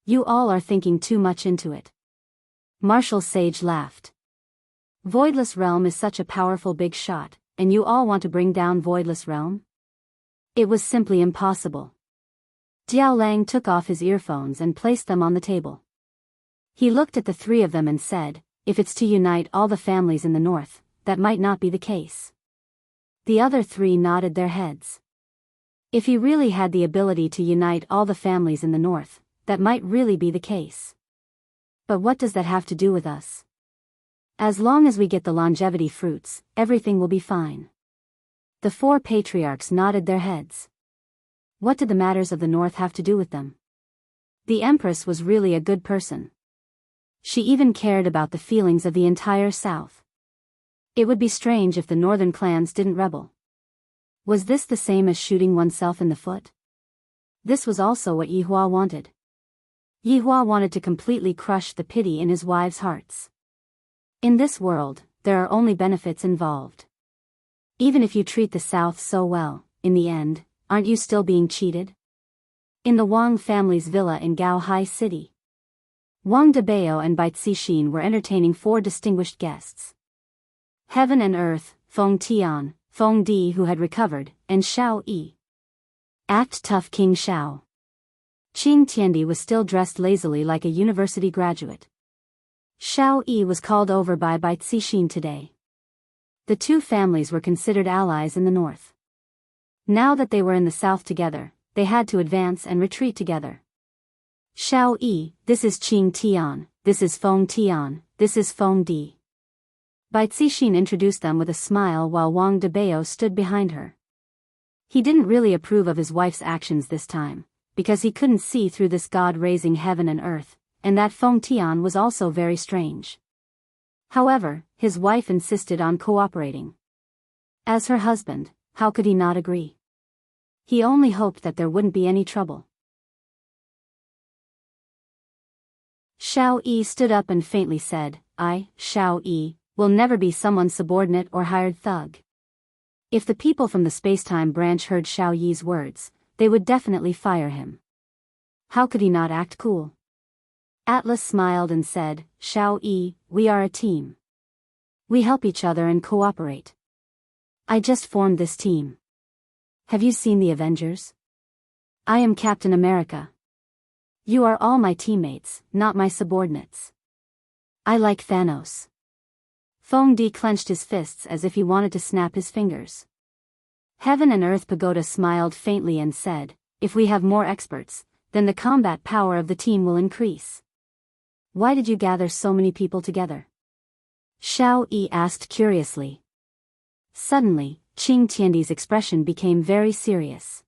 Speaker 1: You all are thinking too much into it. Marshal Sage laughed. Voidless Realm is such a powerful big shot, and you all want to bring down Voidless Realm? It was simply impossible. Diao Lang took off his earphones and placed them on the table. He looked at the 3 of them and said, if it's to unite all the families in the North, that might not be the case. The other 3 nodded their heads. If he really had the ability to unite all the families in the North, that might really be the case. But what does that have to do with us? As long as we get the longevity fruits, everything will be fine. The 4 patriarchs nodded their heads. What did the matters of the North have to do with them? The Empress was really a good person. She even cared about the feelings of the entire South. It would be strange if the northern clans didn't rebel. Was this the same as shooting oneself in the foot? This was also what Yihua wanted. Yihua wanted to completely crush the pity in his wives' hearts. In this world, there are only benefits involved. Even if you treat the South so well, in the end, aren't you still being cheated? In the Wang family's villa in Gao Hai City, Wang Debao and Bai Cixin were entertaining 4 distinguished guests. Heaven and Earth, Feng Tian, Feng Di who had recovered, and Xiao Yi. Act tough King Xiao. Qing Tiandi was still dressed lazily like a university graduate. Xiao Yi was called over by Bai Cixin today. The 2 families were considered allies in the North. Now that they were in the South together, they had to advance and retreat together. Xiao Yi, this is Qing Tian, this is Feng Tian, this is Feng Di. Bai Cixin introduced them with a smile while Wang Debao stood behind her. He didn't really approve of his wife's actions this time, because he couldn't see through this god raising heaven and earth, and that Feng Tian was also very strange. However, his wife insisted on cooperating. As her husband, how could he not agree? He only hoped that there wouldn't be any trouble. Xiao Yi stood up and faintly said, I, Xiao Yi, will never be someone's subordinate or hired thug. If the people from the Spacetime branch heard Xiao Yi's words, they would definitely fire him. How could he not act cool? Atlas smiled and said, Xiao Yi, we are a team. We help each other and cooperate. I just formed this team. Have you seen the Avengers? I am Captain America. You are all my teammates, not my subordinates. I like Thanos. Feng Di clenched his fists as if he wanted to snap his fingers. Heaven and Earth Pagoda smiled faintly and said, if we have more experts, then the combat power of the team will increase. Why did you gather so many people together? Xiao Yi asked curiously. Suddenly, Qing Tiandi's expression became very serious.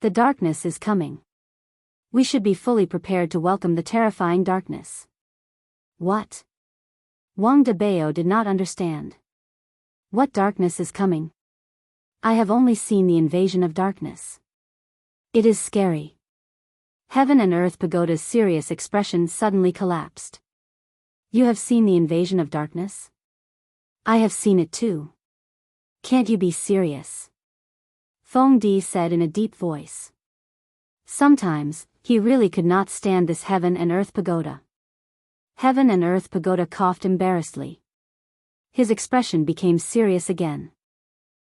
Speaker 1: The darkness is coming. We should be fully prepared to welcome the terrifying darkness. What? Wang Debao did not understand. What darkness is coming? I have only seen the invasion of darkness. It is scary. Heaven and Earth Pagoda's serious expression suddenly collapsed. You have seen the invasion of darkness? I have seen it too. Can't you be serious? Feng Di said in a deep voice. Sometimes, he really could not stand this Heaven and Earth Pagoda. Heaven and Earth Pagoda coughed embarrassedly. His expression became serious again.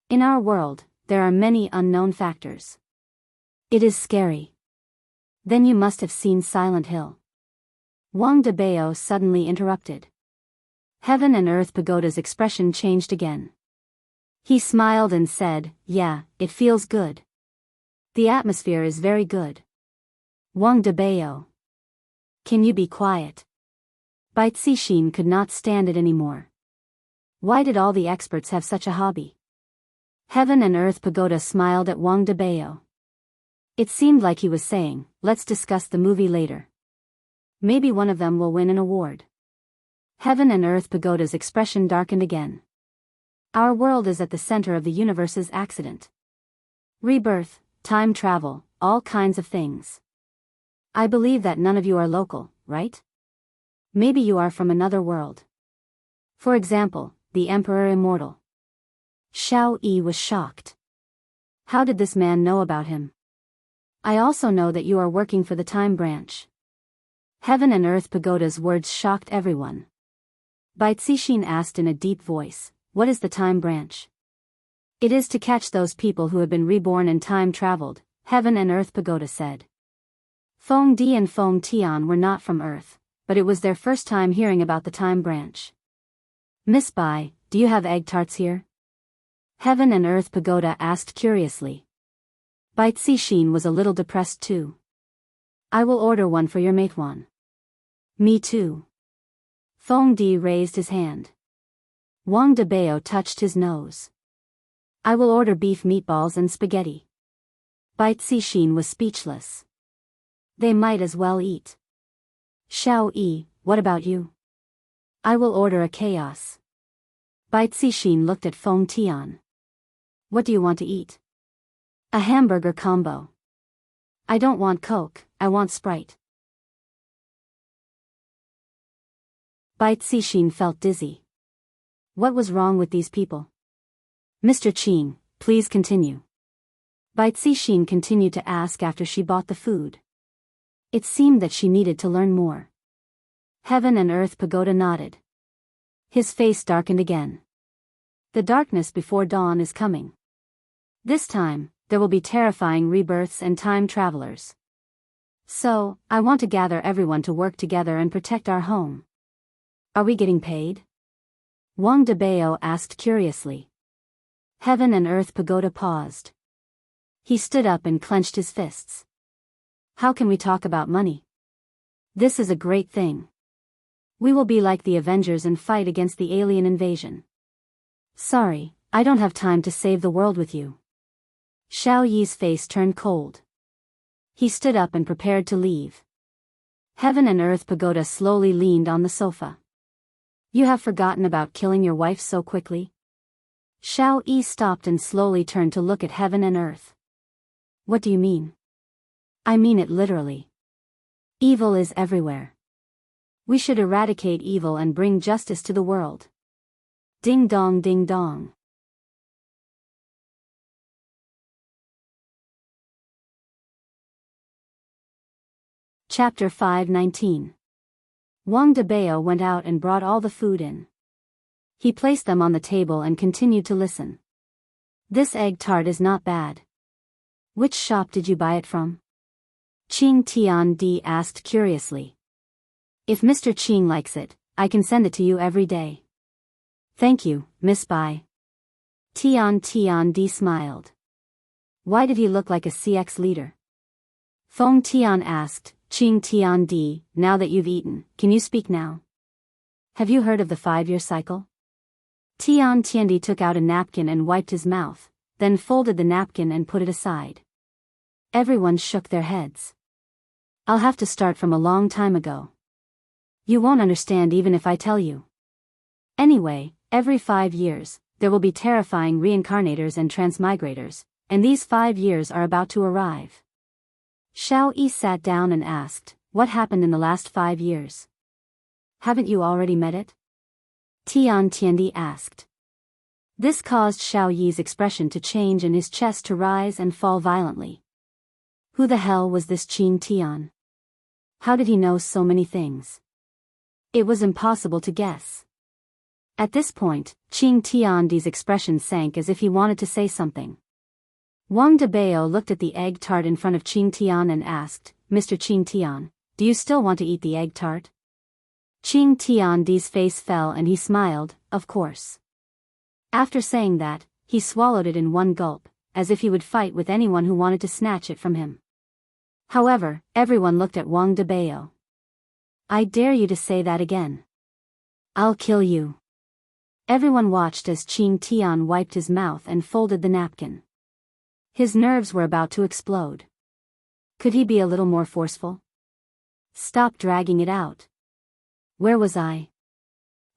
Speaker 1: In our world, there are many unknown factors. It is scary. Then you must have seen Silent Hill. Wang Debao suddenly interrupted. Heaven and Earth Pagoda's expression changed again. He smiled and said, yeah, it feels good. The atmosphere is very good. Wang Debao. Can you be quiet? Bai Cixin could not stand it anymore. Why did all the experts have such a hobby? Heaven and Earth Pagoda smiled at Wang Debao. It seemed like he was saying, let's discuss the movie later. Maybe one of them will win an award. Heaven and Earth Pagoda's expression darkened again. Our world is at the center of the universe's accident. Rebirth, time travel, all kinds of things. I believe that none of you are local, right? Maybe you are from another world. For example, the Emperor Immortal. Xiao Yi was shocked. How did this man know about him? I also know that you are working for the Time Branch. Heaven and Earth Pagoda's words shocked everyone. Bai Cixin asked in a deep voice, what is the Time Branch? It is to catch those people who have been reborn and time traveled, Heaven and Earth Pagoda said. Feng Di and Feng Tian were not from Earth, but it was their first time hearing about the Time Branch. Miss Bai, do you have egg tarts here? Heaven and Earth Pagoda asked curiously. Bai Cixin was a little depressed too. I will order one for your mate Wan. Me too. Feng Di raised his hand. Wang Debao touched his nose. I will order beef meatballs and spaghetti. Bai Cixin was speechless. They might as well eat. Xiao Yi, what about you? I will order a chaos. Bai Cixin looked at Feng Tian. What do you want to eat? A hamburger combo. I don't want Coke, I want Sprite. Bai Cixin felt dizzy. What was wrong with these people? Mr. Qing, please continue. Bai Cixin continued to ask after she bought the food. It seemed that she needed to learn more. Heaven and Earth Pagoda nodded. His face darkened again. The darkness before dawn is coming. This time, there will be terrifying rebirths and time travelers. So, I want to gather everyone to work together and protect our home. Are we getting paid? Wang Debao asked curiously. Heaven and Earth Pagoda paused. He stood up and clenched his fists. How can we talk about money? This is a great thing. We will be like the Avengers and fight against the alien invasion. Sorry, I don't have time to save the world with you. Xiao Yi's face turned cold. He stood up and prepared to leave. Heaven and Earth Pagoda slowly leaned on the sofa. You have forgotten about killing your wife so quickly? Xiao Yi stopped and slowly turned to look at Heaven and Earth. What do you mean? I mean it literally. Evil is everywhere. We should eradicate evil and bring justice to the world. Ding dong ding dong. Chapter 519. Wang Debao went out and brought all the food in. He placed them on the table and continued to listen. This egg tart is not bad. Which shop did you buy it from? Qing Tian Di asked curiously. If Mr. Qing likes it, I can send it to you every day. Thank you, Miss Bai. Tian Di smiled. Why did he look like a CX leader? Feng Tian asked, Qing Tian Di, now that you've eaten, can you speak now? Have you heard of the 5-year cycle? Tian Di took out a napkin and wiped his mouth, then folded the napkin and put it aside. Everyone shook their heads. I'll have to start from a long time ago. You won't understand even if I tell you. Anyway, every 5 years, there will be terrifying reincarnators and transmigrators, and these 5 years are about to arrive. Xiao Yi sat down and asked, "What happened in the last 5 years? Haven't you already met it?" Tian Tiandi asked. This caused Xiao Yi's expression to change and his chest to rise and fall violently. Who the hell was this Qin Tian? How did he know so many things? It was impossible to guess. At this point, Qin Tiandi's expression sank as if he wanted to say something. Wang Debao looked at the egg tart in front of Qin Tian and asked, "Mr. Qin Tian, do you still want to eat the egg tart?" Qin Tiandi's face fell and he smiled, "Of course." After saying that, he swallowed it in one gulp, as if he would fight with anyone who wanted to snatch it from him. However, everyone looked at Wang Debao. "I dare you to say that again. I'll kill you." Everyone watched as Qin Tian wiped his mouth and folded the napkin. His nerves were about to explode. Could he be a little more forceful? Stop dragging it out. Where was I?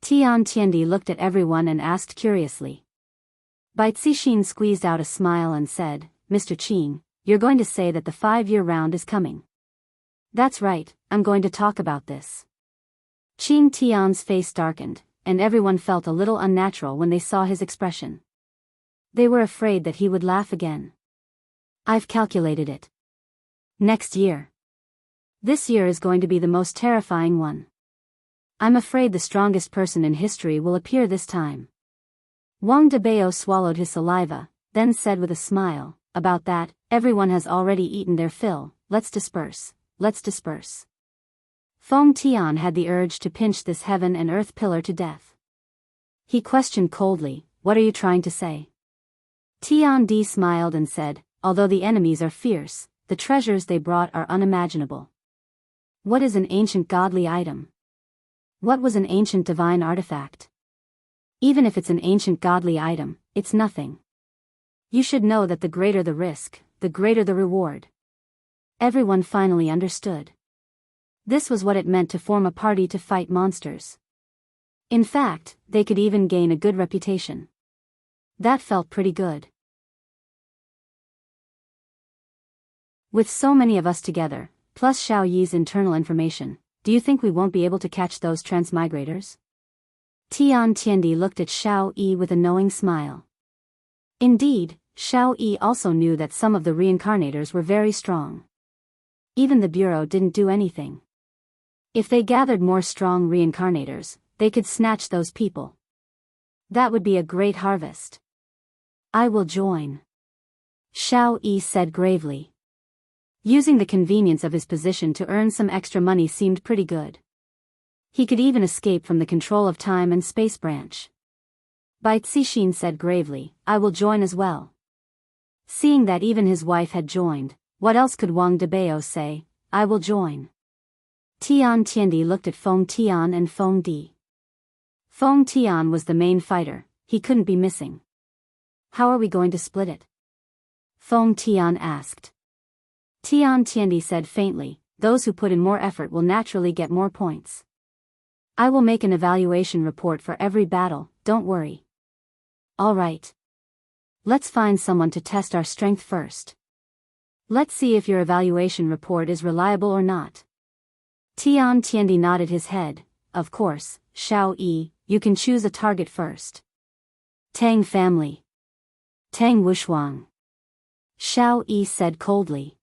Speaker 1: Tian Tiandi looked at everyone and asked curiously. Bai Cixin squeezed out a smile and said, "Mr. Qin, you're going to say that the 5-year round is coming." "That's right, I'm going to talk about this." Qin Tian's face darkened, and everyone felt a little unnatural when they saw his expression. They were afraid that he would laugh again. "I've calculated it. Next year. This year is going to be the most terrifying one. I'm afraid the strongest person in history will appear this time." Wang Debao swallowed his saliva, then said with a smile, "About that, everyone has already eaten their fill, let's disperse, let's disperse." Feng Tian had the urge to pinch this heaven and earth pillar to death. He questioned coldly, "What are you trying to say?" Tian Di smiled and said, "Although the enemies are fierce, the treasures they brought are unimaginable." What is an ancient godly item? What was an ancient divine artifact? Even if it's an ancient godly item, it's nothing. You should know that the greater the risk, the greater the reward. Everyone finally understood. This was what it meant to form a party to fight monsters. In fact, they could even gain a good reputation. That felt pretty good. With so many of us together, plus Xiao Yi's internal information, do you think we won't be able to catch those transmigrators? Tian Tiandi looked at Xiao Yi with a knowing smile. Indeed, Xiao Yi also knew that some of the reincarnators were very strong. Even the Bureau didn't do anything. If they gathered more strong reincarnators, they could snatch those people. That would be a great harvest. "I will join," Xiao Yi said gravely. Using the convenience of his position to earn some extra money seemed pretty good. He could even escape from the control of time and space branch. Bai Cixin said gravely, "I will join as well." Seeing that even his wife had joined, what else could Wang Debao say? "I will join." Tian Tiandi looked at Feng Tian and Feng Di. Feng Tian was the main fighter, he couldn't be missing. "How are we going to split it?" Feng Tian asked. Tian Tiandi said faintly, "Those who put in more effort will naturally get more points. I will make an evaluation report for every battle, don't worry." "All right. Let's find someone to test our strength first. Let's see if your evaluation report is reliable or not." Tian Tiandi nodded his head. "Of course, Xiao Yi, you can choose a target first." "Tang family." "Tang Wushuang," Xiao Yi said coldly.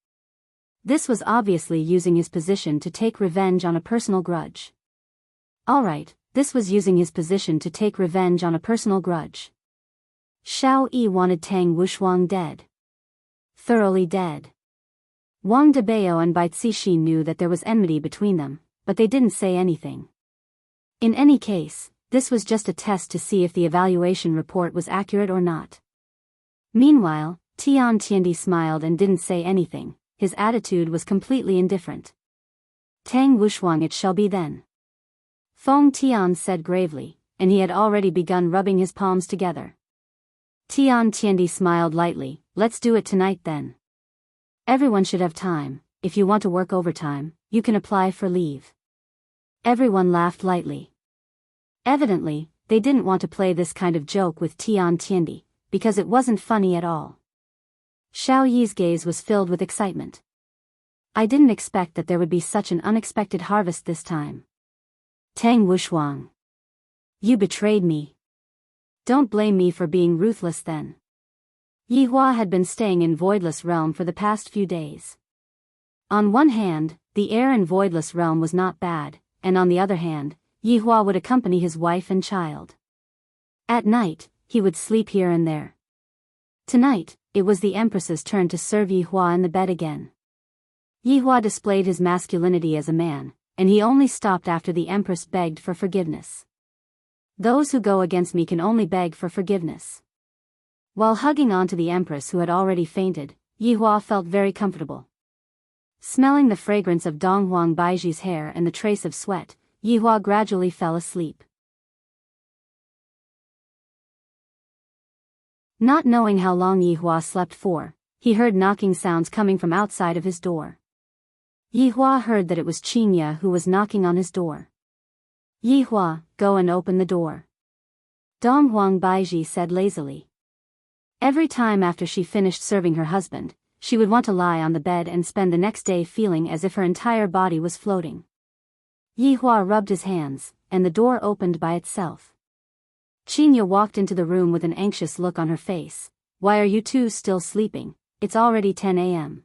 Speaker 1: This was obviously using his position to take revenge on a personal grudge. Alright, this was using his position to take revenge on a personal grudge. Xiao Yi wanted Tang Wushuang dead. Thoroughly dead. Wang Debao and Bai Cixin knew that there was enmity between them, but they didn't say anything. In any case, this was just a test to see if the evaluation report was accurate or not. Meanwhile, Tian Tiandi smiled and didn't say anything. His attitude was completely indifferent. "Tang Wushuang it shall be then," Feng Tian said gravely, and he had already begun rubbing his palms together. Tian Tiandi smiled lightly, "Let's do it tonight then. Everyone should have time. If you want to work overtime, you can apply for leave." Everyone laughed lightly. Evidently, they didn't want to play this kind of joke with Tian Tiandi, because it wasn't funny at all. Xiao Yi's gaze was filled with excitement. I didn't expect that there would be such an unexpected harvest this time. Tang Wushuang. You betrayed me. Don't blame me for being ruthless then. Yihua had been staying in Voidless Realm for the past few days. On one hand, the air in Voidless Realm was not bad, and on the other hand, Yihua would accompany his wife and child. At night, he would sleep here and there. Tonight, it was the Empress's turn to serve Yihua in the bed again. Yihua displayed his masculinity as a man, and he only stopped after the Empress begged for forgiveness. Those who go against me can only beg for forgiveness. While hugging onto the Empress who had already fainted, Yihua felt very comfortable. Smelling the fragrance of Donghuang Baiji's hair and the trace of sweat, Yihua gradually fell asleep. Not knowing how long Yihua slept for, he heard knocking sounds coming from outside of his door. Yihua heard that it was Qinya who was knocking on his door. Yihua, go and open the door. Donghuang Baiji said lazily. Every time after she finished serving her husband, she would want to lie on the bed and spend the next day feeling as if her entire body was floating. Yihua rubbed his hands, and the door opened by itself. Qinya walked into the room with an anxious look on her face. Why are you two still sleeping? It's already 10 a.m.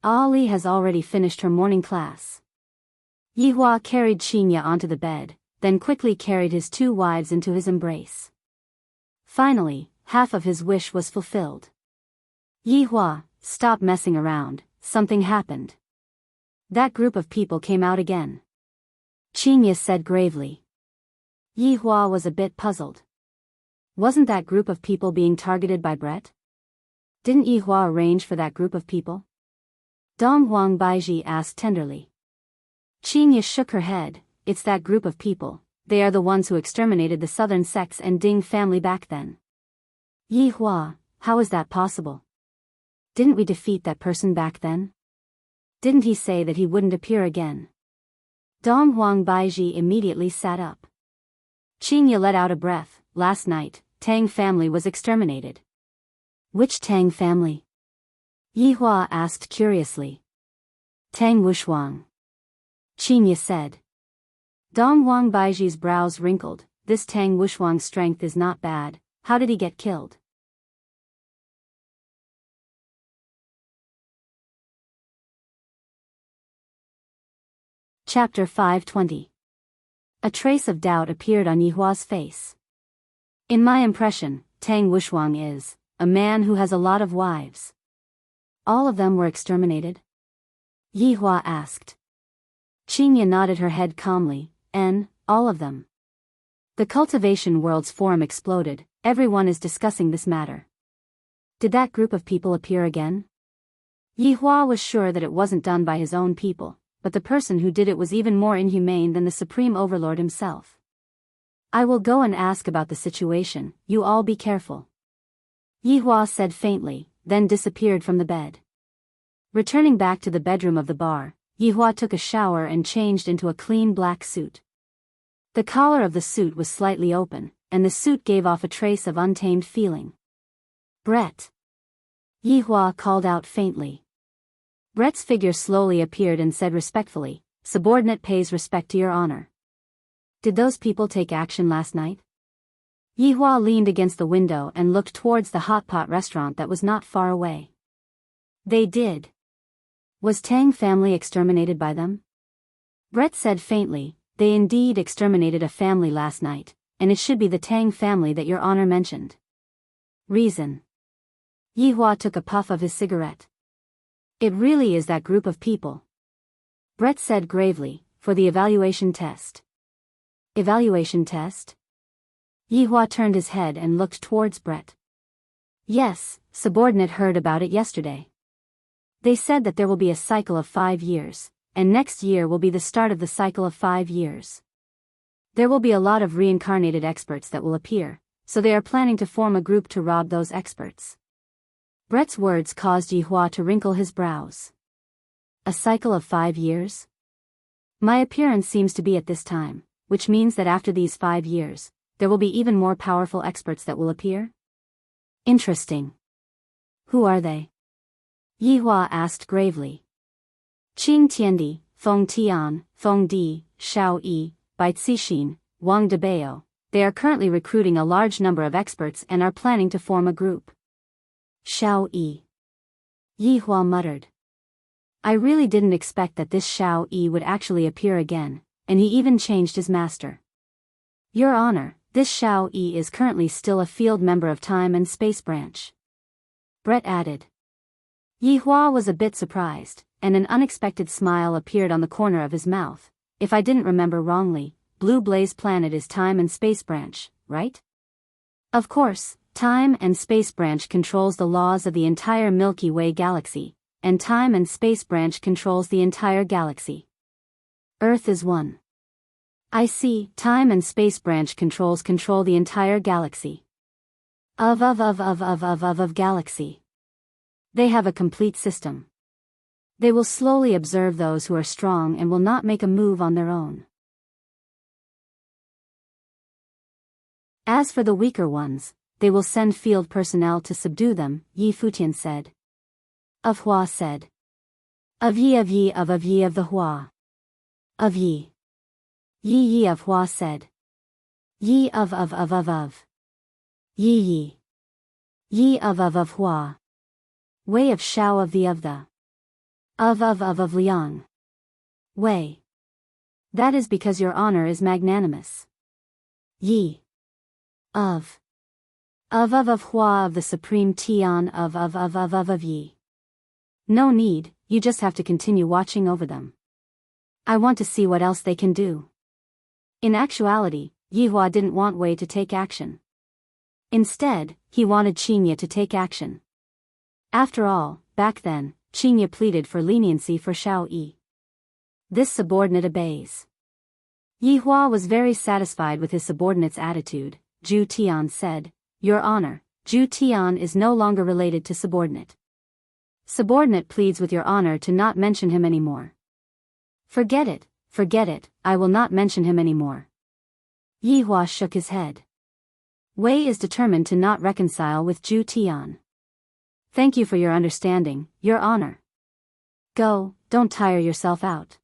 Speaker 1: Ali has already finished her morning class. Yihua carried Qinya onto the bed, then quickly carried his two wives into his embrace. Finally, half of his wish was fulfilled. Yihua, stop messing around, something happened. That group of people came out again. Qinya said gravely. Yihua was a bit puzzled. Wasn't that group of people being targeted by Brett? Didn't Yihua arrange for that group of people? Donghuang Baiji asked tenderly. Qinya shook her head. It's that group of people. They are the ones who exterminated the southern sects and Ding family back then. Yihua, how is that possible? Didn't we defeat that person back then? Didn't he say that he wouldn't appear again? Donghuang Baiji immediately sat up. Qinya let out a breath. Last night, Tang family was exterminated. Which Tang family? Yihua asked curiously. Tang Wushuang. Qinya said. Donghuang Baiji's brows wrinkled. This Tang Wushuang's strength is not bad. How did he get killed? Chapter 520. A trace of doubt appeared on Yihua's face. In my impression, Tang Wushuang is a man who has a lot of wives. All of them were exterminated? Yihua asked. Qinya nodded her head calmly. All of them. The Cultivation World's forum exploded. Everyone is discussing this matter. Did that group of people appear again? Yihua was sure that it wasn't done by his own people, but the person who did it was even more inhumane than the Supreme Overlord himself. I will go and ask about the situation, you all be careful. Yihua said faintly, then disappeared from the bed. Returning back to the bedroom of the bar, Yihua took a shower and changed into a clean black suit. The collar of the suit was slightly open, and the suit gave off a trace of untamed feeling. Brett. Yihua called out faintly. Brett's figure slowly appeared and said respectfully, subordinate pays respect to your honor. Did those people take action last night? Yihua leaned against the window and looked towards the hot pot restaurant that was not far away. They did. Was Tang family exterminated by them? Brett said faintly, they indeed exterminated a family last night, and it should be the Tang family that your honor mentioned. Reason. Yihua took a puff of his cigarette. It really is that group of people. Brett said gravely, for the evaluation test. Evaluation test? Yihua turned his head and looked towards Brett. Yes, subordinate heard about it yesterday. They said that there will be a cycle of 5 years, and next year will be the start of the cycle of 5 years. There will be a lot of reincarnated experts that will appear, so they are planning to form a group to rob those experts. Brett's words caused Yihua to wrinkle his brows. A cycle of 5 years? My appearance seems to be at this time, which means that after these 5 years, there will be even more powerful experts that will appear? Interesting. Who are they? Yihua asked gravely. Qing Tiandi, Feng Tian, Feng Di, Shao Yi, Bai Cixin, Wang Debao. They are currently recruiting a large number of experts and are planning to form a group. Shao Yi. Yi Hua muttered. I really didn't expect that this Shao Yi would actually appear again, and he even changed his master. Your Honor, this Shao Yi is currently still a field member of Time and Space Branch. Brett added. Yi Hua was a bit surprised, and an unexpected smile appeared on the corner of his mouth. If I didn't remember wrongly, Blue Blaze Planet is Time and Space Branch, right? Of course, Time and Space Branch controls the laws of the entire Milky Way galaxy, and Time and Space Branch controls the entire galaxy. Earth is one. I see, Time and Space Branch control the entire galaxy. Of galaxy. They have a complete system. They will slowly observe those who are strong and will not make a move on their own. As for the weaker ones, they will send field personnel to subdue them, Yi Futian said. Of Hua said. Of Yi of the Hua. Of Yi. Yi of Hua said. Yi of. Yi. Yi of Hua. Wei of Shao of the. Of Liang. Wei. That is because your honor is magnanimous. Yi. Of Hua of the Supreme Tian of Yi. No need, you just have to continue watching over them. I want to see what else they can do. In actuality, Yi Hua didn't want Wei to take action. Instead, he wanted Qinya to take action. After all, back then, Qinya pleaded for leniency for Shao Yi. This subordinate obeys. Yi Hua was very satisfied with his subordinate's attitude. Zhu Tian said, Your Honor, Zhu Tian is no longer related to subordinate. Subordinate pleads with your honor to not mention him anymore. Forget it, I will not mention him anymore. Yi Hua shook his head. Wei is determined to not reconcile with Zhu Tian. Thank you for your understanding, your honor. Go, don't tire yourself out.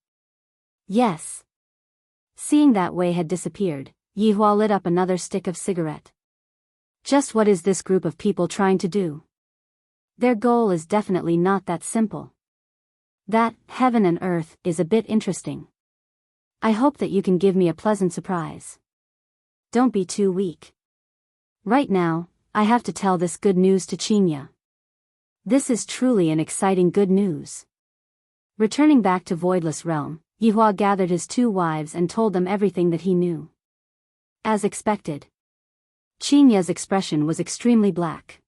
Speaker 1: Yes. Seeing that Wei had disappeared, Yi Hua lit up another stick of cigarette. Just what is this group of people trying to do? Their goal is definitely not that simple. That, heaven and earth, is a bit interesting. I hope that you can give me a pleasant surprise. Don't be too weak. Right now, I have to tell this good news to Qinya. This is truly an exciting good news. Returning back to Voidless Realm, Yi Hua gathered his two wives and told them everything that he knew. As expected, Qinya's expression was extremely black.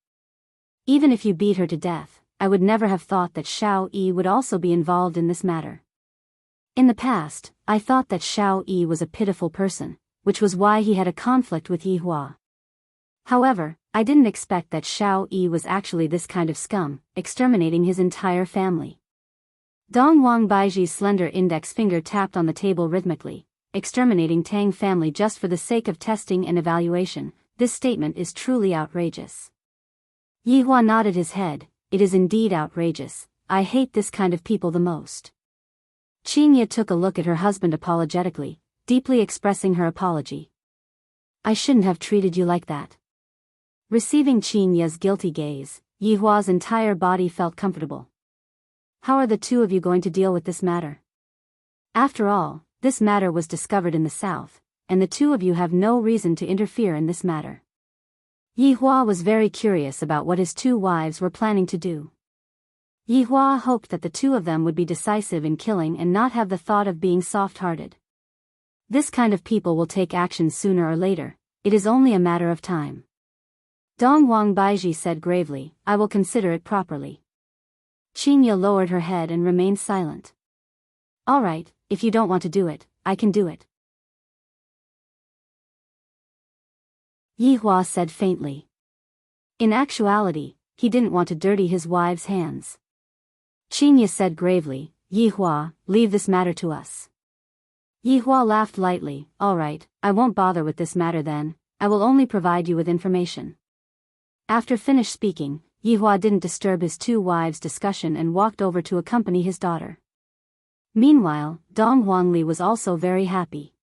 Speaker 1: Even if you beat her to death, I would never have thought that Shao Yi would also be involved in this matter. In the past, I thought that Shao Yi was a pitiful person, which was why he had a conflict with Yi Hua. However, I didn't expect that Shao Yi was actually this kind of scum, exterminating his entire family. Dong Wang Baiji's slender index finger tapped on the table rhythmically. Exterminating Tang family just for the sake of testing and evaluation, this statement is truly outrageous. Yi Hua nodded his head. It is indeed outrageous. I hate this kind of people the most. Qinya took a look at her husband apologetically, deeply expressing her apology. I shouldn't have treated you like that. Receiving Qinya's guilty gaze, Yi Hua's entire body felt comfortable. How are the two of you going to deal with this matter? After all, this matter was discovered in the south, and the two of you have no reason to interfere in this matter. Yi Hua was very curious about what his two wives were planning to do. Yi Hua hoped that the two of them would be decisive in killing and not have the thought of being soft-hearted. This kind of people will take action sooner or later, it is only a matter of time. Dong Wang Baiji said gravely, I will consider it properly. Qinya lowered her head and remained silent. All right, if you don't want to do it, I can do it. Yi Hua said faintly. In actuality, he didn't want to dirty his wife's hands. Qinya said gravely, Yi Hua, leave this matter to us. Yi Hua laughed lightly, all right, I won't bother with this matter then, I will only provide you with information. After finished speaking, Yi Hua didn't disturb his two wives' discussion and walked over to accompany his daughter. Meanwhile, Dong Huangli was also very happy.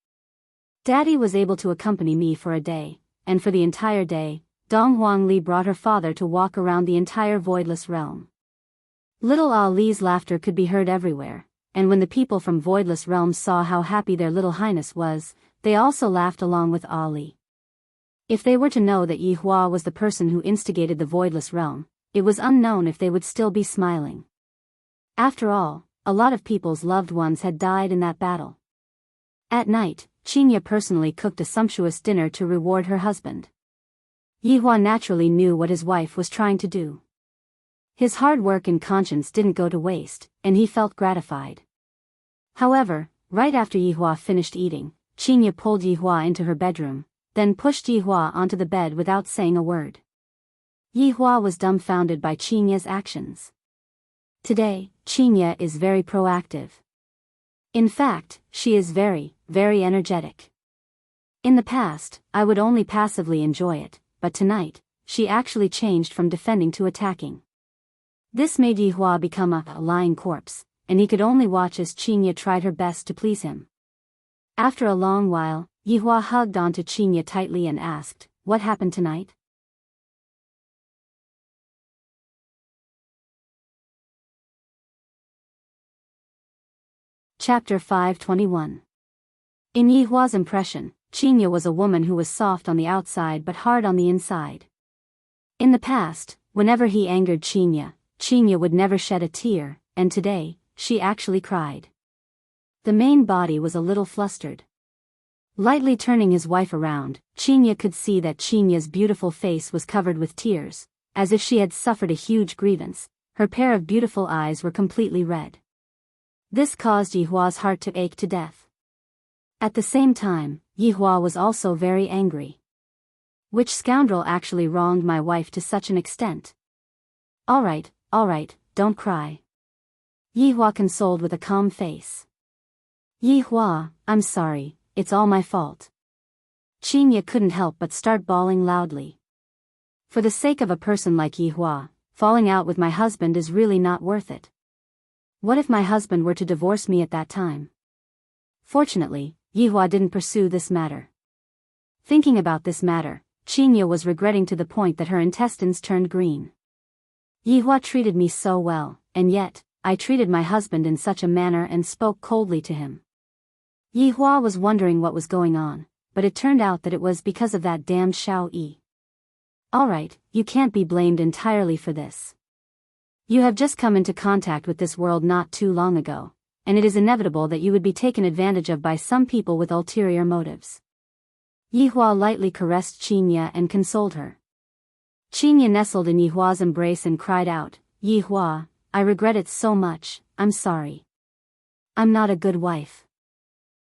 Speaker 1: Daddy was able to accompany me for a day, and for the entire day, Dong Huangli brought her father to walk around the entire voidless realm. Little Ali's laughter could be heard everywhere, and when the people from voidless realms saw how happy their little highness was, they also laughed along with Ali. If they were to know that Yi Hua was the person who instigated the voidless realm, it was unknown if they would still be smiling. After all, a lot of people's loved ones had died in that battle. At night, Qinya personally cooked a sumptuous dinner to reward her husband. Yi Hua naturally knew what his wife was trying to do. His hard work and conscience didn't go to waste, and he felt gratified. However, right after Yi Hua finished eating, Qinya pulled Yi Hua into her bedroom, then pushed Yi Hua onto the bed without saying a word. Yi Hua was dumbfounded by Qinya's actions. Today, Qinya is very proactive. In fact, she is very, very energetic. In the past, I would only passively enjoy it, but tonight, she actually changed from defending to attacking. This made Yi Hua become a lying corpse, and he could only watch as Qinya tried her best to please him. After a long while, Yi Hua hugged onto Qinya tightly and asked, "What happened tonight?" Chapter 521. In Yi Hua's impression, Qinya was a woman who was soft on the outside but hard on the inside. In the past, whenever he angered Qinya would never shed a tear, and today, she actually cried. The main body was a little flustered. Lightly turning his wife around, Qinya could see that Qinya's beautiful face was covered with tears, as if she had suffered a huge grievance. Her pair of beautiful eyes were completely red. This caused Yi Hua's heart to ache to death. At the same time, Yi Hua was also very angry. Which scoundrel actually wronged my wife to such an extent? All right, don't cry. Yi Hua consoled with a calm face. Yi Hua, I'm sorry, it's all my fault. Qinya couldn't help but start bawling loudly. For the sake of a person like Yi Hua, falling out with my husband is really not worth it. What if my husband were to divorce me at that time? Fortunately, Yi Hua didn't pursue this matter. Thinking about this matter, Qinya was regretting to the point that her intestines turned green. Yi Hua treated me so well, and yet, I treated my husband in such a manner and spoke coldly to him. Yi Hua was wondering what was going on, but it turned out that it was because of that damned Xiao Yi. Alright, you can't be blamed entirely for this. You have just come into contact with this world not too long ago, and it is inevitable that you would be taken advantage of by some people with ulterior motives. Yi Hua lightly caressed Qinya and consoled her. Qinya nestled in Yi Hua's embrace and cried out, "Yi Hua, I regret it so much, I'm sorry. I'm not a good wife."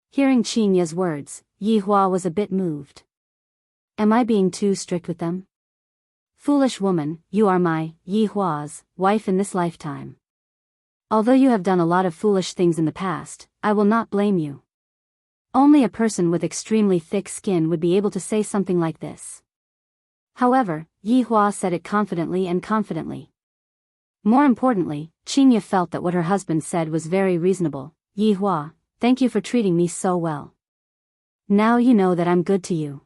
Speaker 1: Hearing Qinya's words, Yi Hua was a bit moved. Am I being too strict with them? Foolish woman, you are my, Yi Hua's, wife in this lifetime. Although you have done a lot of foolish things in the past, I will not blame you. Only a person with extremely thick skin would be able to say something like this. However, Yi Hua said it confidently and confidently. More importantly, Qinya felt that what her husband said was very reasonable. Yi Hua, thank you for treating me so well. Now you know that I'm good to you.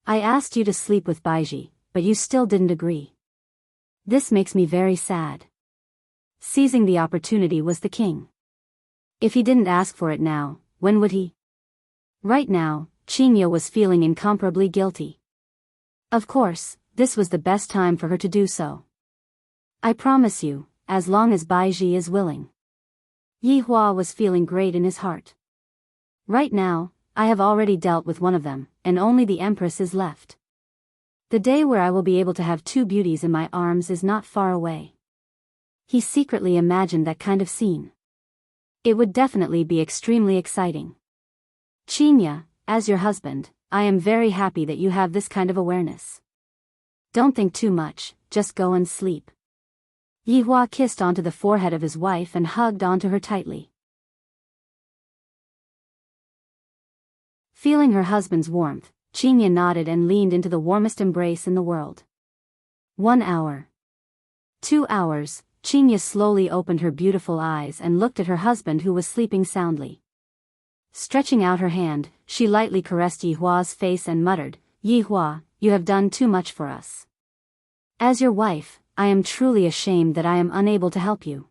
Speaker 1: I asked you to sleep with Baiji, but you still didn't agree. This makes me very sad. Seizing the opportunity was the king. If he didn't ask for it now, when would he? Right now, Qinya was feeling incomparably guilty. Of course, this was the best time for her to do so. I promise you, as long as Baiji is willing. Yi Hua was feeling great in his heart. Right now, I have already dealt with one of them, and only the Empress is left. The day where I will be able to have two beauties in my arms is not far away. He secretly imagined that kind of scene. It would definitely be extremely exciting. Qinya, as your husband, I am very happy that you have this kind of awareness. Don't think too much, just go and sleep. Yi Hua kissed onto the forehead of his wife and hugged onto her tightly. Feeling her husband's warmth, Qinya nodded and leaned into the warmest embrace in the world. 1 hour. 2 hours, Chinya slowly opened her beautiful eyes and looked at her husband who was sleeping soundly. Stretching out her hand, she lightly caressed Yi Hua's face and muttered, "Yi Hua, you have done too much for us. As your wife, I am truly ashamed that I am unable to help you.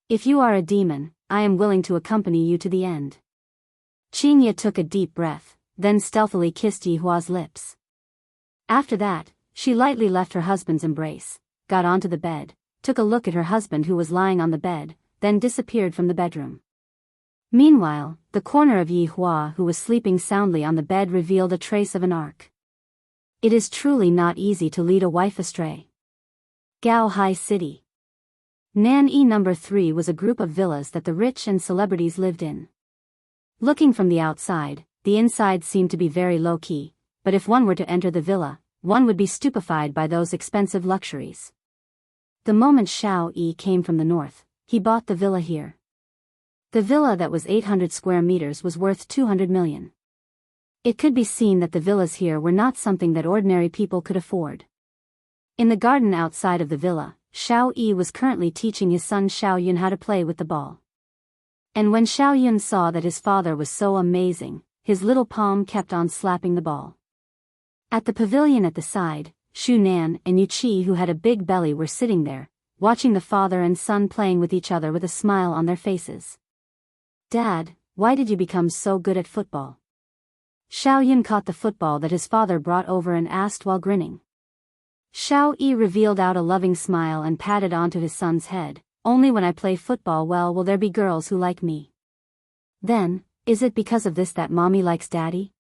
Speaker 1: If you are a demon, I am willing to accompany you to the end." Chinya took a deep breath, then stealthily kissed Yi Hua's lips. After that, she lightly left her husband's embrace, got onto the bed, took a look at her husband who was lying on the bed, then disappeared from the bedroom. Meanwhile, the corner of Yi Hua who was sleeping soundly on the bed revealed a trace of an arc. It is truly not easy to lead a wife astray. Gao Hai City. Nan-E No. 3 was a group of villas that the rich and celebrities lived in. Looking from the outside, the inside seemed to be very low-key, but if one were to enter the villa, one would be stupefied by those expensive luxuries. The moment Xiao Yi came from the north, he bought the villa here. The villa that was 800 square meters was worth 200 million. It could be seen that the villas here were not something that ordinary people could afford. In the garden outside of the villa, Xiao Yi was currently teaching his son Xiao Yun how to play with the ball. And when Xiao Yun saw that his father was so amazing, his little palm kept on slapping the ball. At the pavilion at the side, Shu Nan and Yu Qi, who had a big belly, were sitting there, watching the father and son playing with each other with a smile on their faces. "Dad, why did you become so good at football?" Xiao Yun caught the football that his father brought over and asked while grinning. Xiao Yi revealed out a loving smile and patted onto his son's head. "Only when I play football well will there be girls who like me." "Then, is it because of this that mommy likes daddy?"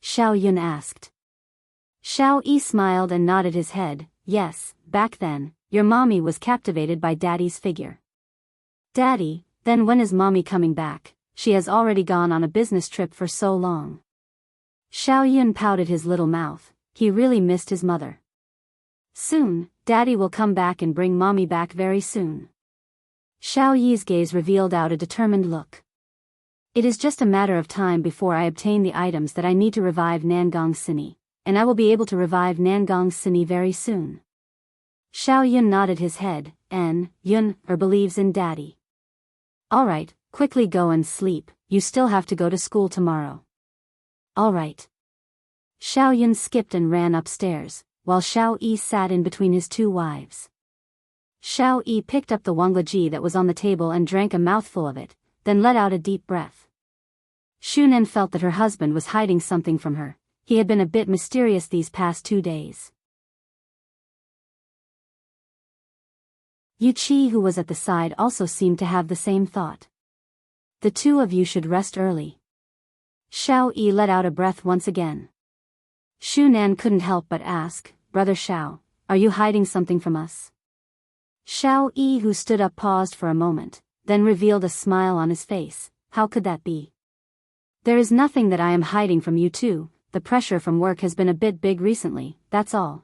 Speaker 1: Xiao Yun asked. Xiao Yi smiled and nodded his head. "Yes, back then, your mommy was captivated by daddy's figure." "Daddy, then when is mommy coming back? She has already gone on a business trip for so long." Xiao Yun pouted his little mouth. He really missed his mother. "Soon, daddy will come back and bring mommy back very soon." Xiao Yi's gaze revealed out a determined look. "It is just a matter of time before I obtain the items that I need to revive Nangong Cine, and I will be able to revive Nangong Cine very soon." Xiao Yun nodded his head. Yun believes in daddy. "Alright, quickly go and sleep, you still have to go to school tomorrow." "Alright." Xiao Yun skipped and ran upstairs, while Xiao Yi sat in between his two wives. Xiao Yi picked up the wanglaji that was on the table and drank a mouthful of it, then let out a deep breath. Shunan felt that her husband was hiding something from her. He had been a bit mysterious these past 2 days. Yu Qi, who was at the side, also seemed to have the same thought. "The two of you should rest early." Xiao Yi let out a breath once again. Shu Nan couldn't help but ask, "Brother Xiao, are you hiding something from us?" Xiao Yi, who stood up, paused for a moment, then revealed a smile on his face. "How could that be? There is nothing that I am hiding from you two. The pressure from work has been a bit big recently, that's all."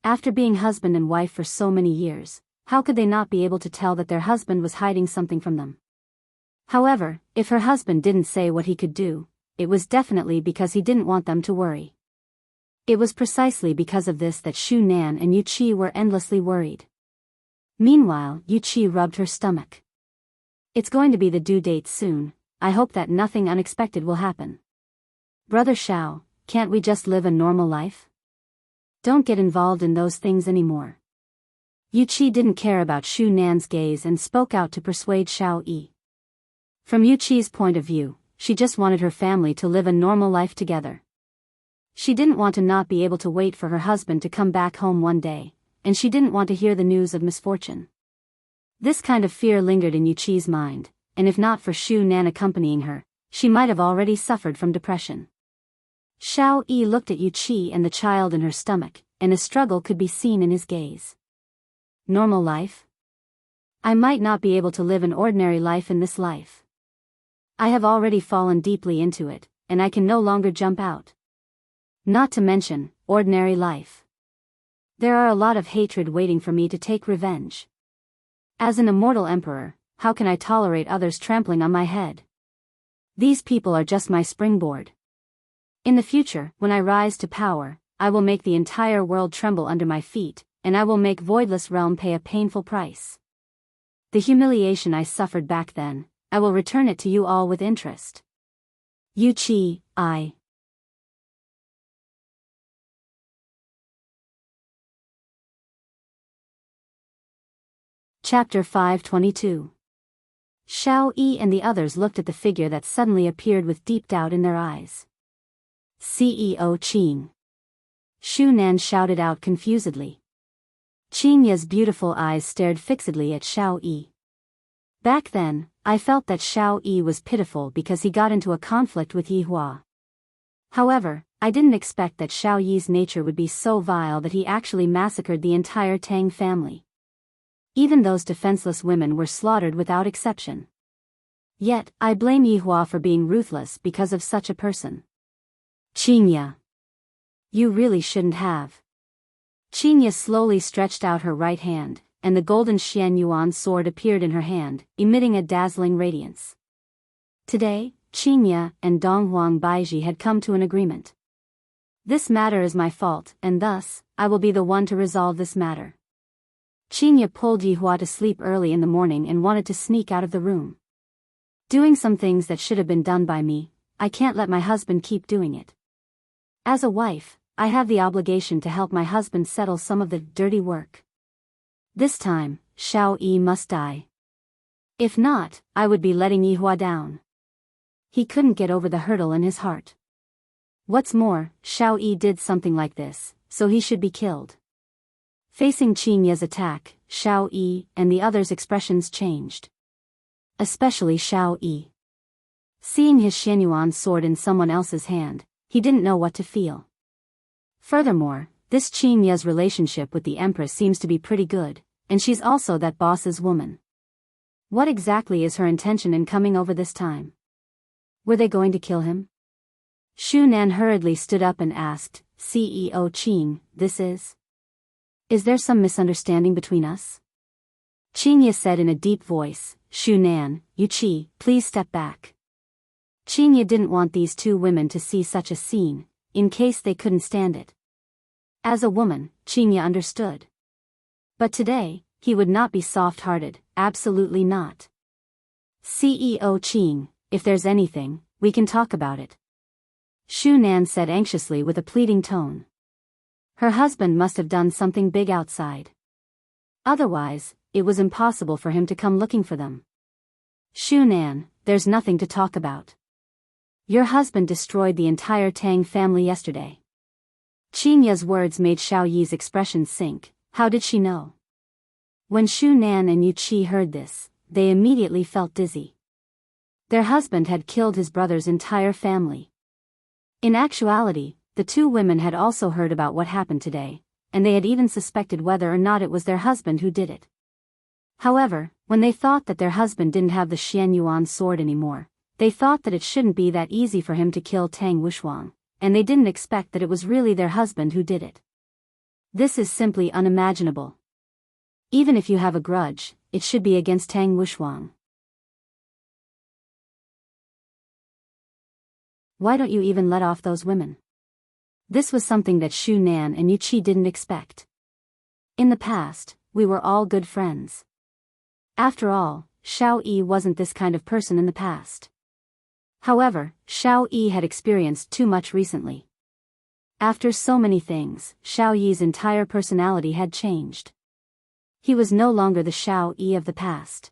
Speaker 1: After being husband and wife for so many years, how could they not be able to tell that their husband was hiding something from them? However, if her husband didn't say what he could do, it was definitely because he didn't want them to worry. It was precisely because of this that Shu Nan and Yu Qi were endlessly worried. Meanwhile, Yu Qi rubbed her stomach. "It's going to be the due date soon. I hope that nothing unexpected will happen. Brother Xiao, can't we just live a normal life? Don't get involved in those things anymore." Yu Qi didn't care about Shu Nan's gaze and spoke out to persuade Xiao Yi. From Yu Qi's point of view, she just wanted her family to live a normal life together. She didn't want to not be able to wait for her husband to come back home one day, and she didn't want to hear the news of misfortune. This kind of fear lingered in Yu Qi's mind, and if not for Shu Nan accompanying her, she might have already suffered from depression. Xiao Yi looked at Yu Qi and the child in her stomach, and a struggle could be seen in his gaze. Normal life? I might not be able to live an ordinary life in this life. I have already fallen deeply into it, and I can no longer jump out. Not to mention, ordinary life. There are a lot of hatred waiting for me to take revenge. As an immortal emperor, how can I tolerate others trampling on my head? These people are just my springboard. In the future, when I rise to power, I will make the entire world tremble under my feet, and I will make Voidless Realm pay a painful price. The humiliation I suffered back then, I will return it to you all with interest. Yuchi, I. Chapter 522. Xiao Yi and the others looked at the figure that suddenly appeared with deep doubt in their eyes. CEO Qing. Shu Nan shouted out confusedly. Qing Ya's beautiful eyes stared fixedly at Xiao Yi. Back then, I felt that Xiao Yi was pitiful because he got into a conflict with Yi Hua. However, I didn't expect that Xiao Yi's nature would be so vile that he actually massacred the entire Tang family. Even those defenseless women were slaughtered without exception. Yet, I blame Yi Hua for being ruthless because of such a person. Qing Ya. You really shouldn't have. Qing Ya slowly stretched out her right hand, and the golden Xian Yuan sword appeared in her hand, emitting a dazzling radiance. Today, Qing Ya and Donghuang Baiji had come to an agreement. This matter is my fault, and thus, I will be the one to resolve this matter. Qing Ya pulled Yi Hua to sleep early in the morning and wanted to sneak out of the room. Doing some things that should have been done by me, I can't let my husband keep doing it. As a wife, I have the obligation to help my husband settle some of the dirty work. This time, Xiao Yi must die. If not, I would be letting Yi Hua down. He couldn't get over the hurdle in his heart. What's more, Xiao Yi did something like this, so he should be killed. Facing Qing Ya's attack, Xiao Yi and the others' expressions changed. Especially Xiao Yi. Seeing his Xianyuan sword in someone else's hand, he didn't know what to feel. Furthermore, this Qing Ya's relationship with the Empress seems to be pretty good, and she's also that boss's woman. What exactly is her intention in coming over this time? Were they going to kill him? Shu Nan hurriedly stood up and asked, CEO Qing, this is? Is there some misunderstanding between us? Qing Ya said in a deep voice, Shu Nan, Yuchi, please step back. Qing Ya didn't want these two women to see such a scene, in case they couldn't stand it. As a woman, Qing Ya understood. But today, he would not be soft-hearted, absolutely not. CEO Qing, if there's anything, we can talk about it. Shu Nan said anxiously with a pleading tone. Her husband must have done something big outside. Otherwise, it was impossible for him to come looking for them. Shu Nan, there's nothing to talk about. Your husband destroyed the entire Tang family yesterday. Qing Ya's words made Xiao Yi's expression sink. How did she know? When Shu Nan and Yu Qi heard this, they immediately felt dizzy. Their husband had killed his brother's entire family. In actuality, the two women had also heard about what happened today, and they had even suspected whether or not it was their husband who did it. However, when they thought that their husband didn't have the Xianyuan sword anymore, they thought that it shouldn't be that easy for him to kill Tang Wushuang, and they didn't expect that it was really their husband who did it. This is simply unimaginable. Even if you have a grudge, it should be against Tang Wushuang. Why don't you even let off those women? This was something that Shu Nan and Yu Qi didn't expect. In the past, we were all good friends. After all, Xiao Yi wasn't this kind of person in the past. However, Xiao Yi had experienced too much recently. After so many things, Xiao Yi's entire personality had changed. He was no longer the Xiao Yi of the past.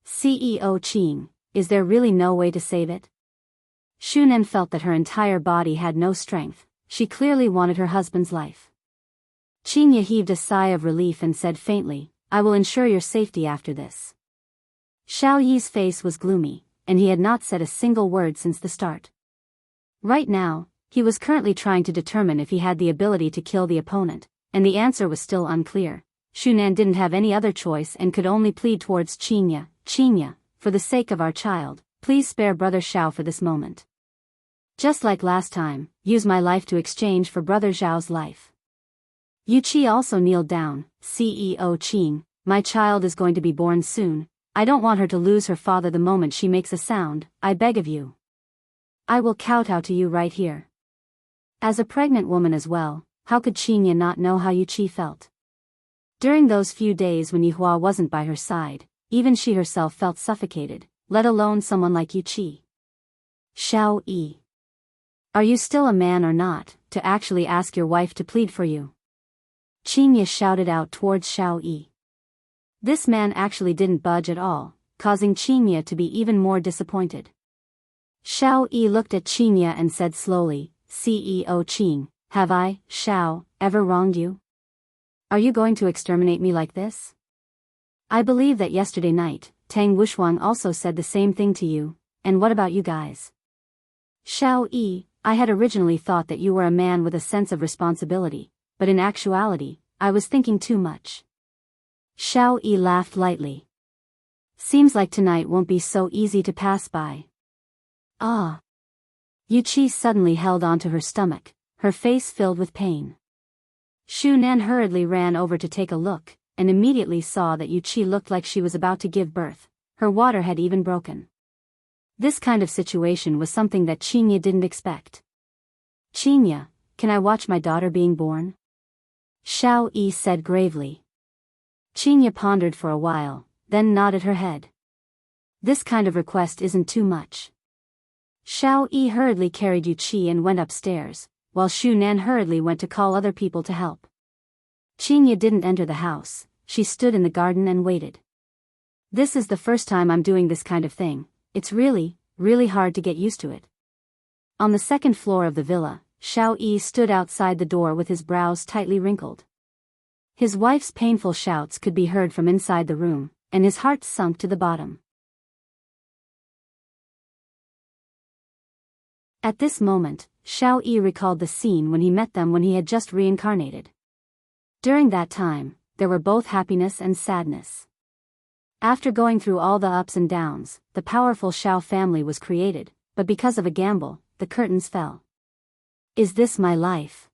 Speaker 1: CEO Qing, is there really no way to save it? Shu Nan felt that her entire body had no strength. She clearly wanted her husband's life. Qing Ya heaved a sigh of relief and said faintly, I will ensure your safety after this. Xiao Yi's face was gloomy, and he had not said a single word since the start. Right now, he was currently trying to determine if he had the ability to kill the opponent, and the answer was still unclear. Shu Nan didn't have any other choice and could only plead towards Qing Ya. Qing Ya, for the sake of our child, please spare Brother Xiao for this moment. Just like last time, use my life to exchange for Brother Zhao's life. Yu Qi also kneeled down. CEO Qing, my child is going to be born soon. I don't want her to lose her father the moment she makes a sound. I beg of you. I will kowtow to you right here. As a pregnant woman as well, how could Qing Ya not know how Yu Qi felt? During those few days when Yihua wasn't by her side, even she herself felt suffocated, let alone someone like Yuqi. Xiao Yi. Are you still a man or not, to actually ask your wife to plead for you? Qingye shouted out towards Xiao Yi. This man actually didn't budge at all, causing Qingye to be even more disappointed. Xiao Yi looked at Qingye and said slowly, CEO Qing, have I, Xiao, ever wronged you? Are you going to exterminate me like this? I believe that yesterday night, Tang Wushuang also said the same thing to you, and what about you guys? Xiao Yi, I had originally thought that you were a man with a sense of responsibility, but in actuality, I was thinking too much. Xiao Yi laughed lightly. Seems like tonight won't be so easy to pass by. Ah. Yuqi suddenly held onto her stomach, her face filled with pain. Shu Nan hurriedly ran over to take a look, and immediately saw that Yuqi looked like she was about to give birth. Her water had even broken. This kind of situation was something that Qingye didn't expect. Qingye, can I watch my daughter being born? Xiao Yi said gravely. Qingye pondered for a while, then nodded her head. This kind of request isn't too much. Xiao Yi hurriedly carried Yuqi and went upstairs, while Shu Nan hurriedly went to call other people to help. Qingye didn't enter the house, she stood in the garden and waited. This is the first time I'm doing this kind of thing, it's really, really hard to get used to it. On the second floor of the villa, Xiao Yi stood outside the door with his brows tightly wrinkled. His wife's painful shouts could be heard from inside the room, and his heart sunk to the bottom. At this moment, Xiao Yi recalled the scene when he met them when he had just reincarnated. During that time, there were both happiness and sadness. After going through all the ups and downs, the powerful Xiao family was created, but because of a gamble, the curtains fell. Is this my life?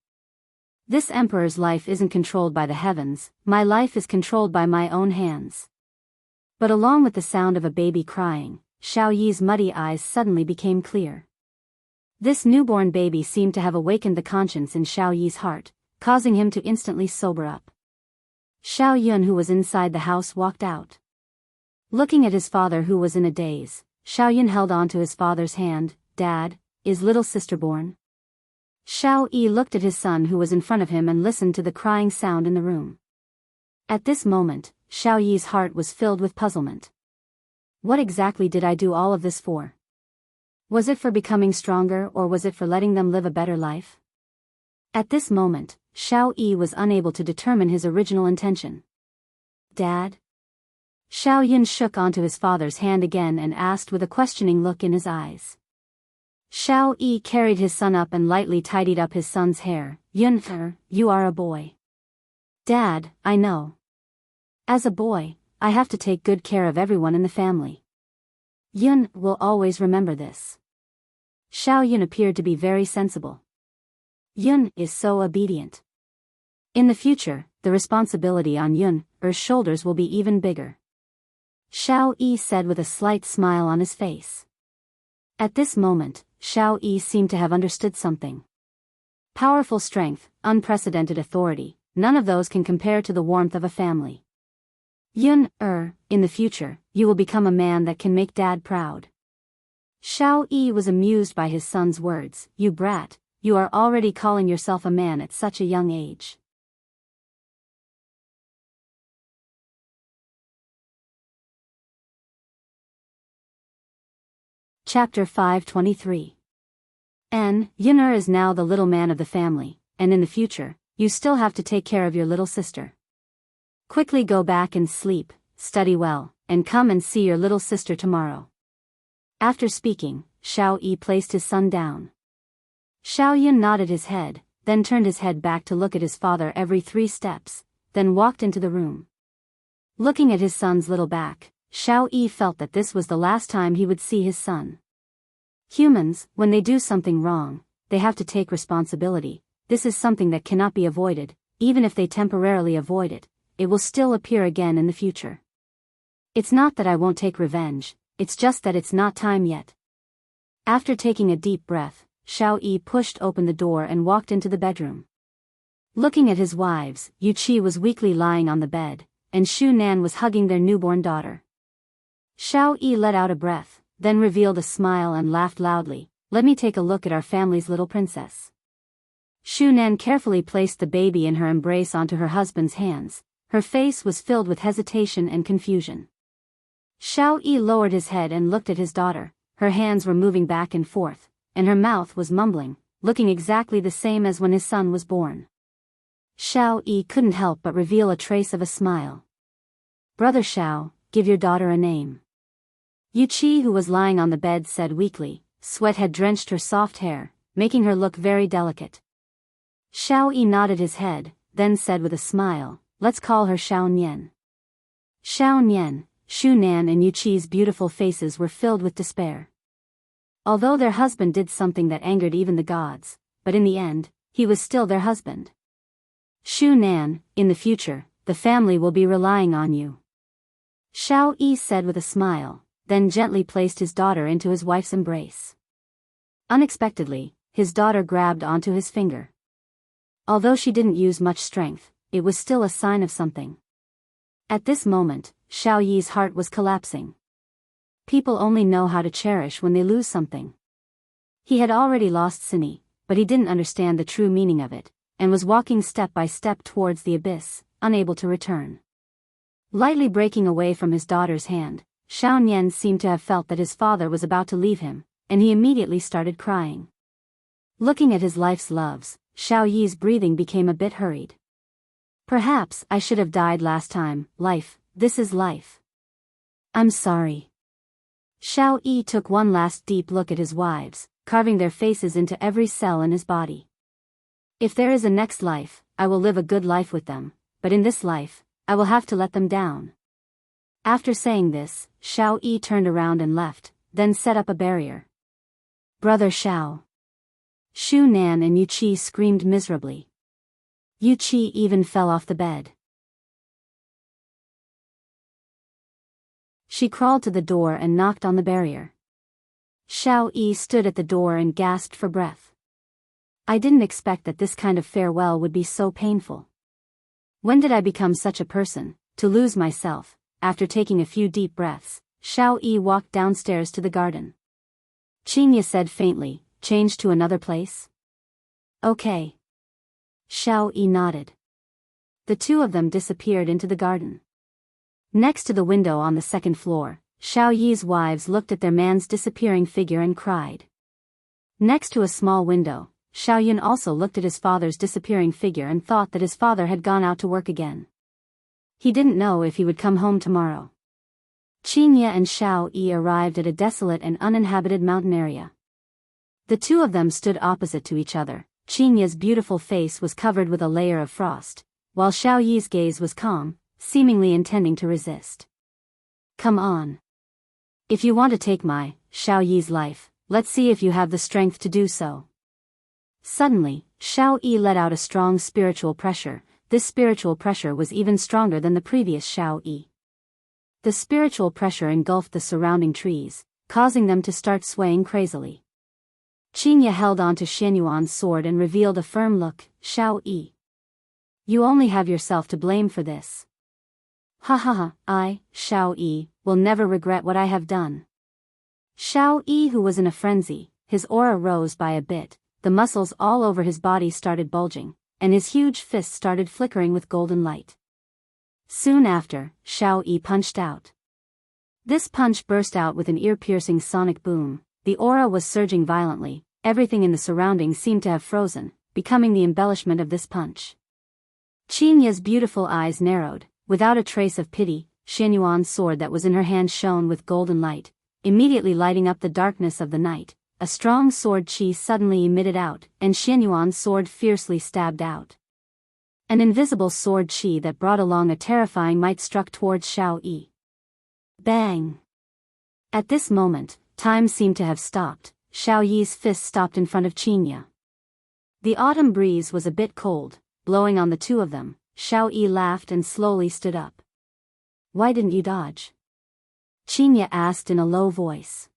Speaker 1: This emperor's life isn't controlled by the heavens, my life is controlled by my own hands. But along with the sound of a baby crying, Xiao Yi's muddy eyes suddenly became clear. This newborn baby seemed to have awakened the conscience in Xiao Yi's heart, causing him to instantly sober up. Xiao Yun, who was inside the house, walked out. Looking at his father, who was in a daze, Xiao Yun held on to his father's hand. Dad, is little sister born? Xiao Yi looked at his son who was in front of him and listened to the crying sound in the room. At this moment, Xiao Yi's heart was filled with puzzlement. What exactly did I do all of this for? Was it for becoming stronger, or was it for letting them live a better life? At this moment, Xiao Yi was unable to determine his original intention. Dad? Xiao Yun shook onto his father's hand again and asked with a questioning look in his eyes. Xiao Yi carried his son up and lightly tidied up his son's hair. Yun, you are a boy. Dad, I know. As a boy, I have to take good care of everyone in the family. Yun will always remember this. Xiao Yun appeared to be very sensible. Yun is so obedient. In the future, the responsibility on Yun's shoulders will be even bigger. Xiao Yi said with a slight smile on his face. At this moment, Xiao Yi seemed to have understood something. Powerful strength, unprecedented authority, none of those can compare to the warmth of a family. Yun, in the future, you will become a man that can make Dad proud. Xiao Yi was amused by his son's words. You brat, you are already calling yourself a man at such a young age. Chapter 523. Yun'er is now the little man of the family, and in the future, you still have to take care of your little sister. Quickly go back and sleep, study well, and come and see your little sister tomorrow. After speaking, Xiao Yi placed his son down. Xiao Yun nodded his head, then turned his head back to look at his father every 3 steps, then walked into the room. Looking at his son's little back, Xiao Yi felt that this was the last time he would see his son. Humans, when they do something wrong, they have to take responsibility. This is something that cannot be avoided. Even if they temporarily avoid it, it will still appear again in the future. It's not that I won't take revenge, it's just that it's not time yet. After taking a deep breath, Xiao Yi pushed open the door and walked into the bedroom. Looking at his wives, Yu Qi was weakly lying on the bed, and Shu Nan was hugging their newborn daughter. Xiao Yi let out a breath, then revealed a smile and laughed loudly. "Let me take a look at our family's little princess." Shu Nan carefully placed the baby in her embrace onto her husband's hands. Her face was filled with hesitation and confusion. Xiao Yi lowered his head and looked at his daughter. Her hands were moving back and forth, and her mouth was mumbling, looking exactly the same as when his son was born. Xiao Yi couldn't help but reveal a trace of a smile. "Brother Xiao, give your daughter a name." Yu Qi, who was lying on the bed, said weakly. Sweat had drenched her soft hair, making her look very delicate. Xiao Yi nodded his head, then said with a smile, "Let's call her Xiao Nian." Xiao Nian, Shu Nan and Yu Qi's beautiful faces were filled with despair. Although their husband did something that angered even the gods, but in the end, he was still their husband. "Shu Nan, in the future, the family will be relying on you," Xiao Yi said with a smile, then gently placed his daughter into his wife's embrace. Unexpectedly, his daughter grabbed onto his finger. Although she didn't use much strength, it was still a sign of something. At this moment, Xiao Yi's heart was collapsing. People only know how to cherish when they lose something. He had already lost Sini, but he didn't understand the true meaning of it, and was walking step by step towards the abyss, unable to return. Lightly breaking away from his daughter's hand, Xiao Nian seemed to have felt that his father was about to leave him, and he immediately started crying. Looking at his life's loves, Xiao Yi's breathing became a bit hurried. "Perhaps I should have died last time. Life, this is life. I'm sorry." Xiao Yi took one last deep look at his wives, carving their faces into every cell in his body. "If there is a next life, I will live a good life with them, but in this life, I will have to let them down." After saying this, Xiao Yi turned around and left, then set up a barrier. "Brother Xiao." Shu Nan and Yu Qi screamed miserably. Yu Qi even fell off the bed. She crawled to the door and knocked on the barrier. Xiao Yi stood at the door and gasped for breath. "I didn't expect that this kind of farewell would be so painful. When did I become such a person, to lose myself?" After taking a few deep breaths, Xiao Yi walked downstairs to the garden. Qinya said faintly, "Change to another place?" "Okay." Xiao Yi nodded. The two of them disappeared into the garden. Next to the window on the second floor, Xiao Yi's wives looked at their man's disappearing figure and cried. Next to a small window, Xiao Yun also looked at his father's disappearing figure and thought that his father had gone out to work again. He didn't know if he would come home tomorrow. Qinya and Xiao Yi arrived at a desolate and uninhabited mountain area. The two of them stood opposite to each other. Qinya's beautiful face was covered with a layer of frost, while Xiao Yi's gaze was calm, seemingly intending to resist. "Come on. If you want to take my, Xiao Yi's life, let's see if you have the strength to do so." Suddenly, Xiao Yi let out a strong spiritual pressure. This spiritual pressure was even stronger than the previous Xiao Yi. The spiritual pressure engulfed the surrounding trees, causing them to start swaying crazily. Qinya held on to Xianyuan's sword and revealed a firm look. "Xiao Yi, you only have yourself to blame for this. Ha ha ha, I, Xiao Yi, will never regret what I have done." Xiao Yi, who was in a frenzy, his aura rose by a bit, the muscles all over his body started bulging, and his huge fists started flickering with golden light. Soon after, Xiao Yi punched out. This punch burst out with an ear-piercing sonic boom. The aura was surging violently, everything in the surroundings seemed to have frozen, becoming the embellishment of this punch. Qinya's beautiful eyes narrowed. Without a trace of pity, Xianyuan's sword that was in her hand shone with golden light, immediately lighting up the darkness of the night. A strong sword chi suddenly emitted out, and Xianyuan's sword fiercely stabbed out. An invisible sword chi that brought along a terrifying might struck towards Xiao Yi. Bang! At this moment, time seemed to have stopped. Xiao Yi's fist stopped in front of Qinya. The autumn breeze was a bit cold, blowing on the two of them. Xiao Yi laughed and slowly stood up. "Why didn't you dodge?" Qinya asked in a low voice.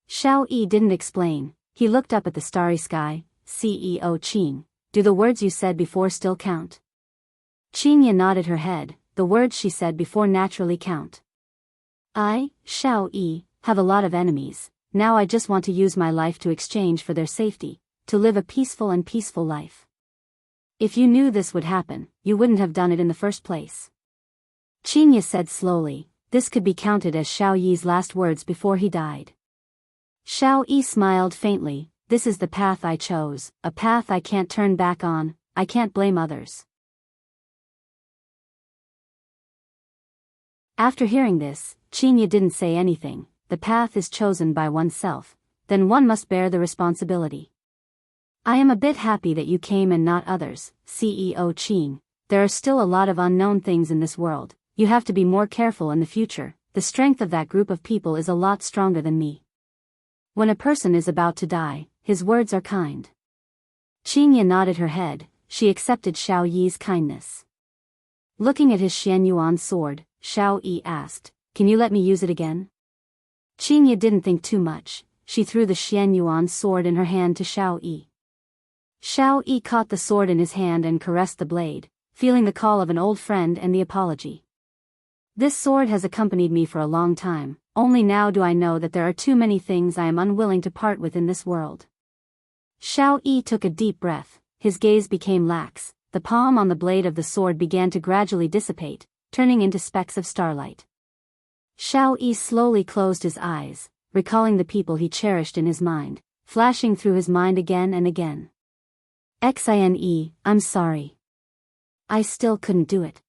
Speaker 1: Xiao Yi didn't explain. He looked up at the starry sky. "CEO Qin, Do the words you said before still count? Qingye nodded her head. The words she said before naturally count. I, Xiao Yi, have a lot of enemies. Now I just want to use my life to exchange for their safety, to live a peaceful life. If you knew this would happen, you wouldn't have done it in the first place. Qingye said slowly. This could be counted as Xiao Yi's last words before he died. Xiao Yi smiled faintly. This is the path I chose, a path I can't turn back on. I can't blame others. After hearing this, Qingye didn't say anything. The path is chosen by oneself, then one must bear the responsibility. I am a bit happy that you came and not others, CEO Qing. There are still a lot of unknown things in this world. You have to be more careful in the future. The strength of that group of people is a lot stronger than me. When a person is about to die, his words are kind. Qingye nodded her head. She accepted Xiao Yi's kindness. Looking at his Xianyuan sword, Xiao Yi asked, "Can you let me use it again?" Qingye didn't think too much. She threw the Xianyuan sword in her hand to Xiao Yi. Xiao Yi caught the sword in his hand and caressed the blade, feeling the call of an old friend and the apology. This sword has accompanied me for a long time. Only now do I know that there are too many things I am unwilling to part with in this world. Xiao Yi took a deep breath. His gaze became lax. The palm on the blade of the sword began to gradually dissipate, turning into specks of starlight. Xiao Yi slowly closed his eyes, recalling the people he cherished in his mind, flashing through his mind again and again. Xine, I'm sorry. I still couldn't do it.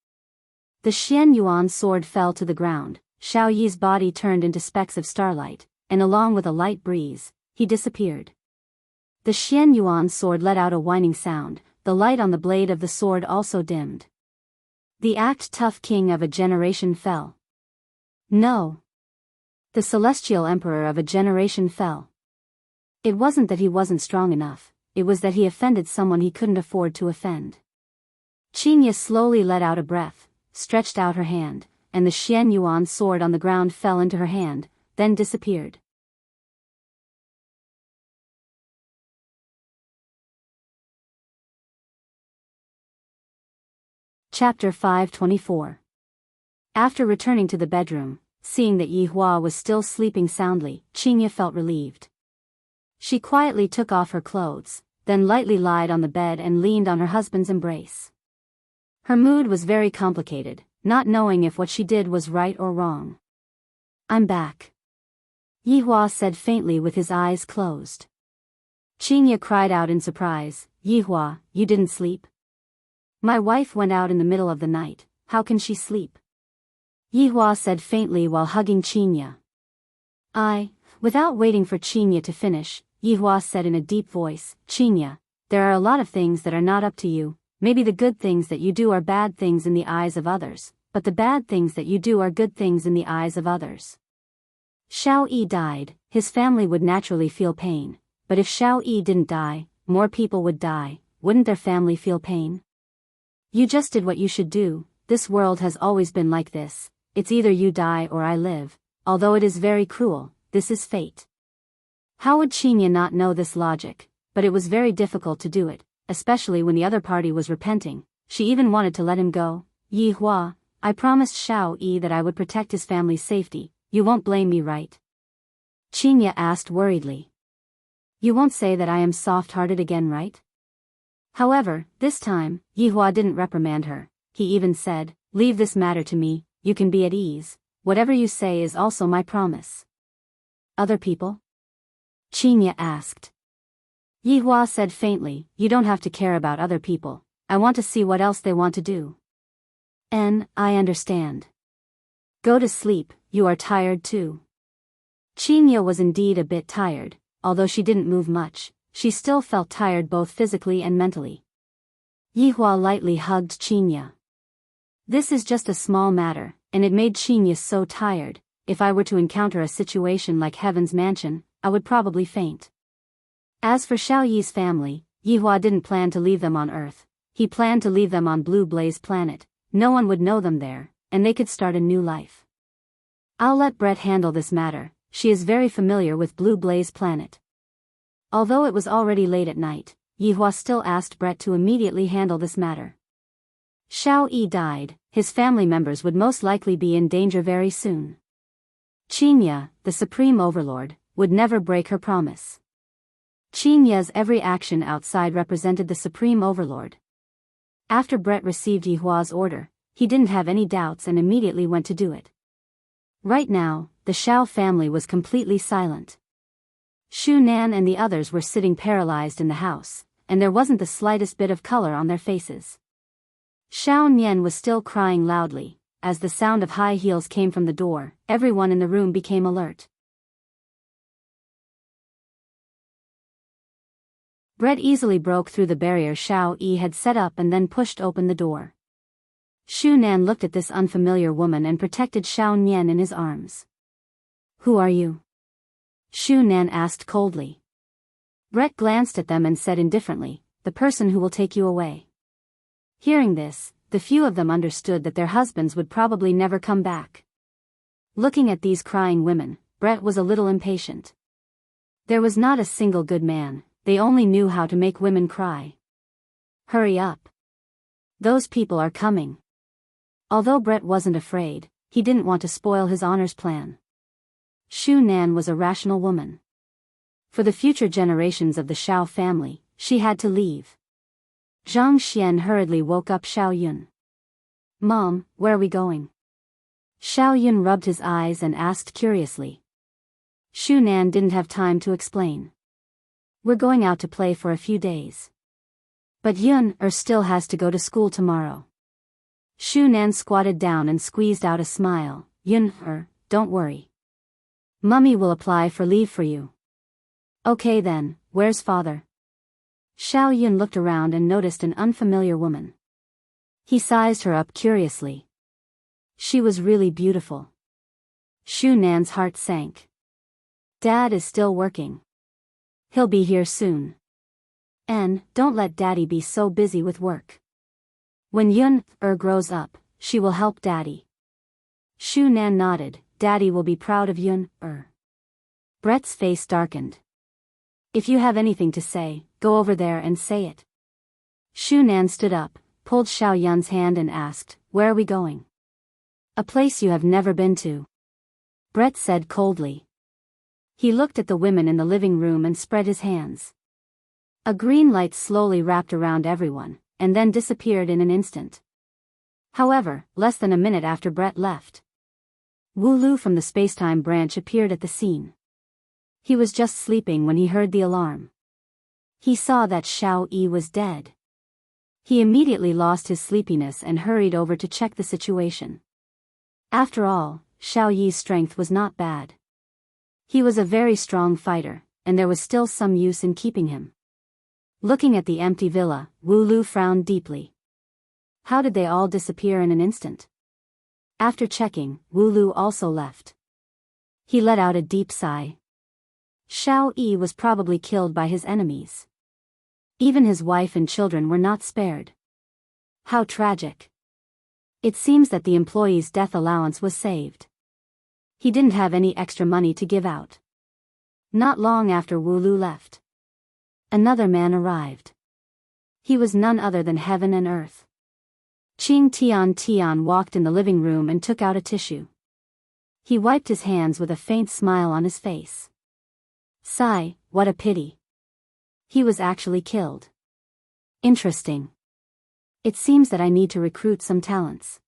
Speaker 1: The Xianyuan sword fell to the ground. Xiao Yi's body turned into specks of starlight, and along with a light breeze, he disappeared. The Xianyuan sword let out a whining sound. The light on the blade of the sword also dimmed. The tough king of a generation fell. No. The celestial emperor of a generation fell. It wasn't that he wasn't strong enough, it was that he offended someone he couldn't afford to offend. Qingye slowly let out a breath, stretched out her hand, and the Xianyuan sword on the ground fell into her hand, then disappeared. Chapter 524. After returning to the bedroom, seeing that Yi Hua was still sleeping soundly, Qingye felt relieved. She quietly took off her clothes, then lightly lied on the bed and leaned on her husband's embrace. Her mood was very complicated, not knowing if what she did was right or wrong. I'm back. Yi Hua said faintly with his eyes closed. Qingye cried out in surprise, Yi Hua, you didn't sleep? My wife went out in the middle of the night, how can she sleep? Yi Hua said faintly while hugging Qingye. Without waiting for Qingye to finish, Yi Hua said in a deep voice, Qingye, there are a lot of things that are not up to you. Maybe the good things that you do are bad things in the eyes of others, but the bad things that you do are good things in the eyes of others. Xiao Yi died, his family would naturally feel pain, but if Xiao Yi didn't die, more people would die, wouldn't their family feel pain? You just did what you should do. This world has always been like this. It's either you die or I live. Although it is very cruel, this is fate. How would Qingye not know this logic? But it was very difficult to do it, especially when the other party was repenting. She even wanted to let him go. Yi Hua, I promised Xiao Yi that I would protect his family's safety. You won't blame me, right? Qingye asked worriedly. You won't say that I am soft-hearted again, right? However, this time, Yi Hua didn't reprimand her. He even said, leave this matter to me, you can be at ease. Whatever you say is also my promise. Other people? Qingye asked. Yi Hua said faintly, you don't have to care about other people. I want to see what else they want to do. I understand. Go to sleep, you are tired too. Qingye was indeed a bit tired, although she didn't move much. She still felt tired both physically and mentally. Yi Hua lightly hugged Qingye. This is just a small matter, and it made Qingye so tired. If I were to encounter a situation like Heaven's Mansion, I would probably faint. As for Xiao Yi's family, Yi Hua didn't plan to leave them on Earth. He planned to leave them on Blue Blaze Planet. No one would know them there, and they could start a new life. I'll let Brett handle this matter. She is very familiar with Blue Blaze Planet. Although it was already late at night, Yihua still asked Brett to immediately handle this matter. Xiao Yi died, his family members would most likely be in danger very soon. Qingye, the supreme overlord, would never break her promise. Qingye's every action outside represented the supreme overlord. After Brett received Yihua's order, he didn't have any doubts and immediately went to do it. Right now, the Xiao family was completely silent. Shu Nan and the others were sitting paralyzed in the house, and there wasn't the slightest bit of color on their faces. Xiao Nian was still crying loudly. As the sound of high heels came from the door, everyone in the room became alert. Brett easily broke through the barrier Xiao Yi had set up and then pushed open the door. Shu Nan looked at this unfamiliar woman and protected Xiao Nian in his arms. "Who are you?" Shu Nan asked coldly. Brett glanced at them and said indifferently, "The person who will take you away." Hearing this, the few of them understood that their husbands would probably never come back. Looking at these crying women, Brett was a little impatient. There was not a single good man, they only knew how to make women cry. "Hurry up. Those people are coming." Although Brett wasn't afraid, he didn't want to spoil his honor's plan. Shu Nan was a rational woman. For the future generations of the Xiao family, she had to leave. Zhang Xian hurriedly woke up Xiao Yun. "Mom, where are we going?" Xiao Yun rubbed his eyes and asked curiously. Shu Nan didn't have time to explain. "We're going out to play for a few days. But Yun still has to go to school tomorrow." Shu Nan squatted down and squeezed out a smile. "Yun, don't worry. Mummy will apply for leave for you." "Okay then, where's father?" Xiao Yun looked around and noticed an unfamiliar woman. He sized her up curiously. She was really beautiful. Shu Nan's heart sank. "Dad is still working. He'll be here soon. And don't let Daddy be so busy with work. When Yun grows up, she will help Daddy." Shu Nan nodded. "Daddy will be proud of Yun Brett's face darkened. "If you have anything to say, go over there and say it." Shu Nan stood up, pulled Xiao Yun's hand and asked, "Where are we going?" "A place you have never been to," Brett said coldly. He looked at the women in the living room and spread his hands. A green light slowly wrapped around everyone, and then disappeared in an instant. However, less than a minute after Brett left, Wu Lu from the Spacetime branch appeared at the scene. He was just sleeping when he heard the alarm. He saw that Xiao Yi was dead. He immediately lost his sleepiness and hurried over to check the situation. After all, Xiao Yi's strength was not bad. He was a very strong fighter, and there was still some use in keeping him. Looking at the empty villa, Wu Lu frowned deeply. How did they all disappear in an instant? After checking, Wu Lu also left. He let out a deep sigh. Xiao Yi was probably killed by his enemies. Even his wife and children were not spared. How tragic. It seems that the employee's death allowance was saved. He didn't have any extra money to give out. Not long after Wu Lu left, another man arrived. He was none other than Heaven and Earth. Qing Tian walked in the living room and took out a tissue. He wiped his hands with a faint smile on his face. Sigh, what a pity. He was actually killed. Interesting. It seems that I need to recruit some talents.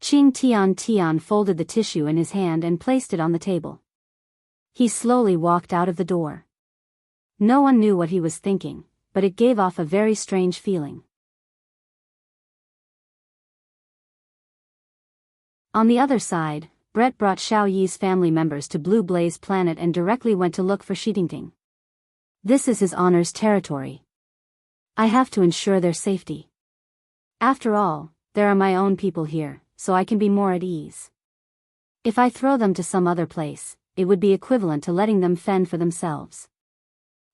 Speaker 1: Qing Tian folded the tissue in his hand and placed it on the table. He slowly walked out of the door. No one knew what he was thinking, but it gave off a very strange feeling. On the other side, Brett brought Xiao Yi's family members to Blue Blaze Planet and directly went to look for Shitingting. This is his honor's territory. I have to ensure their safety. After all, there are my own people here, so I can be more at ease. If I throw them to some other place, it would be equivalent to letting them fend for themselves.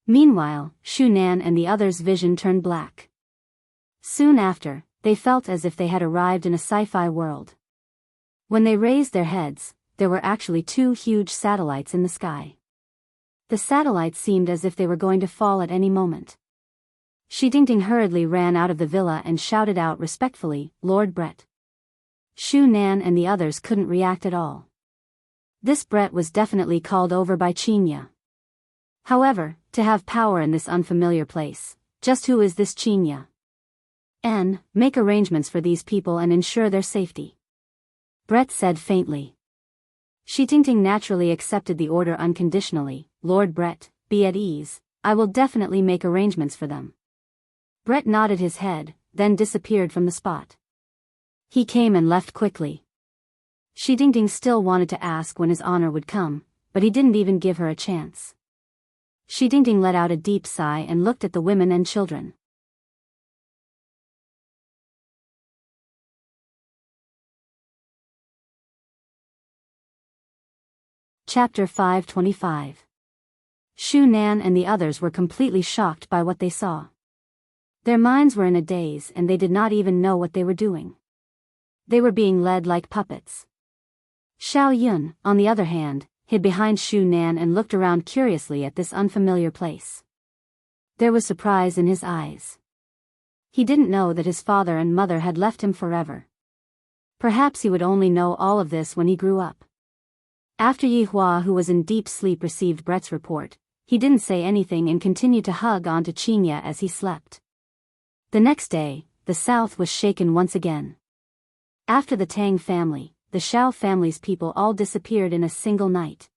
Speaker 1: Meanwhile, Shu Nan and the others' vision turned black. Soon after, they felt as if they had arrived in a sci-fi world. When they raised their heads, there were actually two huge satellites in the sky. The satellites seemed as if they were going to fall at any moment. Shi Dingting hurriedly ran out of the villa and shouted out respectfully, "Lord Brett." Shu Nan and the others couldn't react at all. This Brett was definitely called over by Qinya. However, to have power in this unfamiliar place, just who is this Qinya? Make arrangements for these people and ensure their safety. Brett said faintly. Shi Dingting naturally accepted the order unconditionally. "Lord Brett, be at ease, I will definitely make arrangements for them." Brett nodded his head, then disappeared from the spot. He came and left quickly. Shi Dingting still wanted to ask when his honor would come, but he didn't even give her a chance. Shi Dingting let out a deep sigh and looked at the women and children. Chapter 525. Shu Nan and the others were completely shocked by what they saw. Their minds were in a daze and they did not even know what they were doing. They were being led like puppets. Xiao Yun, on the other hand, hid behind Shu Nan and looked around curiously at this unfamiliar place. There was surprise in his eyes. He didn't know that his father and mother had left him forever. Perhaps he would only know all of this when he grew up. After Yi Hua, who was in deep sleep, received Brett's report, he didn't say anything and continued to hug onto Qinya as he slept. The next day, the south was shaken once again. After the Tang family, the Xiao family's people all disappeared in a single night.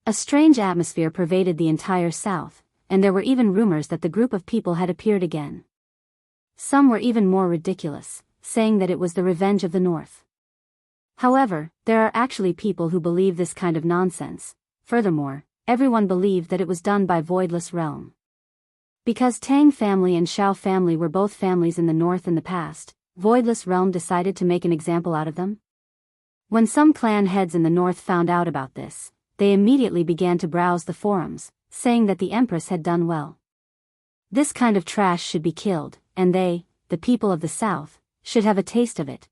Speaker 1: A strange atmosphere pervaded the entire south, and there were even rumors that the group of people had appeared again. Some were even more ridiculous, saying that it was the revenge of the north. However, there are actually people who believe this kind of nonsense. Furthermore, everyone believed that it was done by Voidless Realm. Because Tang family and Xiao family were both families in the north in the past, Voidless Realm decided to make an example out of them. When some clan heads in the north found out about this, they immediately began to browse the forums, saying that the Empress had done well. This kind of trash should be killed, and they, the people of the south, should have a taste of it.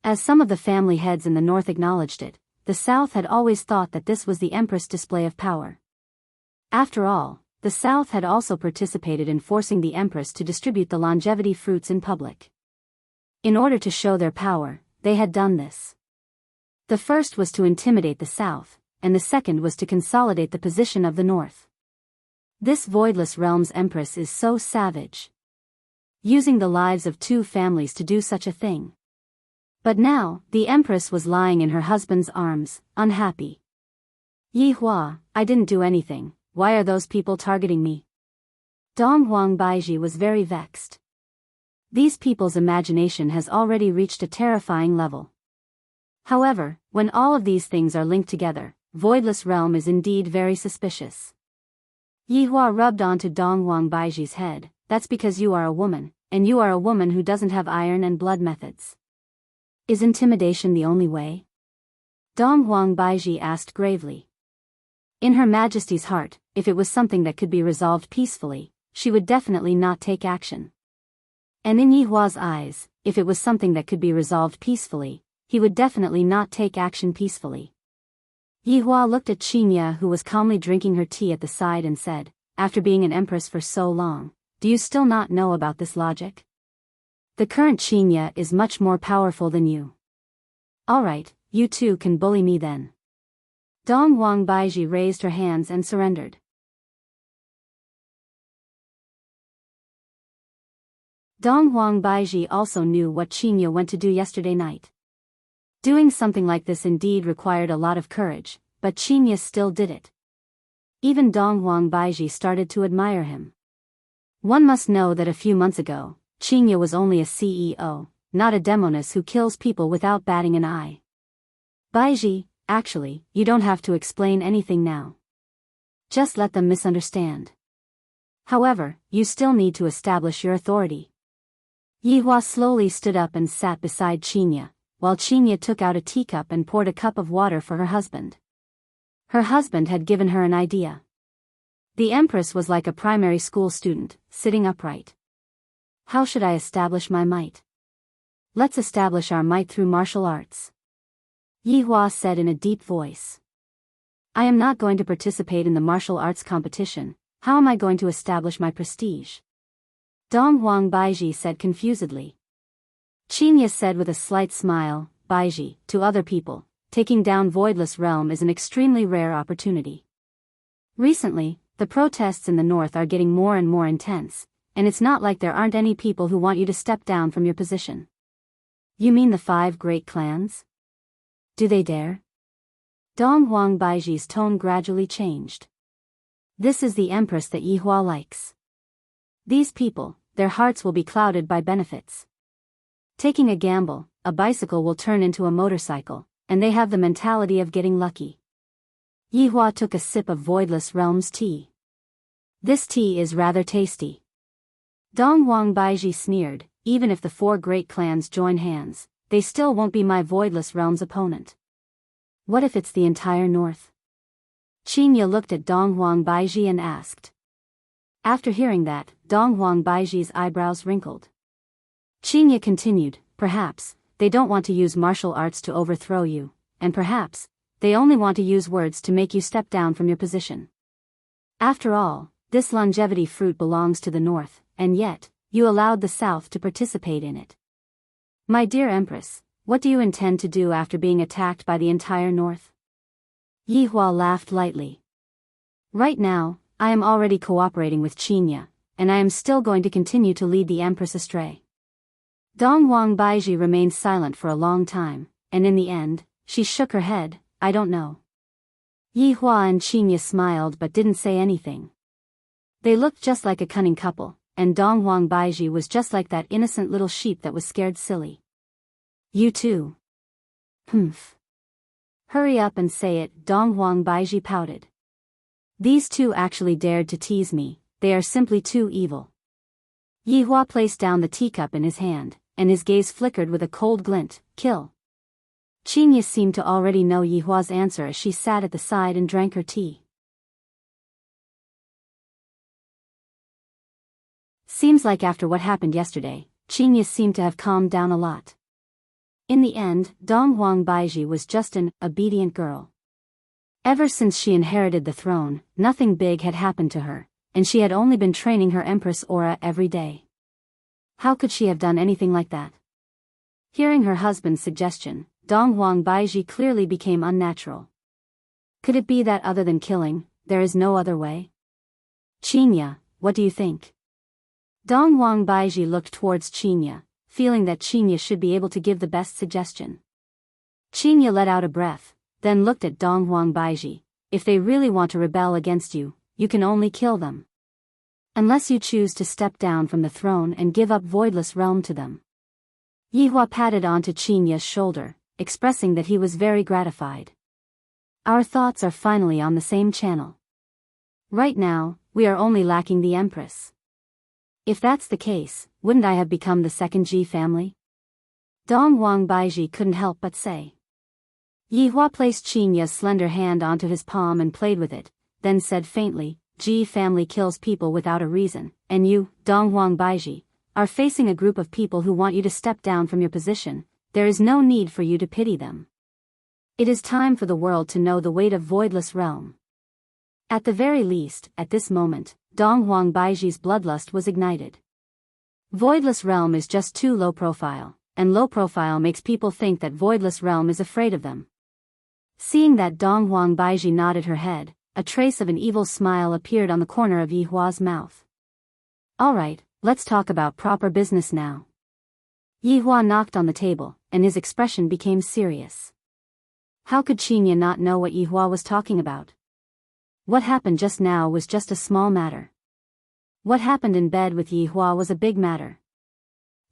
Speaker 1: As some of the family heads in the north acknowledged it, the south had always thought that this was the Empress' display of power. After all, the south had also participated in forcing the Empress to distribute the longevity fruits in public. In order to show their power, they had done this. The first was to intimidate the south, and the second was to consolidate the position of the north. This Voidless Realm's Empress is so savage. Using the lives of two families to do such a thing. But now, the Empress was lying in her husband's arms, unhappy. "Yi Hua, I didn't do anything, why are those people targeting me?" Dong Huang Baiji was very vexed. These people's imagination has already reached a terrifying level. However, when all of these things are linked together, Voidless Realm is indeed very suspicious. Yi Hua rubbed onto Dong Huang Baiji's head. "That's because you are a woman, and you are a woman who doesn't have iron and blood methods. Is intimidation the only way?" Dong Huang Baiji asked gravely. In Her Majesty's heart, if it was something that could be resolved peacefully, she would definitely not take action. And in Yi Hua's eyes, if it was something that could be resolved peacefully, he would definitely not take action peacefully. Yi Hua looked at Qinya, who was calmly drinking her tea at the side, and said, "After being an empress for so long, do you still not know about this logic? The current Qinya is much more powerful than you. Alright, you two can bully me then." Dong Huang Baiji raised her hands and surrendered. Dong Huang Baiji also knew what Qinya went to do yesterday night. Doing something like this indeed required a lot of courage, but Qinya still did it. Even Dong Huang Baiji started to admire him. One must know that a few months ago, Qinya was only a CEO, not a demoness who kills people without batting an eye. "Baiji, actually, you don't have to explain anything now. Just let them misunderstand. However, you still need to establish your authority." Yi Hua slowly stood up and sat beside Qinya, while Qinya took out a teacup and poured a cup of water for her husband. Her husband had given her an idea. The Empress was like a primary school student, sitting upright. "How should I establish my might?" "Let's establish our might through martial arts," Yi Hua said in a deep voice. "I am not going to participate in the martial arts competition. How am I going to establish my prestige?" Dong Huang Baiji said confusedly. Qinya said with a slight smile, Baiji, to other people, taking down Voidless Realm is an extremely rare opportunity. Recently, the protests in the north are getting more and more intense, and it's not like there aren't any people who want you to step down from your position. You mean the 5 great clans? Do they dare? Dong Huang Baiji's tone gradually changed. This is the empress that Yihua likes. These people, their hearts will be clouded by benefits. Taking a gamble, a bicycle will turn into a motorcycle, and they have the mentality of getting lucky. Yihua took a sip of Voidless Realm's tea. This tea is rather tasty. Dong Huang Baiji sneered, even if the 4 great clans join hands, they still won't be my Voidless Realm's opponent. What if it's the entire north? Qinya looked at Dong Huang Baiji and asked. After hearing that, Dong Huang Baiji's eyebrows wrinkled. Qinya continued, perhaps, they don't want to use martial arts to overthrow you, and perhaps, they only want to use words to make you step down from your position. After all, this longevity fruit belongs to the north, and yet, you allowed the south to participate in it. My dear Empress, what do you intend to do after being attacked by the entire north? Yihua laughed lightly. Right now, I am already cooperating with Qinya, and I am still going to continue to lead the Empress astray. Dong Huang Baiji remained silent for a long time, and in the end, she shook her head, I don't know. Yihua and Qinya smiled but didn't say anything. They looked just like a cunning couple, and Dong Huang Baiji was just like that innocent little sheep that was scared silly. You too. Humph. Hurry up and say it, Dong Huang Baiji pouted. These 2 actually dared to tease me, they are simply too evil. Yihua placed down the teacup in his hand, and his gaze flickered with a cold glint, kill. Qinya seemed to already know Yihua's answer as she sat at the side and drank her tea. Seems like after what happened yesterday, Qinya seemed to have calmed down a lot. In the end, Dong Huang Baiji was just an obedient girl. Ever since she inherited the throne, nothing big had happened to her, and she had only been training her Empress aura every day. How could she have done anything like that? Hearing her husband's suggestion, Dong Huang Baiji clearly became unnatural. Could it be that other than killing, there is no other way? Qinya, what do you think? Dong Huang Baiji looked towards Qinya, feeling that Qinya should be able to give the best suggestion. Qinya let out a breath, then looked at Dong Huang Baiji. If they really want to rebel against you, you can only kill them. Unless you choose to step down from the throne and give up Voidless Realm to them. Yihua patted onto Qinya's shoulder, expressing that he was very gratified. Our thoughts are finally on the same channel. Right now, we are only lacking the Empress. If that's the case, wouldn't I have become the second Ji family? Dong Huang Baiji couldn't help but say. Yihua placed Qinya's slender hand onto his palm and played with it, then said faintly, Ji family kills people without a reason, and you, Dong Huang Baiji, are facing a group of people who want you to step down from your position. There is no need for you to pity them. It is time for the world to know the weight of Voidless Realm. At the very least, at this moment, Dong Huang Baiji's bloodlust was ignited. Voidless Realm is just too low profile, and low profile makes people think that Voidless Realm is afraid of them. Seeing that Dong Huang Baiji nodded her head, a trace of an evil smile appeared on the corner of Yihua's mouth. Alright, let's talk about proper business now. Yihua knocked on the table, and his expression became serious. How could Qinya not know what Yihua was talking about? What happened just now was just a small matter. What happened in bed with Yihua was a big matter.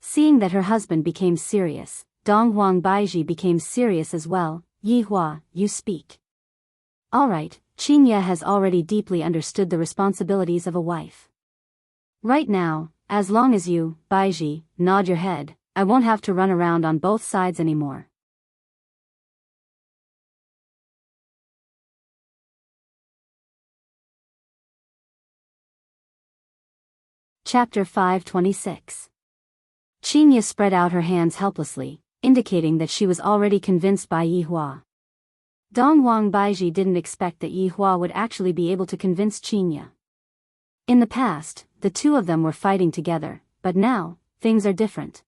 Speaker 1: Seeing that her husband became serious, Dong Huang Baiji became serious as well. Yihua, you speak. Alright, Qinya has already deeply understood the responsibilities of a wife. Right now, as long as you, Baiji, nod your head, I won't have to run around on both sides anymore. Chapter 526. Qinya spread out her hands helplessly, indicating that she was already convinced by Yihua. Dong Huang Baiji didn't expect that Yihua would actually be able to convince Qinya. In the past, the two of them were fighting together, but now, things are different.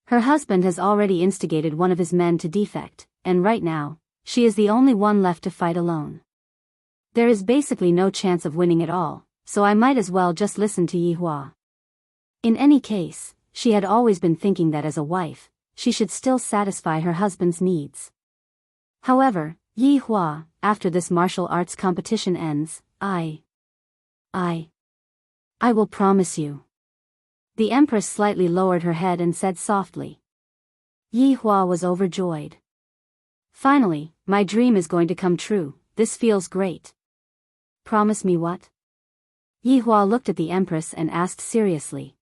Speaker 1: Her husband has already instigated one of his men to defect, and right now, she is the only one left to fight alone. There is basically no chance of winning at all, so I might as well just listen to Yi Hua. In any case, she had always been thinking that as a wife, she should still satisfy her husband's needs. However, Yi Hua, after this martial arts competition ends, I will promise you. The Empress slightly lowered her head and said softly. Yi Hua was overjoyed. Finally, my dream is going to come true, this feels great. Promise me what? Yi Hua looked at the Empress and asked seriously.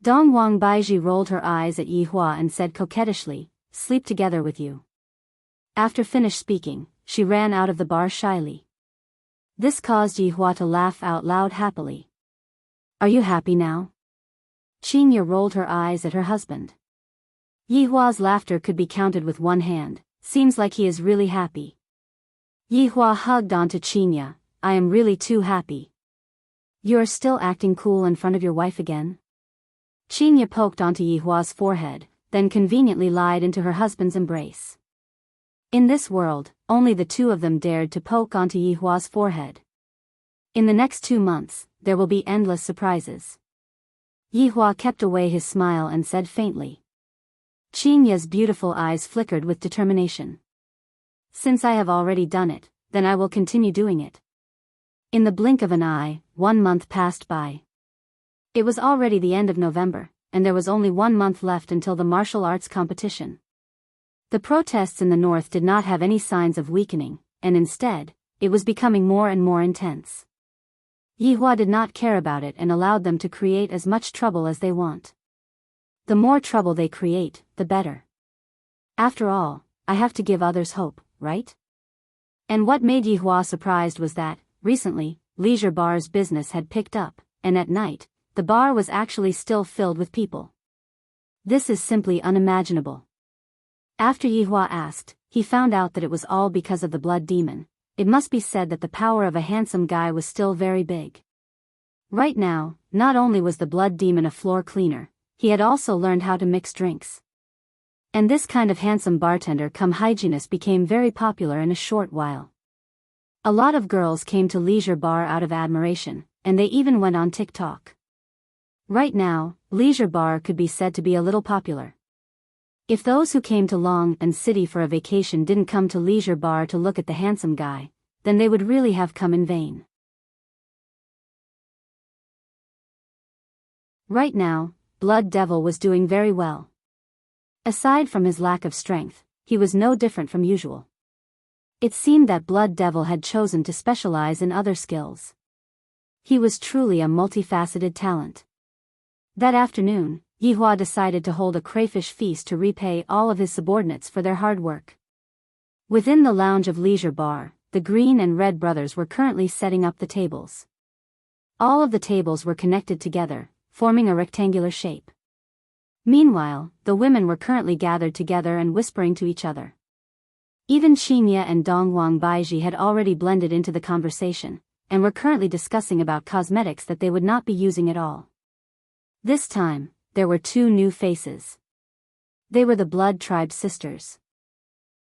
Speaker 1: Dong Wang Baiji rolled her eyes at Yi Hua and said coquettishly, sleep together with you. After finished speaking, she ran out of the bar shyly. This caused Yi Hua to laugh out loud happily. Are you happy now? Qinya rolled her eyes at her husband. Yi Hua's laughter could be counted with one hand, seems like he is really happy. Yi Hua hugged onto Qinya, I am really too happy. You are still acting cool in front of your wife again? Qinya poked onto Yi Hua's forehead, then conveniently lied into her husband's embrace. In this world, only the two of them dared to poke onto Yi Hua's forehead. In the next 2 months, there will be endless surprises. Yi Hua kept away his smile and said faintly. Qinya's beautiful eyes flickered with determination. Since I have already done it, then I will continue doing it. In the blink of an eye, 1 month passed by. It was already the end of November, and there was only 1 month left until the martial arts competition. The protests in the north did not have any signs of weakening, and instead, it was becoming more and more intense. Yi Hua did not care about it and allowed them to create as much trouble as they want. The more trouble they create, the better. After all, I have to give others hope, right? And what made Yi Hua surprised was that, recently, Leisure Bar's business had picked up, and at night, the bar was actually still filled with people. This is simply unimaginable. After Yi Hua asked, he found out that it was all because of the blood demon. It must be said that the power of a handsome guy was still very big. Right now, not only was the blood demon a floor cleaner, he had also learned how to mix drinks. And this kind of handsome bartender cum hygienist became very popular in a short while. A lot of girls came to Leisure Bar out of admiration, and they even went on TikTok. Right now, Leisure Bar could be said to be a little popular. If those who came to Long and City for a vacation didn't come to Leisure Bar to look at the handsome guy, then they would really have come in vain. Right now, Blood Devil was doing very well. Aside from his lack of strength, he was no different from usual. It seemed that Blood Devil had chosen to specialize in other skills. He was truly a multifaceted talent. That afternoon, Yi Hua decided to hold a crayfish feast to repay all of his subordinates for their hard work. Within the lounge of Leisure Bar, the Green and Red brothers were currently setting up the tables. All of the tables were connected together, forming a rectangular shape. Meanwhile, the women were currently gathered together and whispering to each other. Even Qinya and Dongwang Baiji had already blended into the conversation, and were currently discussing about cosmetics that they would not be using at all. This time, there were 2 new faces. They were the Blood Tribe sisters.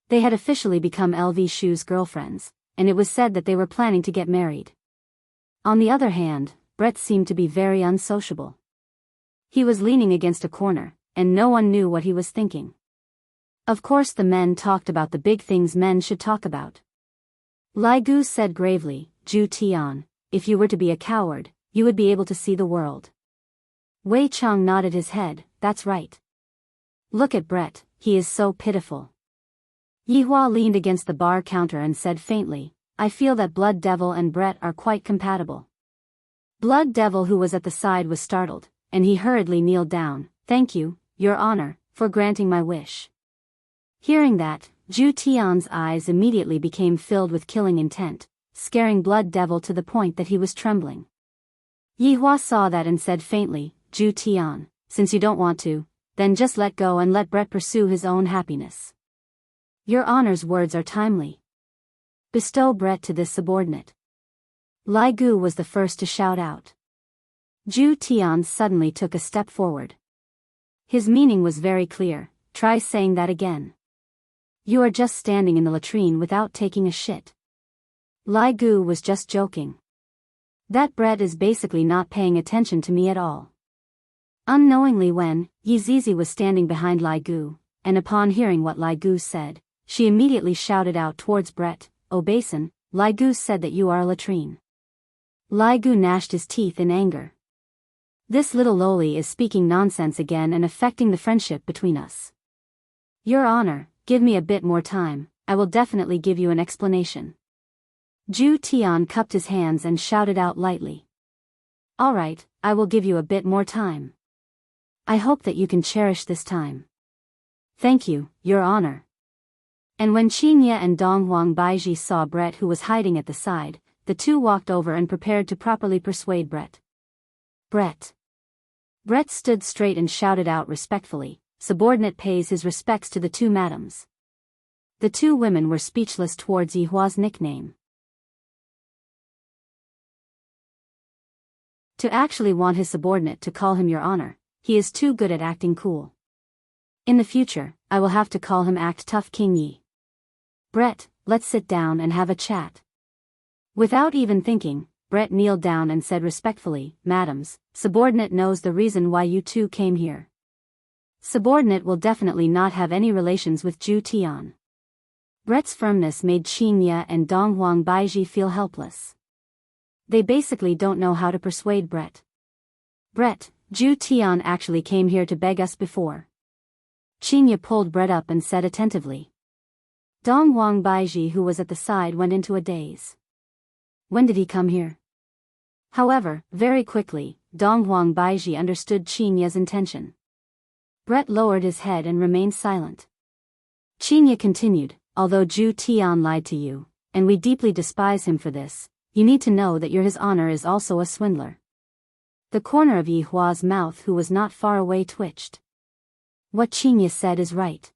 Speaker 1: They had officially become LV Shu's girlfriends, and it was said that they were planning to get married. On the other hand, Brett seemed to be very unsociable. He was leaning against a corner, and no one knew what he was thinking. Of course the men talked about the big things men should talk about. Lai Gu said gravely, Zhu Tian, if you were to be a coward, you would be able to see the world. Wei Chang nodded his head, that's right. Look at Brett, he is so pitiful. Yi Hua leaned against the bar counter and said faintly, I feel that Blood Devil and Brett are quite compatible. Blood Devil, who was at the side, was startled, and he hurriedly kneeled down. Thank you, Your Honor, for granting my wish. Hearing that, Zhu Tian's eyes immediately became filled with killing intent, scaring Blood Devil to the point that he was trembling. Yi Hua saw that and said faintly, Zhu Tian, since you don't want to, then just let go and let Brett pursue his own happiness. Your Honor's words are timely. Bestow Brett to this subordinate. Lai Gu was the first to shout out. Zhu Tian suddenly took a step forward. His meaning was very clear. Try saying that again. You are just standing in the latrine without taking a shit. Lai Gu was just joking. That Brett is basically not paying attention to me at all. Unknowingly when, Yi Zizi was standing behind Lai Gu, and upon hearing what Lai Gu said, she immediately shouted out towards Brett, "Oh basin, Lai Gu said that you are a latrine." Lai Gu gnashed his teeth in anger. This little loli is speaking nonsense again and affecting the friendship between us. Your Honor, give me a bit more time, I will definitely give you an explanation. Zhu Tian cupped his hands and shouted out lightly. Alright, I will give you a bit more time. I hope that you can cherish this time. Thank you, Your Honor. And when Qin Ye and Dong Huang Baiji saw Brett who was hiding at the side, the two walked over and prepared to properly persuade Brett. Brett. Brett stood straight and shouted out respectfully, "Subordinate pays his respects to the two madams." The two women were speechless towards Yi Hua's nickname. To actually want his subordinate to call him Your Honor, he is too good at acting cool. In the future, I will have to call him Act Tough King Yi. Brett, let's sit down and have a chat. Without even thinking, Brett kneeled down and said respectfully, "Madams, subordinate knows the reason why you two came here. Subordinate will definitely not have any relations with Zhu Tian." Brett's firmness made Qin Ye and Dong Huang Baiji feel helpless. They basically don't know how to persuade Brett. Brett, Zhu Tian actually came here to beg us before. Qin Ye pulled Brett up and said attentively. Dong Huang Baiji who was at the side went into a daze. When did he come here? However, very quickly, Dong Huang Baiji understood Qin Ye's intention. Brett lowered his head and remained silent. Qin Ye continued, "Although Zhu Tian lied to you, and we deeply despise him for this, you need to know that His Honor is also a swindler." The corner of Yi Hua's mouth who was not far away twitched. What Qin Ye said is right.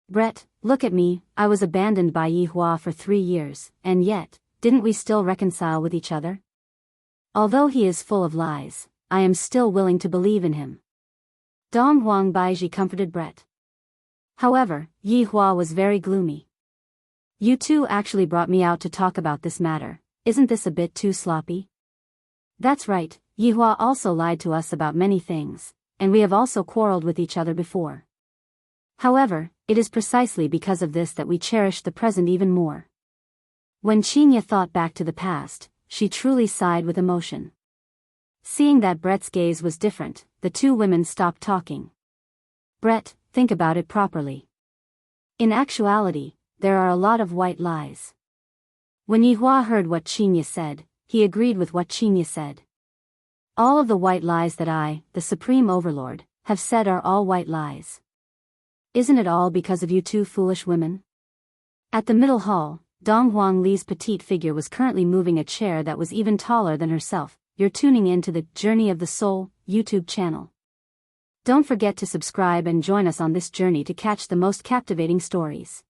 Speaker 1: Brett, look at me, I was abandoned by Yi Hua for 3 years, and yet, didn't we still reconcile with each other? Although he is full of lies, I am still willing to believe in him. Dong Huang Baiji comforted Brett. However, Yi Hua was very gloomy. You two actually brought me out to talk about this matter, isn't this a bit too sloppy? That's right, Yi Hua also lied to us about many things, and we have also quarreled with each other before. However, it is precisely because of this that we cherish the present even more. When Qin Ye thought back to the past, she truly sighed with emotion. Seeing that Brett's gaze was different, the two women stopped talking. Brett, think about it properly. In actuality, there are a lot of white lies. When Yi Hua heard what Qin Ye said, he agreed with what Qin Ye said. All of the white lies that I, the Supreme Overlord, have said are all white lies. Isn't it all because of you two foolish women? At the middle hall, Dong Huang Li's petite figure was currently moving a chair that was even taller than herself. You're tuning in to the Journey of the Soul YouTube channel. Don't forget to subscribe and join us on this journey to catch the most captivating stories.